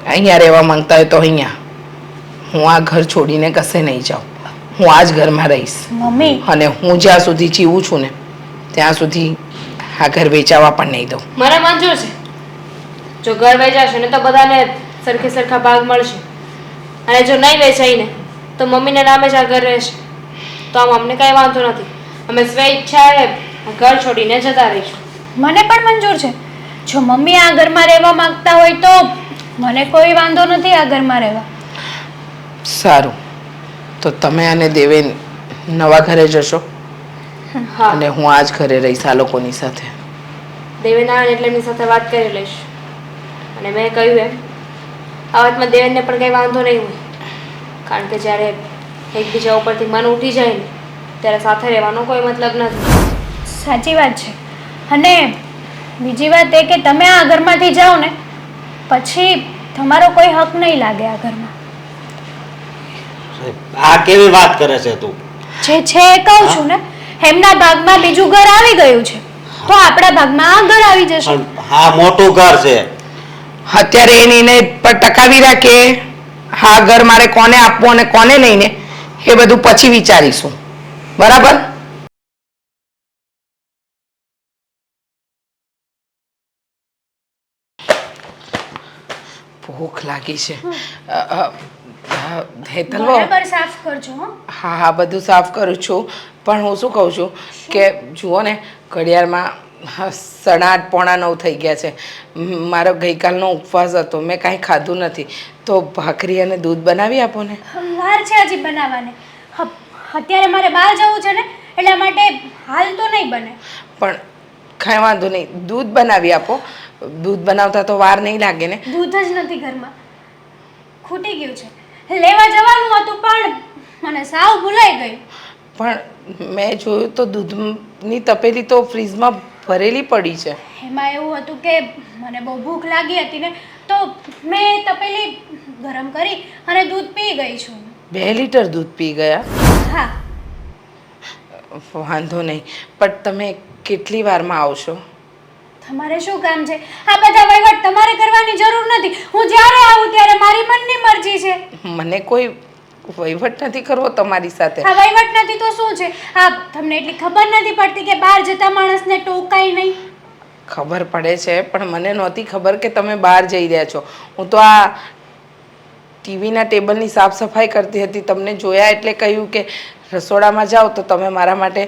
અહીંયા રહેવા માંગતા હોય તો અહીંયા. હું આ ઘર છોડીને કશે નહીં જાઉં. હું આ જ ઘરમાં રહીશ.
મમ્મી,
અને હું જ્યાં સુધી જીવું છું ને ત્યાં સુધી આ ઘર વેચાવા પણ નહીં દઉં.
મને મંજૂર છે. જો ઘર વેચાશે ને તો બધાને સરખે સરખા ભાગ મળશે, અને જો નહીં વેચાય ને તો મમ્મીના નામે જ આ ઘર રહેશે. તો આમ અમને કંઈ વાંધો નથી. અમે સ્વેચ્છાએ આ ઘર છોડીને જતા રહીશું.
મને પણ મંજૂર છે. જો મમ્મી આ ઘરમાં રહેવા માંગતા હોય તો મને કોઈ વાંધો નથી આ ઘરમાં રહેવા.
સારું, તો તમે અને દેવેન નવા ઘરે જશો
હા,
અને હું આ જ ઘરે રહીશ આ લોકોની સાથે.
દેવેન આવે એટલે એમની સાથે વાત કરી લઈશ. અને મેં કહ્યું એમ આ વાતમાં દેવેનને પણ કંઈ વાંધો નહીં હોય, કારણ કે જ્યારે એકબીજા ઉપરથી મન ઉઠી જાય ને ત્યારે સાથે રહેવાનો કોઈ મતલબ નથી.
સાચી વાત છે. અને બીજી વાત એ કે તમે આ ઘરમાંથી જાઓ ને પછી તમારો કોઈ હક નહીં લાગે આ ઘરમાં.
આ કેવી વાત કરે છે તું?
જે છે એ કહું છું ને, એમના ભાગમાં બીજું ઘર આવી ગયું છે તો આપણા ભાગમાં આ ઘર આવી જશે.
પણ હા, મોટું ઘર છે.
અત્યારે એ નિર્ણય પર ટકાવી રાખે. હા ઘર મારે કોને આપવું અને કોને નહીં ને એ બધું પછી વિચારીશું. બરાબર? ભૂખ લાગી છે. હેતલ બહુ
બરાબર સાફ કરજો હો.
હા હા, બધું સાફ કરું છું. પણ હું શું કહું છું કે જુઓ ને, ઘડિયાળમાં 8:30-9 થઈ ગયા છે. મારો ગઈકાલનો ઉપવાસ હતો, મેં કાંઈ ખાધું નથી. તો ભાખરી અને દૂધ બનાવી આપો ને.
વાર છે હજી બનાવવાને. અત્યારે મારે બહાર જવું છે ને એટલા માટે હાલ તો નહીં બને.
પણ કાંઈ વાંધો નહીં, દૂધ બનાવી આપો. દૂધ બનાવતા તો વાર નહીં લાગે ને.
દૂધ જ નથી ઘરમાં, ખૂટી ગયું છે. લેવા જવાનું હતું પણ મને સાવ ભૂલાઈ ગયું.
પણ મેં જોયું તો દૂધની તપેલી તો ફ્રીજમાં ભરેલી પડી છે.
એમાં એવું હતું કે મને બહુ ભૂખ લાગી હતી ને તો મેં તપેલી ગરમ કરી અને દૂધ પી ગઈ છું.
2 લીટર દૂધ પી ગયા?
હા.
વાંધો નહીં, પણ તમે કેટલી વારમાં આવશો?
તમારે શું કામ છે? આ બધા વહીવટ તમારે કરવાની જરૂર નથી. હું જ્યારે આવું ત્યારે મારી મનની મરજી છે.
મને કોઈ વહીવટ નથી કરવો તમારી સાથે.
આ વહીવટ નથી તો શું છે? આ તમને એટલી ખબર નથી પડતી કે બહાર જતા માણસને ટોકાય નહીં?
ખબર પડે છે, પણ મને નહોતી ખબર કે તમે બહાર જઈ રહ્યા છો. હું તો આ ટીવીના ટેબલની સાફ સફાઈ કરતી હતી, તમને જોયા એટલે કહ્યું કે રસોડામાં જાઓ તો તમે મારા માટે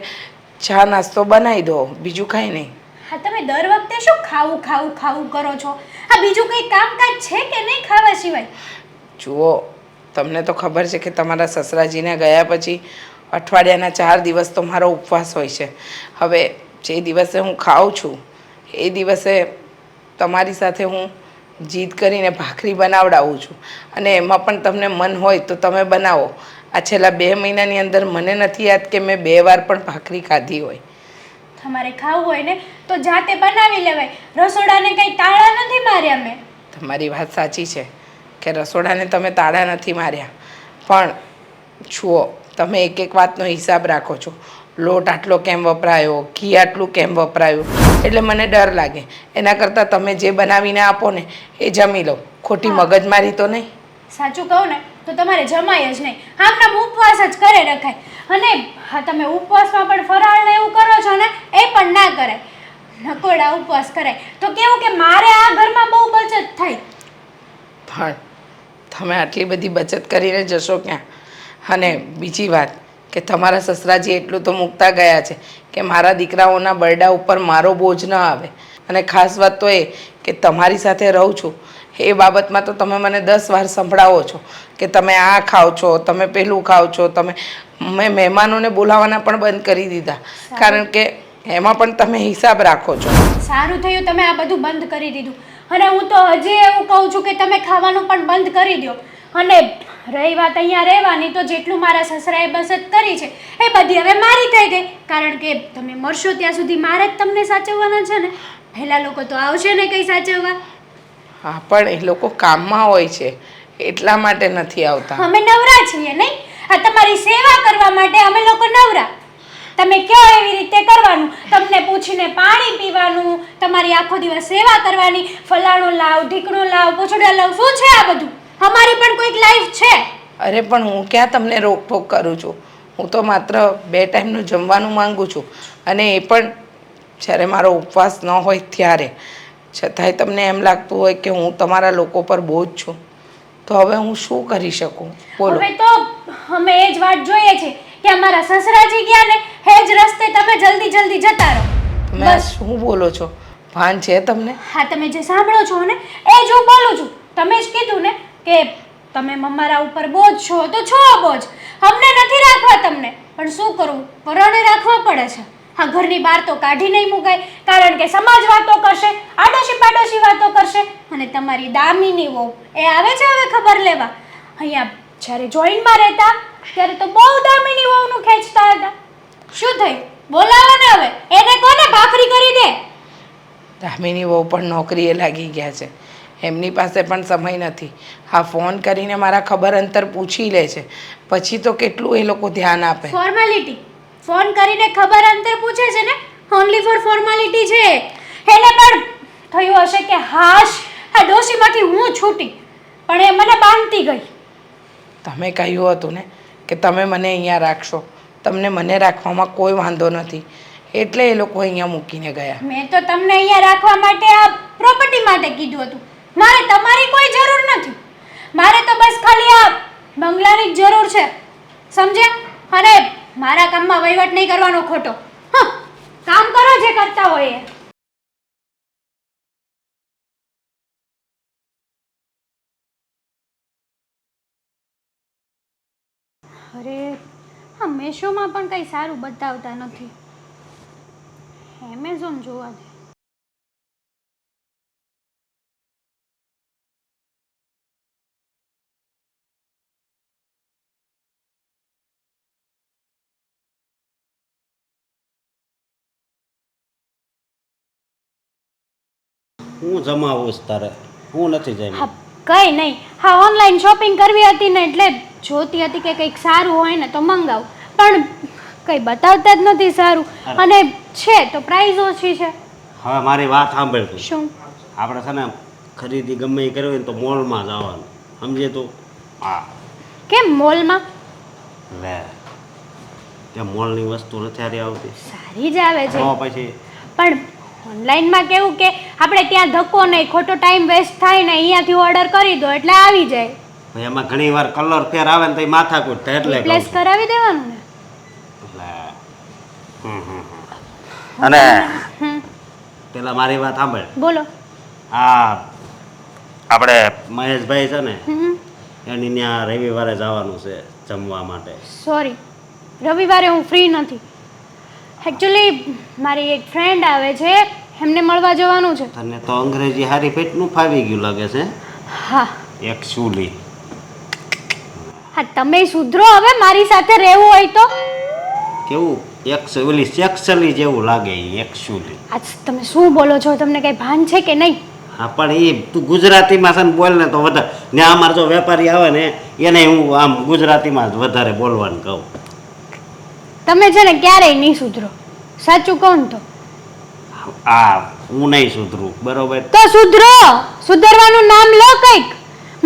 ચા નાસ્તો બનાવી દો, બીજું કાંઈ નહીં.
હા, તમે દર વખતે શું ખાવું ખાવું ખાવું કરો છો? આ બીજું કંઈ કામકાજ છે કે નહીં ખાવા સિવાય?
જુઓ, તમને તો ખબર છે કે તમારા સસરાજીને ગયા પછી અઠવાડિયાના 4 દિવસ તો મારો ઉપવાસ હોય છે. હવે જે દિવસે હું ખાઉં છું એ દિવસે તમારી સાથે હું જીદ કરીને ભાખરી બનાવડાવું છું, અને એમાં પણ તમને મન હોય તો તમે બનાવો. આ છેલ્લા 2 મહિનાની અંદર મને નથી યાદ કે મેં 2 વાર પણ ભાખરી ખાધી હોય.
તમારે ખાવું હોય ને તો જાતે બનાવી લેવાય. રસોડાને કંઈ તાળા નથી માર્યા મેં.
તમારી વાત સાચી છે કે રસોડાને તમે તાળા નથી માર્યા, પણ જુઓ, તમે એક એક વાતનો હિસાબ રાખો છો. લોટ આટલો કેમ વપરાયો, ઘી આટલું કેમ વપરાયું, એટલે મને ડર લાગે. એના કરતાં તમે જે બનાવીને આપો ને એ જમી લો. ખોટી મગજમારી તો નહીં.
સાચું કહું ને તો તમારે જમાય જ નહીં. આમનામ ઉપવાસ જ કરે રખાય. અને હા, તમે ઉપવાસમાં પણ ફરાળ ને એવું કરો છો ને એ પણ ના કરાય. નકોડા ઉપવાસ કરાય તો કેવું કે મારે આ ઘરમાં બહુ બચત થાય.
પણ તમે આટલી બધી બચત કરીને જશો ક્યાં? અને બીજી વાત કે તમારા સસરાજી એટલું તો મૂકતા ગયા છે કે મારા દીકરાઓના બરડા ઉપર મારો બોજ ન આવે. અને ખાસ વાત તો એ કે તમારી સાથે રહું છું એ બાબતમાં તો તમે મને 10 વાર સંભળાવો છો કે તમે આ ખાઓ છો, તમે પેલું ખાઓ છો, મેં મહેમાનોને બોલાવવાના પણ બંધ કરી દીધા કારણ કે એમાં પણ તમે હિસાબ રાખો છો.
સારું થયું તમે આ બધું બંધ કરી દીધું. અને હું તો હજી એવું કહું છું કે તમે ખાવાનું પણ બંધ કરી દો. અને રહી વાત અહીંયા રહેવાની, તો જેટલું મારા સસરાએ બચત કરી છે એ બધી હવે મારી થઈ ગઈ. કારણ કે તમે મરશો ત્યાં સુધી મારે જ તમને સાચવવાના છે ને. પહેલા લોકો તો આવશે ને કંઈ સાચવવા.
હા, પણ એ લોકો કામમાં હોય છે એટલા માટે નથી આવતા.
અમે નવરા છીએ નહીં? આ તમારી સેવા કરવા માટે અમે લોકો નવરા. તમે કહો એવી રીતે કરવાનું, તમને પૂછીને પાણી પીવાનું, તમારી આખો દિવસ સેવા કરવાની, ફલાણું લાવ, ઢીકણું લાવ, પૂછડા લાવ. શું છે આ બધું? અમારી પણ કોઈક લાઈફ છે.
અરે પણ હું ક્યાં તમને રોકટોક કરું છું? હું તો માત્ર 2 ટાઈમનું જમવાનું માંગુ છું અને એ પણ જ્યારે મારો ઉપવાસ ન હોય ત્યારે. છતાંય તમને એમ લાગતું હોય કે હું તમારા લોકો પર બોજ છું, તો હવે હું શું કરી શકું? બોલો.
હવે તો અમે એ જ વાત જોઈએ છે કે અમારા સસરાજી ગયા ને એ જ રસ્તે તમે જલ્દી જતા રહો.
તમે આ શું બોલો છો? ભાન છે તમને?
હા, તમે જે સાંભળો છો ને એ જ હું બોલું છું. તમે જ કીધું ને કે તમે અમારા ઉપર બોજ છો, તો છો બોજ. અમને નથી રાખવા તમને, પણ શું કરવું, પરાણે રાખવા પડે છે. હા, ઘરની બહાર તો કાઢી નહીં મુકાય કારણ કે સમાજ વાતો કરશે, આડોશી પાડોશી વાતો કરશે. અને તમારી દામીની વહુ એ આવે છે હવે ખબર લેવા. અહીંયા જ્યારે જોઈનમાં રહેતા ત્યારે તો બહુ દામીની વહુનું ખેંચતા હતા. શું થયું? બોલાવો ને હવે એને, કોને ભાખરી કરી દે.
દામિની વહુ પણ નોકરીએ લાગી ગયા છે, એમની પાસે પણ સમય નથી. હા, ફોન કરીને મારા ખબર અંતર પૂછી લે છે, પછી તો કેટલું એ લોકો ધ્યાન આપે.
ફોર્માલિટી ફોન કરીને ખબર અંતર પૂછે છે ને, ઓનલી ફોર ફોર્માલિટી છે. એને પણ થયું હશે કે હાશ, આ ડોશીમાંથી હું છૂટી, પણ એ મને બાંધતી ગઈ.
તમે કહ્યું હતું ને કે તમે મને અહીંયા રાખશો, તમને મને રાખવામાં કોઈ વાંધો નથી, એટલે એ લોકો અહીંયા મૂકીને ગયા.
મેં તો તમને અહીંયા રાખવા માટે, આ પ્રોપર્ટી માટે કીધું હતું. મારે તમારી કોઈ જરૂર નથી. મારે તો બસ ખાલી આ બંગલાની જ જરૂર છે, સમજ્યા? અને મારા કામમાં વહીવટ નહીં કરવાનો ખોટો. હા, કામ કરો જે કરતા હોય એ. અરે, હા, મેશોમાં પણ કંઈ સારું બતાવતા નથી. એમેઝોન જોવા દે.
હું જમાવું છું તારે, હું નથી જાય.
હા, કંઈ નહીં. હા, ઓનલાઈન શોપિંગ કરવી હતી ને એટલે જોતી હતી કે કંઈક સારું હોય ને તો મંગાવું, પણ કંઈ બતાવતા જ નથી સારું. અને છે તો પ્રાઇસ ઓછી છે.
હવે મારી વાત સાંભળ તું.
શું?
આપણે છે ને ખરીદી ગમે એ કરવી હોય ને તો મોલમાં જવાનું, સમજે તું? હા.
કેમ મોલમાં?
લે, ત્યાં મોલની વસ્તુ નથી સારી આવતી.
સારી જ આવે છે,
તો પછી
પણ ઓનલાઈનમાં કેવું કે આપણે ત્યાં ધક્કો નહીં, ખોટો ટાઈમ વેસ્ટ થાય ને, અહીંયાથી ઓર્ડર કરી દો એટલે આવી જાય.
એમાં ઘણી વાર કલર ફેર આવે ને તો એ માથાકૂટ થાય એટલે
રિપ્લેસ કરાવી દેવાનું ને.
અને
હમ,
પેલા મારી વાત સાંભળ.
બોલો.
આ આપણે મહેશભાઈ છે ને,
હમ,
એની ત્યાં રવિવારે જવાનું છે જમવા માટે.
સોરી, રવિવારે હું ફ્રી નથી. એકચ્યુઅલી મારી એક ફ્રેન્ડ આવે છે, એમને મળવા જવાનું છે.
તને તો અંગ્રેજી હારી પેટનું ફાવી ગયું લાગે છે.
હા.
એકચ્યુઅલી
હા, તમે સુધરો હવે, મારી સાથે રહેવું હોય તો.
કેવું ઓલી સેક્સલી જેવું લાગે એકચ્યુઅલી.
આજ તમે શું બોલો છો? તમને કઈ ભાન છે કે નહીં?
હા, પણ એ તું ગુજરાતીમાં છે ને બોલ ને તો વધારે. ને અમારે જો વેપારી આવે ને એને હું આમ ગુજરાતીમાં જ વધારે બોલવાનું કહું.
તમે છે ને ક્યારેય નહીં સુધરો, સાચું કહું તો.
આ હું નહીં સુધરું, બરોબર?
તો સુધરો, સુધરવાનું નામ લો કંઈક.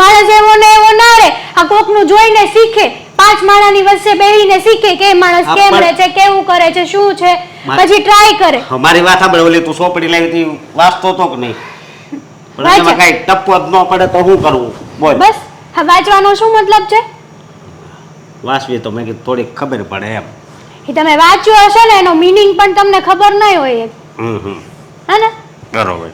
માણસ એવો ને એવો ના રહે, આ કોકનું જોઈને શીખે. 5 માણાની વચ્ચે બેહીને શીખે કે માણસ કેમ રહે છે, કેવું કરે છે, શું છે, પછી ટ્રાય કરે.
મારી વાત સાંભળ, ઓલી તું સોપડી લાવી હતી વાંચતો તો કે નહીં? પણ એમાં કઈ ટપવો જ ન પડે તો શું કરવું બોલ?
બસ આ વાંચવાનો શું મતલબ છે?
વાંચવી તો મેં કીધું થોડીક ખબર પડે એમ.
એ તમે વાંચ્યું હશે ને એનો મીનિંગ પણ તમને ખબર નહીં હોય એક. હા ને?
બરોબર.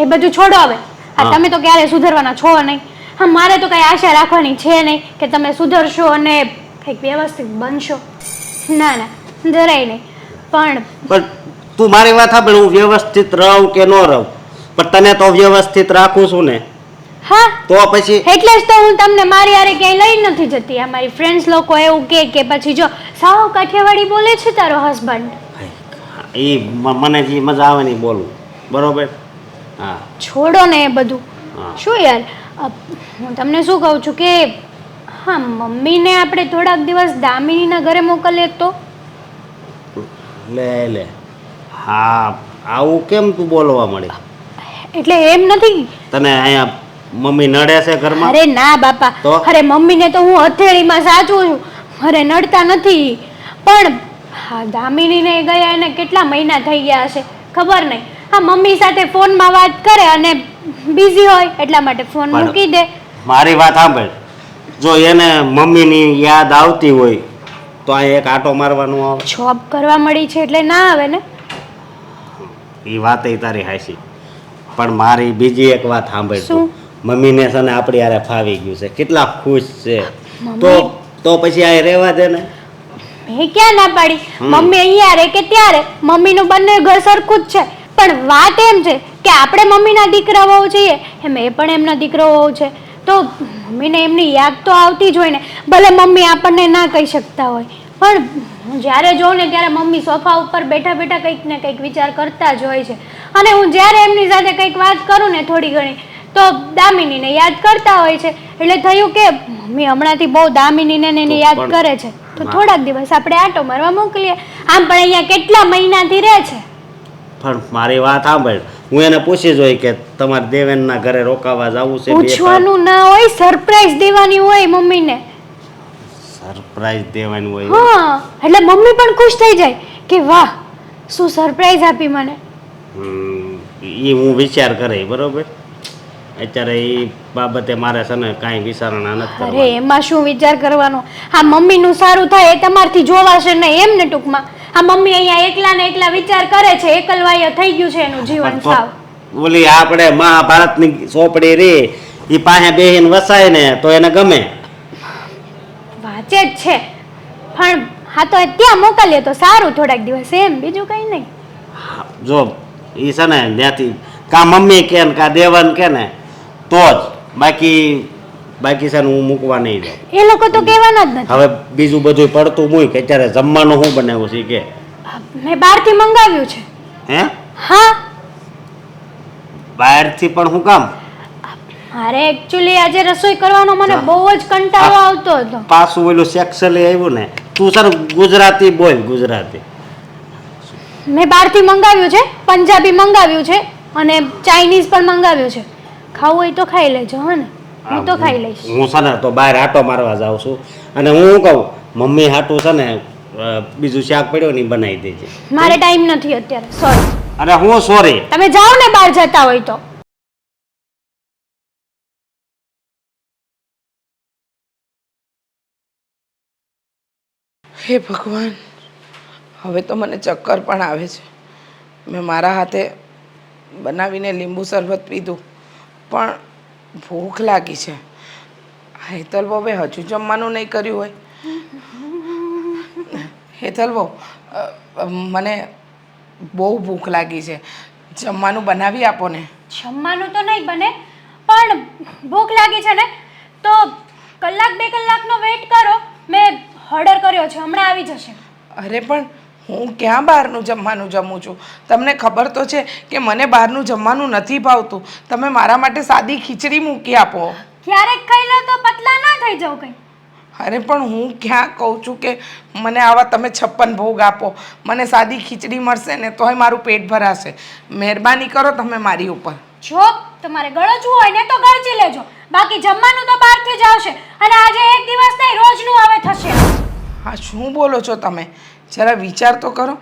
એ બધું છોડો હવે. આ
હા.
તમે તો ક્યારે સુધરવાના છો નહીં. હા, મારે તો કઈ આશા રાખવાની છે નહીં કે તમે સુધરશો અને કંઈક વ્યવસ્થિત બનશો. ના ના, જરાય નહીં. પણ
પણ તું મારી વાત સાંભળ, હું વ્યવસ્થિત રહું કે ન રહું, પણ તને તો વ્યવસ્થિત રાખું છું ને,
હા,
તો પછી
એટલે જ તો હું તમને મારી હારે ક્યાંય લઈ નથી જતી. આ મારી ફ્રેન્ડ્સ લોકો એવું કે પછી જો સાવ કાઠિયાવાડી બોલે છે તારો હસબન્ડ.
મને જે મજા આવે ને ઈ બોલું. બરોબર. હા.
છોડો ને એ બધું.
હા.
શું યાર, હું તમને શું કહું છું કે હા, મમ્મીને આપણે થોડાક દિવસ દામિનીના ઘરે મોકલીએ તો?
લે હા, આવું કેમ તું બોલવા મળી?
એટલે એમ નથી.
તને અહીંયા મમ્મી નડે છે ઘરમાં?
અરે ના બાપા,
તો?
અરે મમ્મીને તો હું હથેળીમાં સાચું છું. અરે નડતા નથી. પણ હા, દામિનીને ગયા એને કેટલા મહિના થઈ ગયા હશે ખબર નહીં. હા, મમ્મી સાથે ફોનમાં વાત કરે અને બિઝી હોય એટલા માટે ફોન
પણ
મૂકી દે.
મારી વાત સાંભળ, જો એને મમ્મીની યાદ આવતી હોય તો અહીં એક આટો મારવાનું આવે.
જોબ કરવા મળી છે એટલે ના આવે ને.
એ વાત તારી હાચી, પણ મારી બીજી એક વાત સાંભળ તું.
શું?
મમ્મીને છે ને આપણી હારે ફાવી ગયું છે, કેટલા ખુશ છે.
મમ્મી-
તો પછી આ રહેવા દે ને.
મેં ક્યાં ના પાડી? મમ્મી અહીંયા રહે કે ત્યાં રહે, મમ્મીનું બંને ઘર સરખું જ છે. પણ વાત એમ છે કે આપણે મમ્મીના દીકરા વહુ છીએ એમ એ પણ એમના દીકરો વહુ છે, તો મમ્મીને એમની યાદ તો આવતી જ હોય ને. ભલે મમ્મી આપણને ના કહી શકતા હોય, પણ હું જ્યારે જોઉં ને ત્યારે મમ્મી સોફા ઉપર બેઠા બેઠા કંઈક ને કંઈક વિચાર કરતા જ હોય છે. અને હું જ્યારે એમની સાથે કંઈક વાત કરું ને થોડી ઘણી તો દામિનીને યાદ કરતા હોય છે. એટલે થયું કે મમ્મી હમણાંથી બહુ દામિનીને ને એની યાદ
પણ
કરે છે, તો થોડાક દિવસ આપણે આટો મારવા મોકલીએ. આમ પણ અહીંયા કેટલા મહિનાથી રહે છે.
પણ મારી વાત સાંભળ, હું એને પૂછી જોઈ કે તમારે દેવેનના ઘરે રોકાવા જવું છે?
પૂછવાનું ના હોય, સરપ્રાઈઝ દેવાની હોય મમ્મીને.
સરપ્રાઈઝ દેવાનું હોય.
હા, એટલે મમ્મી પણ ખુશ થઈ જાય કે વાહ, શું સરપ્રાઈઝ આપી મને.
એ હું વિચાર કરે બરોબર. અત્યારે એ બાબતે મારે છે ને કાંઈ વિચારણા નથી
અરે
કરવાની.
એમાં શું વિચાર કરવાનો? આ મમ્મીનું સારું થાય એ તમારથી જોવાશે નહીં એમ ને. ટૂંકમાં આ મમ્મી અહીંયા એકલા ને એકલા વિચાર કરે છે, એકલવાય થઈ ગયું છે એનું જીવન
પણ તો
સાવ.
ઓલી આપણે મહાભારતની ચોપડી રે એ પાસે બેહીને વસાય ને તો એને ગમે.
વાંચે જ છે, પણ હા તો ત્યાં મોકલીએ તો સારું થોડાક દિવસ એમ, બીજું કંઈ નહીં.
જો એ છે ને ત્યાંથી કા મમ્મી કે ને કા દેવન કે ને તો જ, બાકી છે ને હું મૂકવા નહીં જાઉં.
એ લોકો તો કહેવાના જ નથી.
હવે બીજું બધું પડતું મૂક. અત્યારે જમવાનું શું બનાવ્યું છે કે?
મેં બહારથી મંગાવ્યું છે.
હે?
હા,
બહારથી પણ શું કામ?
મારે એકચ્યુઅલી આજે રસોઈ કરવાનો મને બહુ જ કંટાળો આવતો હતો.
પાછું ઓલું સેક્સલી આવ્યું ને. તું સર ગુજરાતી બોલ, ગુજરાતી.
મેં બહારથી મંગાવ્યું છે, પંજાબી મંગાવ્યું છે અને ચાઇનીઝ પણ મંગાવ્યું છે. ખાવું હોય તો ખાઈ લેજો. હા ને, હું તો ખાઈ લઈશ.
હું છે ને તો બહાર આટો મારવા જાઉં છું અને હું શું કહું, મમ્મી હાટું છે ને બીજું શાક પડ્યો ને ઈ બનાવી દેજે.
મારે ટાઈમ નથી અત્યારે, સોરી.
અરે હું સોરી.
તમે જાઓ ને બહાર જતા હોય તો.
હે ભગવાન, હવે તો મને ચક્કર પણ આવે છે. મેં મારા હાથે બનાવીને લીંબુ શરબત પીધું પણ ભૂખ લાગી છે. હેતલ બહુએ હજુ જમવાનું નહીં કર્યું હોય. હેતલ બહુ, મને બહુ ભૂખ લાગી છે, જમવાનું બનાવી આપો ને.
જમવાનું તો નહીં બને, પણ ભૂખ લાગી છે ને તો કલાક 2 કલાકનો વેઇટ કરો. મેં ઓર્ડર કર્યો છે, હમણાં આવી જશે.
અરે પણ હું ક્યાં બહારનું જમવાનું જમું છું? તમને ખબર તો છે કે મને બહારનું જમવાનું નથી ભાવતું. તમે મારા માટે સાદી ખીચડી મૂકી આપો.
ક્યારેક ખાઈ લો તો પતલા ના થઈ જાવ કંઈ.
અરે પણ હું ક્યાં કહું છું કે મને આવા તમે 56 ભોગ આપો. મને સાદી ખીચડી મળશે ને તોય મારું પેટ ભરાશે. મહેરબાની કરો તમે મારી ઉપર.
જો તમારે ગળચવું હોય ને તો ગળચી લેજો, બાકી જમવાનું તો બહારથી જ આવશે. અને આજે એક દિવસ નહીં, રોજનું હવે થશે.
હા, શું બોલો છો તમે? જરા વિચાર તો કરો.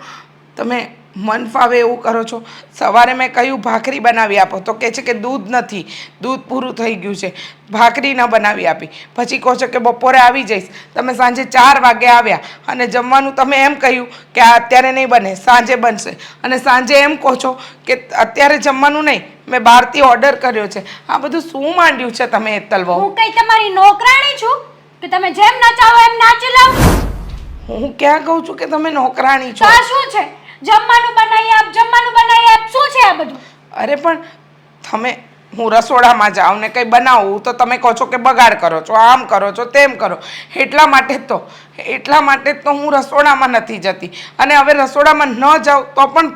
તમે મન ફાવે એવું કરો છો. સવારે મેં કહ્યું ભાખરી બનાવી આપો તો કહે છે કે દૂધ નથી, દૂધ પૂરું થઈ ગયું છે, ભાખરી ન બનાવી આપી. પછી કહો છો કે બપોરે આવી જઈશ. તમે સાંજે 4 વાગે આવ્યા અને જમવાનું તમે એમ કહ્યું કે આ અત્યારે નહીં બને, સાંજે બનશે. અને સાંજે એમ કહો છો કે અત્યારે જમવાનું નહીં, મેં બહારથી ઓર્ડર કર્યો છે. આ બધું શું માંડ્યું છે તમે હેતલ બહુ?
હું કઈ તમારી નોકરાણી છું કે તમે જેમ નચાવો એમ નાચી લાવ?
હું ક્યાં કહું છું કે તમે નોકરાણી
તો
છો?
આ શું છે? જમવાનું બનાવી આપ, જમવાનું બનાવી આપ, શું છે આ બધું?
અરે પણ તમે, હું રસોડામાં જાઉં ને કંઈ બનાવું તો તમે કહો છો કે બગાડ કરો છો, આમ કરો છો, તેમ કરો. એટલા માટે જ તો હું રસોડામાં નથી જતી. અને હવે રસોડામાં ન જાઉં તો પણ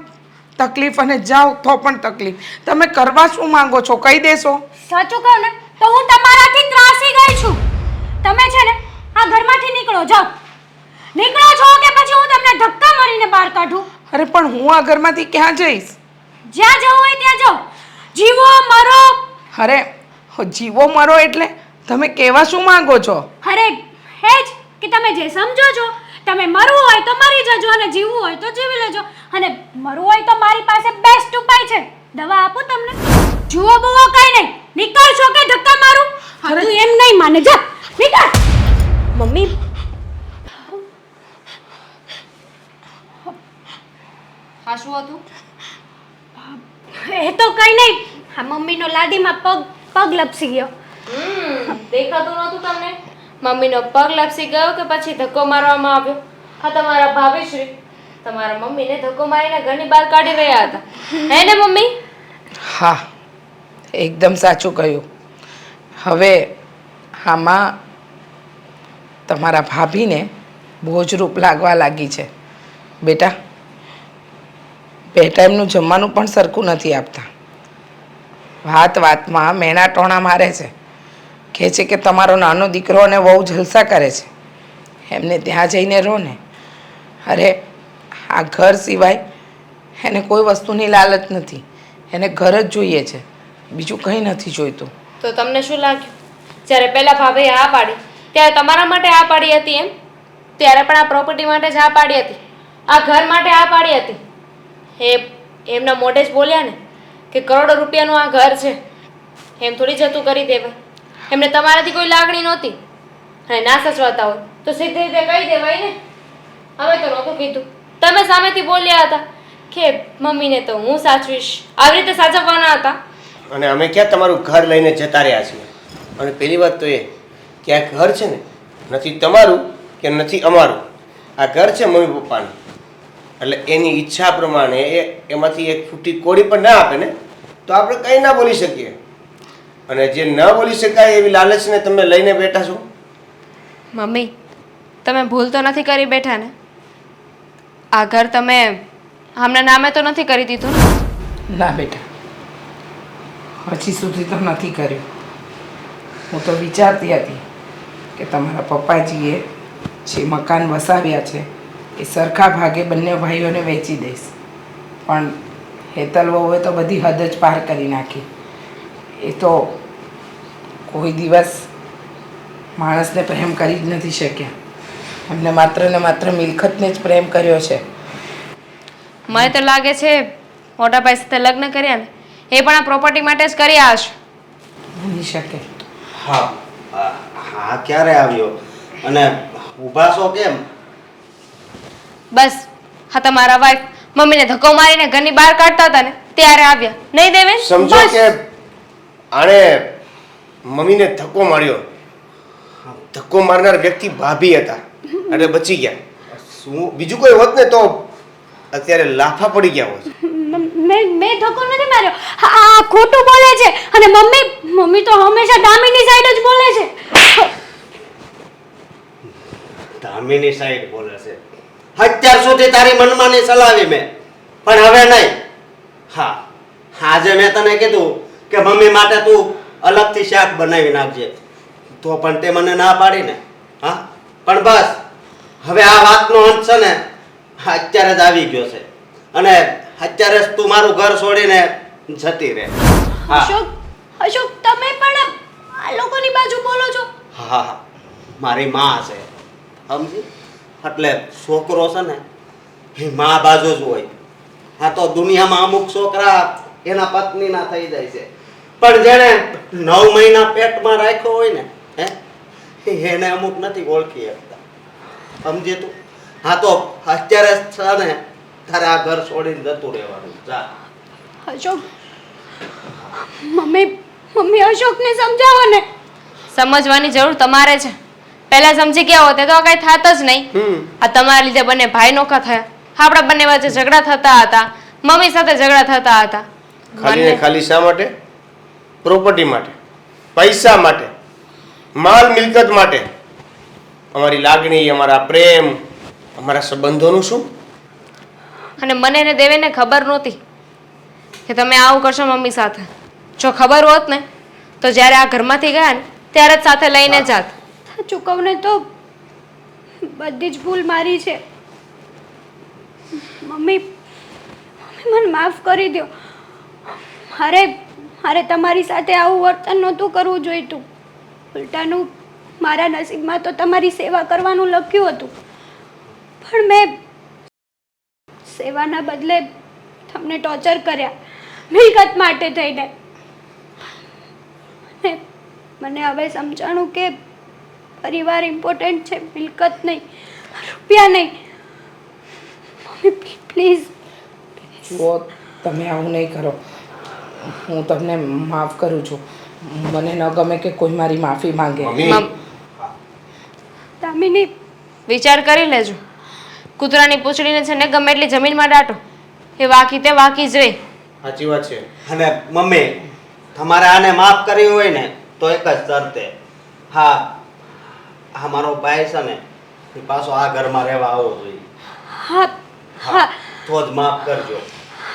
તકલીફ અને જાઉં તો પણ તકલીફ. તમે કરવા શું માંગો છો કહી દેશો?
સાચું કહું ને તો હું તમારાથી ત્રાસી ગઈ છું. તમે છે ને આ ઘરમાંથી નીકળો, જાઓ. નીકળો છો કે પછી હું તમને ધક્કા મારીને બહાર કાઢું?
અરે પણ હું આ ઘરમાંથી ક્યાં જઈશ?
જ્યાં જવું હોય ત્યાં જાઓ. જીવો મરો.
અરે જીવો મરો એટલે તમે કહેવા શું માંગો છો?
અરે હેજ કે તમે જે સમજો છો. તમે મરવું હોય તો મરી જજો અને જીવવું હોય તો જીવી લેજો. અને મરવું હોય તો મારી પાસે બેસ્ટ ઉપાય છે. દવા આપું તમને? જુઓ બુઓ કઈ નહીં. નીકળશો કે ધક્કા મારું?
અરે.
તું એમ નહીં માને, જા નીકળ.
મમ્મી આ શું હતું?
એ તો કઈ નહીં. આ મમ્મીનો લાદીમાં પગ લપસી ગયો.
દેખાતું નહોતું તમને? મમ્મીનો પગ લપસી ગયો કે પછી ધક્કો મારવામાં આવ્યો? હા, તમારા ભાભીશ્રી તમારા મમ્મીને ધક્કો મારીને ઘરની બહાર કાઢી રહ્યા હતા, હે ને મમ્મી?
હા, એકદમ સાચું કહ્યું. હવે આમાં તમારા ભાભીને બોજરૂપ લાગવા લાગી છે. બેટા, બે ટાઈમનું જમવાનું પણ સરખું નથી આપતા. વાતમાં મેણા ટોણા મારે છે. કહે છે કે તમારો નાનો દીકરો અને બહુ જલસા કરે છે, એમને ત્યાં જઈને રહો ને. અરે આ ઘર સિવાય એને કોઈ વસ્તુની લાલચ નથી. એને ઘર જ જોઈએ છે, બીજું કંઈ નથી જોઈતું.
તો તમને શું લાગ્યું જ્યારે પહેલા ભાભીએ આ પાડી ત્યારે તમારા માટે આ પાડી હતી એમ? ત્યારે પણ આ પ્રોપર્ટી માટે જ આ પાડી હતી, આ ઘર માટે આ પાડી હતી. એમના મોઢે જ બોલ્યા ને કે કરોડો રૂપિયાનું આ ઘર છે, એમ થોડી જતું કરી દેવાય. એમને તમારાથી કોઈ લાગણી નહોતી અને ના સચવાતા હોય તો સીધી રીતે કહી દેવાય ને. હવે તો નહોતું કીધું, તમે સામેથી બોલ્યા હતા કે મમ્મીને તો હું સાચવીશ, આવી રીતે સાચવવાના હતા.
અને અમે ક્યાં તમારું ઘર લઈને જતા રહ્યા છીએ? અને પહેલી વાત તો એ કે આ ઘર છે ને નથી તમારું કે નથી અમારું. આ ઘર છે મમ્મી પપ્પાનું. એટલે એની ઈચ્છા પ્રમાણે એમાંથી એક ફૂટી કોડી પણ ના આપે ને તો આપણે કંઈ ના બોલી શકીએ. અને જે ન બોલી શકાય એવી લાલચને તમે લઈને બેઠા છો.
મમ્મી, તમે ભૂલ તો નથી કરી બેઠા ને? આ ઘર તમે આમના નામે તો નથી કરી દીધું ને?
ના બેટા, હજી સુધી તો નથી કર્યું. હું તો વિચારતી હતી કે તમારા પપ્પાજીએ જે મકાન વસાવ્યા છે એ સરખા ભાગે બંને ભાઈઓને વેચી દઈશ. પણ હેતલ વહુએ તો બધી હદ જ પાર કરી નાખી. એ તો કોઈ દિવસ માણસને પ્રેમ કરી જ નથી શક્યા. એમને માત્ર ને માત્ર મિલકતને જ પ્રેમ કર્યો છે.
મને તો લાગે છે મોટા ભાઈ સાથે લગ્ન કર્યા ને એ પણ આ પ્રોપર્ટી માટે જ કર્યા હશે.
બની શકે.
હા હા, ક્યારે આવ્યો અને ઊભા છો કેમ?
બસ હા, તમારા વાઈફ મમ્મીને ધક્કો મારીને ઘરની બહાર કાઢતા હતા ને ત્યારે આવ્યા, નહીં દેવેશ?
સમજો કે આણે મમ્મીને ધક્કો માર્યો. ધક્કો મારનાર વ્યક્તિ ભાભી હતા એટલે બચી ગયા. શું બીજું કોઈ હોત ને તો અત્યારે લાફા પડી ગયા હોત.
મેં ધક્કો નથી માર્યો. આ ખોટું બોલે છે. અને મમ્મી તો હંમેશા દામિની સાઈડ જ બોલે છે.
ધામીની સાઈડ બોલે છે. અત્યાર સુધી તારી મનમાની ચલાવી મેં, પણ હવે નહીં. હા, આજે મેં તને કીધું કે મમ્મી માટે તું અલગથી શાક બનાવી નાખજે, તો પણ તે મને ના પાડી ને. હા, પણ બસ હવે આ વાતનો અંત છે ને અત્યારે જ આવી ગયો છે. અને અત્યારે જ તું મારું ઘર છોડીને જતી રહે. હા
અશોક, તમે પણ આ લોકોની બાજુ બોલો છો?
હા, મારી માં છે સમજી. એટલે છોકરો છે ને એ માં બાજુ જ હોય. હા તો દુનિયામાં અમુક છોકરા એના પત્નીના થઈ જાય છે, પણ જેણે 9 મહિના પેટમાં રાખ્યો હોય ને એને અમુક નથી ઓળખી શકતા. સમજે તું? હા તો અત્યારે છે ને તારે આ ઘર છોડીને જતું રહેવાનું. જા.
અશોક, મમ્મી અશોકને સમજાવો ને.
સમજવાની જરૂર તમારે છે. પહેલા સમજી ગયા હોત તો કઈ થાત જ નહીં. આ તમારા લીધે બંને ભાઈ નોખા થયા. આપણા બંને વચ્ચે ઝઘડા થતા હતા, મમ્મી સાથે ઝઘડા થતા હતા.
ખાલી ને ખાલી શા માટે? પ્રોપર્ટી માટે, પૈસા માટે, માલ મિલકત માટે. અમારી લાગણી, અમારા પ્રેમ, અમારા સંબંધોનું શું?
અને મને ને દેવેને ખબર નહોતી કે તમે આવું કરશો મમ્મી સાથે. જો ખબર હોત ને તો જ્યારે આ ઘરમાંથી ગયા ને ત્યારે જ સાથે લઈને જાત.
સાચું કહું ને તો બધી જ ભૂલ મારી છે. મમ્મી મને માફ કરી દો. મારે તમારી સાથે આવું વર્તન નહોતું કરવું જોઈતું. ઉલટાનું મારા નસીબમાં તો તમારી સેવા કરવાનું લખ્યું હતું, પણ મેં સેવાના બદલે તમને ટોર્ચર કર્યા મિલકત માટે થઈને. મને હવે સમજાણું કે પરિવાર ઇમ્પોર્ટન્ટ છે, મિલકત નહીં, રૂપિયા નહીં. Mummy please.
જુઓ, તમે આવું નહીં કરો. હું તમને માફ કરું છું. મને ન ગમે કે કોઈ મારી માફી માંગે.
દામિની,
વિચાર કરી લેજો. કૂતરાની પૂંછડીને છે ને ગમે એટલી જમીનમાં દાટો, એ વાકી તે વાકી જ રહે.
સાચી વાત છે.
અને મમ્મી તમારે આને માફ કરી હોય ને તો એક જ શરતે. હા, આ મારો ભાઈ છે ને એ પાછો આ ઘરમાં રહેવા આવવો જોઈએ.
હા હા,
તો જ માફ કરજો.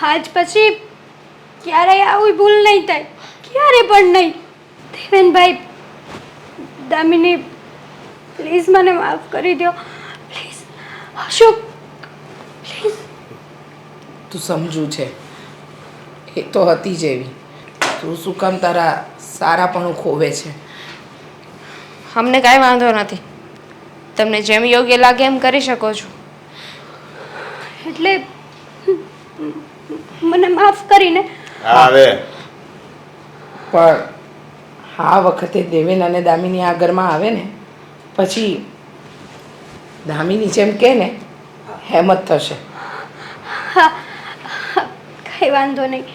આજ પછી ક્યારેય આવી ભૂલ નહીં થાય, ક્યારે પણ નહીં. દેવેનભાઈ, દામિની પ્લીઝ મને માફ કરી દો પ્લીઝ. અશોક પ્લીઝ.
તું સમજુ છે, એ તો હતી જ એવી. તું શું કામ તારા સારાપણું ખોવે છે?
અમને કાંઈ વાંધો નથી. તમને જેમ યોગ્ય લાગે એમ કરી શકો છો.
એટલે મને માફ કરીને.
હા હવે
પણ આ વખતે દેવેન અને દામિની આ ઘરમાં આવે ને પછી દામિની જેમ કે ને હેમત થશે.
હા, કંઈ વાંધો નહીં.